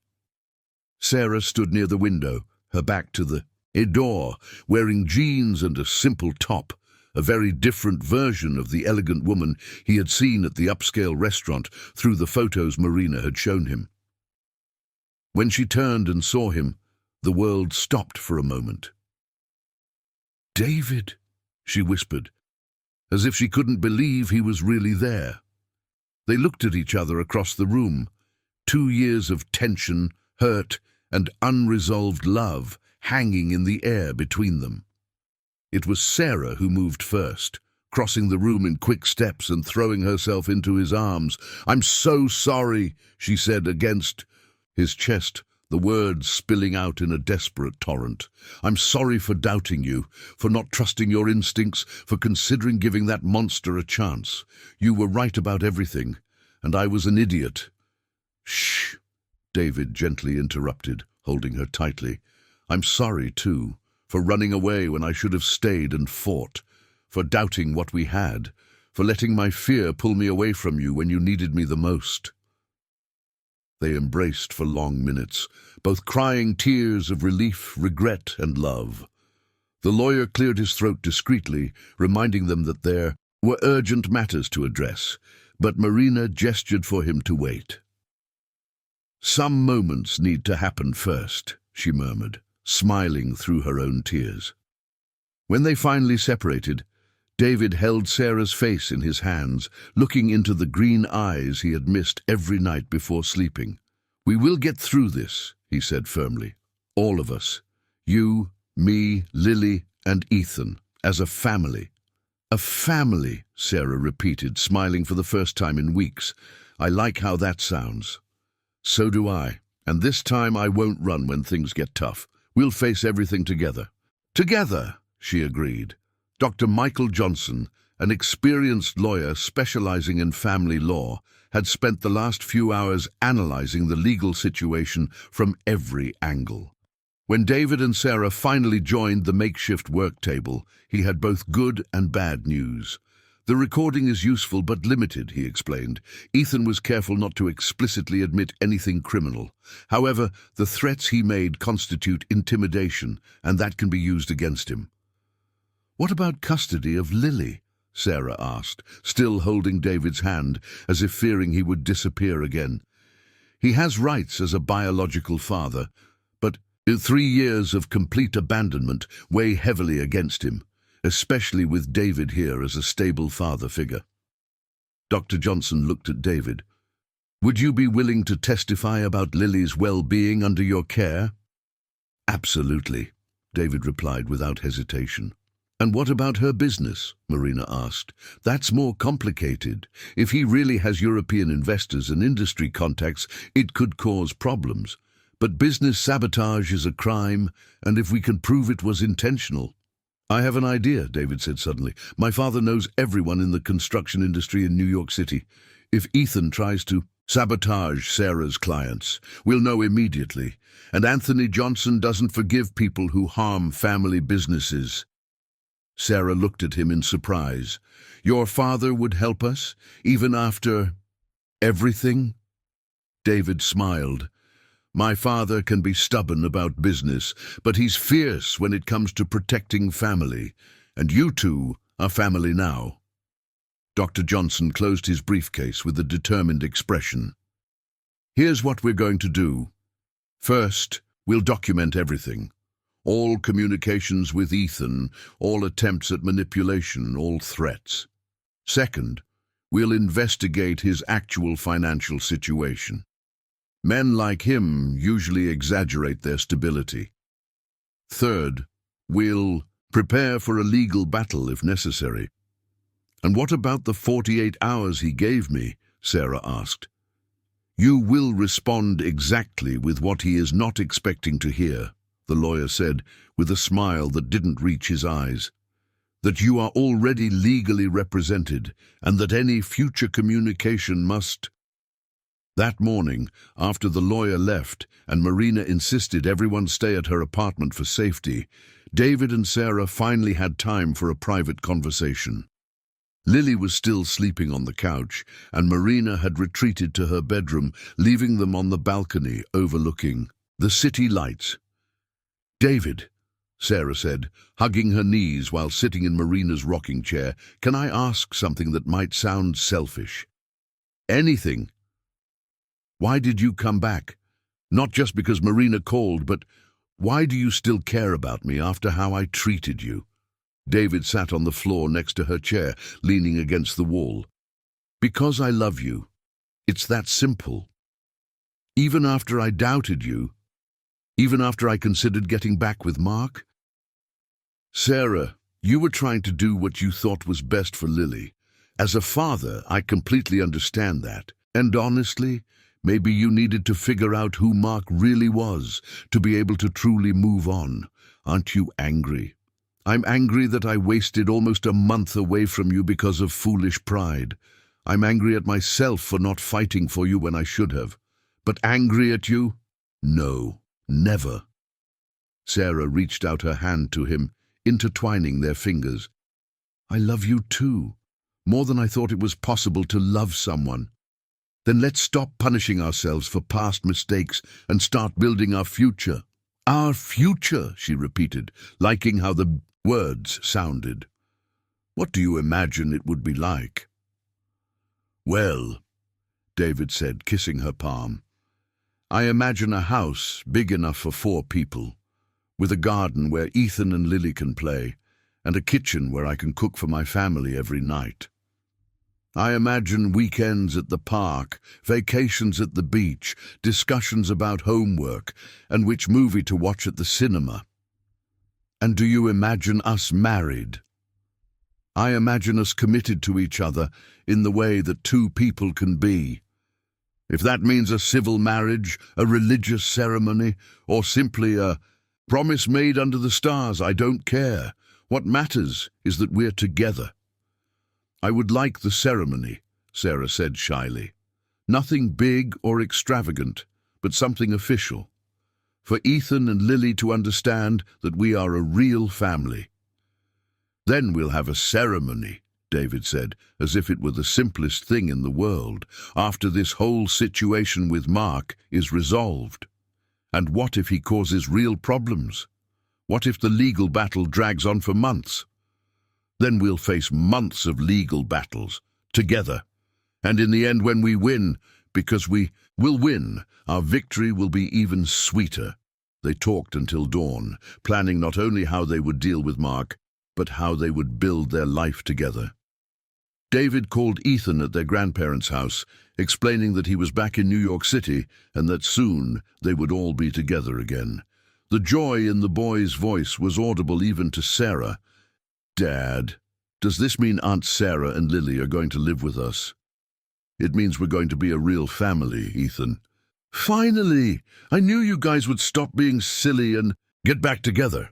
Sarah stood near the window, her back to the door, wearing jeans and a simple top, a very different version of the elegant woman he had seen at the upscale restaurant through the photos Marina had shown him. When she turned and saw him, the world stopped for a moment. David, she whispered, as if she couldn't believe he was really there. They looked at each other across the room. 2 years of tension, hurt, and unresolved love hanging in the air between them. It was Sarah who moved first, crossing the room in quick steps and throwing herself into his arms. "I'm so sorry," she said against his chest, the words spilling out in a desperate torrent. "I'm sorry for doubting you, for not trusting your instincts, for considering giving that monster a chance. You were right about everything, and I was an idiot." "Shh," David gently interrupted, holding her tightly. "I'm sorry, too, for running away when I should have stayed and fought, for doubting what we had, for letting my fear pull me away from you when you needed me the most." They embraced for long minutes, both crying tears of relief, regret, and love. The lawyer cleared his throat discreetly, reminding them that there were urgent matters to address, but Marina gestured for him to wait. "Some moments need to happen first," she murmured, smiling through her own tears. When they finally separated, David held Sarah's face in his hands, looking into the green eyes he had missed every night before sleeping. "We will get through this," he said firmly. "All of us. You, me, Lily, and Ethan, as a family." "A family," Sarah repeated, smiling for the first time in weeks. "I like how that sounds." "So do I. And this time I won't run when things get tough. We'll face everything together." "Together," she agreed. Dr. Michael Johnson, an experienced lawyer specializing in family law, had spent the last few hours analyzing the legal situation from every angle. When David and Sarah finally joined the makeshift work table, he had both good and bad news. "The recording is useful but limited," he explained. "Ethan was careful not to explicitly admit anything criminal. However, the threats he made constitute intimidation, and that can be used against him." "What about custody of Lily?" Sarah asked, still holding David's hand, as if fearing he would disappear again. "He has rights as a biological father, but 3 years of complete abandonment weigh heavily against him, especially with David here as a stable father figure." Dr. Johnson looked at David. "Would you be willing to testify about Lily's well-being under your care?" "Absolutely," David replied without hesitation. "And what about her business?" Marina asked. "That's more complicated. If he really has European investors and industry contacts, it could cause problems. But business sabotage is a crime, and if we can prove it was intentional—" "I have an idea," David said suddenly. "My father knows everyone in the construction industry in New York City. If Ethan tries to sabotage Sarah's clients, we'll know immediately. And Anthony Johnson doesn't forgive people who harm family businesses." Sarah looked at him in surprise. "Your father would help us, even after everything?" David smiled. "My father can be stubborn about business, but he's fierce when it comes to protecting family. And you two are family now." Dr. Johnson closed his briefcase with a determined expression. "Here's what we're going to do. First, we'll document everything. All communications with Ethan, all attempts at manipulation, all threats. Second, we'll investigate his actual financial situation. Men like him usually exaggerate their stability. Third, we'll prepare for a legal battle if necessary." "And what about the 48 hours he gave me?" Sarah asked. "You will respond exactly with what he is not expecting to hear," the lawyer said, with a smile that didn't reach his eyes. "That you are already legally represented, and that any future communication must—" That morning, after the lawyer left and Marina insisted everyone stay at her apartment for safety, David and Sarah finally had time for a private conversation. Lily was still sleeping on the couch, and Marina had retreated to her bedroom, leaving them on the balcony overlooking the city lights. "David," Sarah said, hugging her knees while sitting in Marina's rocking chair, "can I ask something that might sound selfish?" "Anything." "Why did you come back? Not just because Marina called, but why do you still care about me after how I treated you?" David sat on the floor next to her chair, leaning against the wall. Because I love you. It's that simple. Even after I doubted you, even after I considered getting back with Mark. Sarah, you were trying to do what you thought was best for Lily. As a father, I completely understand that. And honestly, maybe you needed to figure out who Mark really was to be able to truly move on. Aren't you angry? I'm angry that I wasted almost a month away from you because of foolish pride. I'm angry at myself for not fighting for you when I should have. But angry at you? No, never. Sarah reached out her hand to him, intertwining their fingers. I love you too, more than I thought it was possible to love someone. Then let's stop punishing ourselves for past mistakes and start building our future. Our future, she repeated, liking how the words sounded. What do you imagine it would be like? Well, David said, kissing her palm, I imagine a house big enough for 4 people, with a garden where Ethan and Lily can play, and a kitchen where I can cook for my family every night. I imagine weekends at the park, vacations at the beach, discussions about homework, and which movie to watch at the cinema. And do you imagine us married? I imagine us committed to each other in the way that 2 people can be. If that means a civil marriage, a religious ceremony, or simply a promise made under the stars, I don't care. What matters is that we're together. I would like the ceremony, Sarah said shyly. Nothing big or extravagant, but something official. For Ethan and Lily to understand that we are a real family. Then we'll have a ceremony, David said, as if it were the simplest thing in the world, after this whole situation with Mark is resolved. And what if he causes real problems? What if the legal battle drags on for months? Then we'll face months of legal battles, together. And in the end, when we win, because we will win, our victory will be even sweeter. They talked until dawn, planning not only how they would deal with Mark, but how they would build their life together. David called Ethan at their grandparents' house, explaining that he was back in New York City and that soon they would all be together again. The joy in the boy's voice was audible even to Sarah. Dad, does this mean Aunt Sarah and Lily are going to live with us? It means we're going to be a real family, Ethan. Finally! I knew you guys would stop being silly and get back together.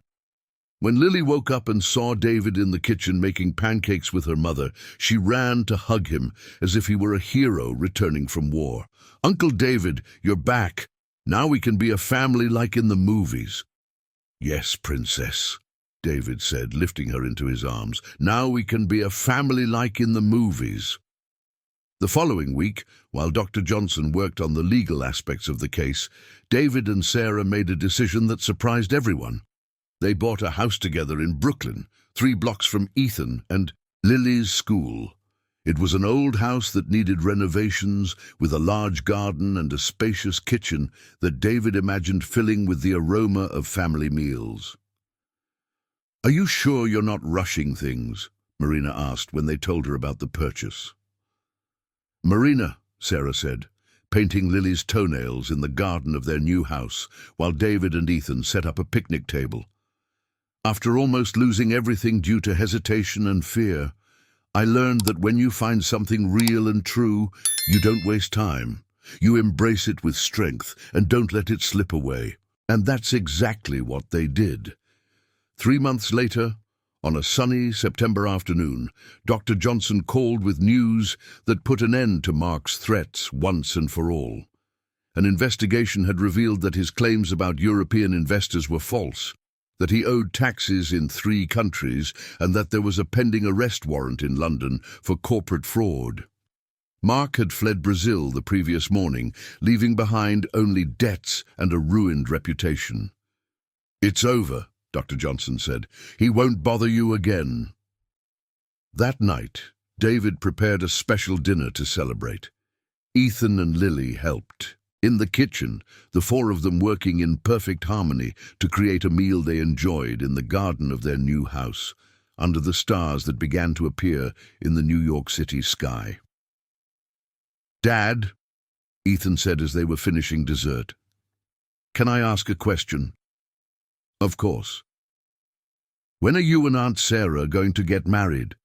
When Lily woke up and saw David in the kitchen making pancakes with her mother, she ran to hug him as if he were a hero returning from war. Uncle David, you're back. Now we can be a family like in the movies. Yes, Princess, David said, lifting her into his arms. Now we can be a family like in the movies. The following week, while Dr. Johnson worked on the legal aspects of the case, David and Sarah made a decision that surprised everyone. They bought a house together in Brooklyn, 3 blocks from Ethan and Lily's school. It was an old house that needed renovations, with a large garden and a spacious kitchen that David imagined filling with the aroma of family meals. Are you sure you're not rushing things? Marina asked when they told her about the purchase. Marina, Sarah said, painting Lily's toenails in the garden of their new house, while David and Ethan set up a picnic table. After almost losing everything due to hesitation and fear, I learned that when you find something real and true, you don't waste time. You embrace it with strength and don't let it slip away. And that's exactly what they did. 3 months later, on a sunny September afternoon, Dr. Johnson called with news that put an end to Mark's threats once and for all. An investigation had revealed that his claims about European investors were false, that he owed taxes in 3 countries, and that there was a pending arrest warrant in London for corporate fraud. Mark had fled Brazil the previous morning, leaving behind only debts and a ruined reputation. It's over, Dr. Johnson said. He won't bother you again. That night, David prepared a special dinner to celebrate. Ethan and Lily helped. In the kitchen, the 4 of them working in perfect harmony to create a meal they enjoyed in the garden of their new house. under the stars that began to appear in the New York City sky. "Dad," Ethan said as they were finishing dessert, "can I ask a question?" "Of course." "When are you and Aunt Sarah going to get married?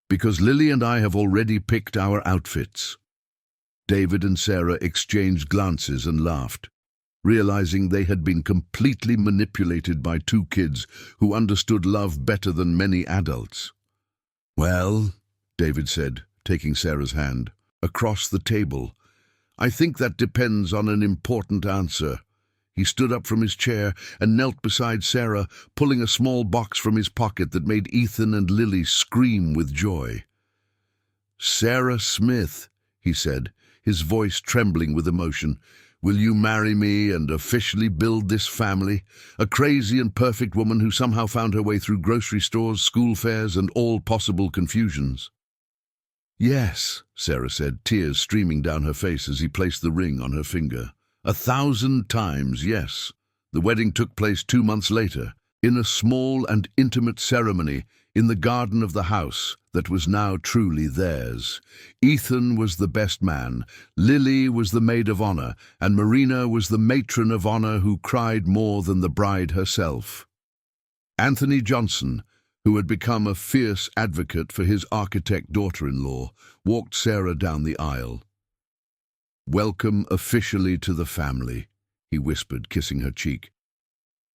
Because Lily and I have already picked our outfits." David and Sarah exchanged glances and laughed, realizing they had been completely manipulated by two kids who understood love better than many adults. "Well," David said, taking Sarah's hand, across the table, "I think that depends on an important answer." He stood up from his chair and knelt beside Sarah, pulling a small box from his pocket that made Ethan and Lily scream with joy. "Sarah Smith," he said, his voice trembling with emotion, "will you marry me and officially build this family? A crazy and perfect woman who somehow found her way through grocery stores, school fairs, and all possible confusions." "Yes," Sarah said, tears streaming down her face as he placed the ring on her finger. 1,000 times, yes. The wedding took place 2 months later, in a small and intimate ceremony in the garden of the house that was now truly theirs. Ethan was the best man, Lily was the maid of honor, and Marina was the matron of honor who cried more than the bride herself. Anthony Johnson, who had become a fierce advocate for his architect daughter-in-law, walked Sarah down the aisle. "Welcome officially to the family," he whispered, kissing her cheek.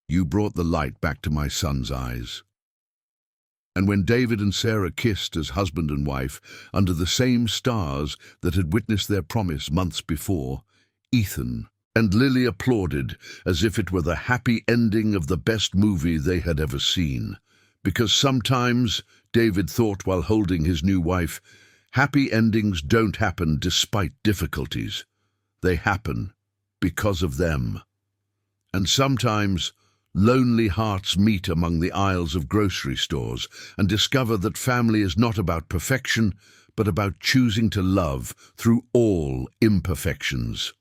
"You brought the light back to my son's eyes." And when David and Sarah kissed as husband and wife under the same stars that had witnessed their promise months before, Ethan and Lily applauded as if it were the happy ending of the best movie they had ever seen. Because sometimes, David thought while holding his new wife, happy endings don't happen despite difficulties. They happen because of them. And sometimes, lonely hearts meet among the aisles of grocery stores and discover that family is not about perfection, but about choosing to love through all imperfections.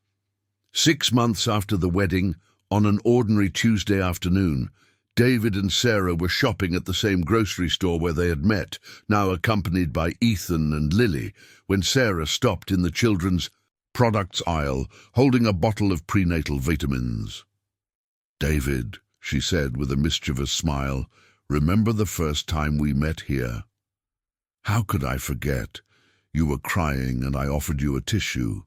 6 months after the wedding, on an ordinary Tuesday afternoon, David and Sarah were shopping at the same grocery store where they had met, now accompanied by Ethan and Lily, when Sarah stopped in the children's products aisle, holding a bottle of prenatal vitamins. "David," she said with a mischievous smile, "remember the first time we met here? How could I forget? You were crying and I offered you a tissue.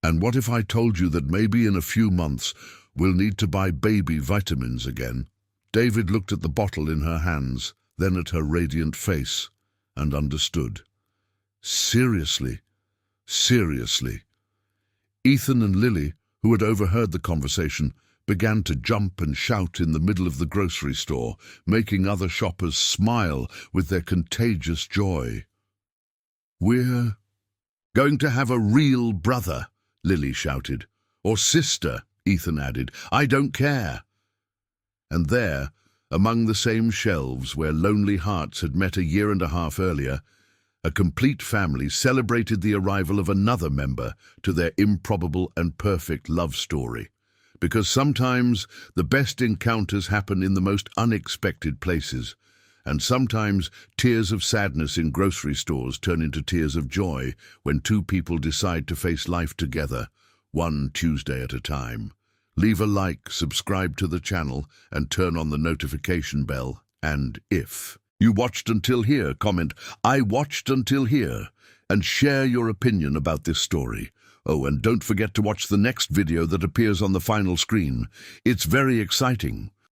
And what if I told you that maybe in a few months we'll need to buy baby vitamins again?" David looked at the bottle in her hands, then at her radiant face, and understood. Seriously? Seriously? Ethan and Lily, who had overheard the conversation, began to jump and shout in the middle of the grocery store, making other shoppers smile with their contagious joy. "We're going to have a real brother," Lily shouted. "Or sister," Ethan added. "I don't care." And there, among the same shelves where lonely hearts had met a 1.5 years earlier, a complete family celebrated the arrival of another member to their improbable and perfect love story. Because sometimes the best encounters happen in the most unexpected places, and sometimes tears of sadness in grocery stores turn into tears of joy when two people decide to face life together, one Tuesday at a time. Leave a like, subscribe to the channel, and turn on the notification bell. And if you watched until here, comment, "I watched until here," and share your opinion about this story. Oh, and don't forget to watch the next video that appears on the final screen. It's very exciting.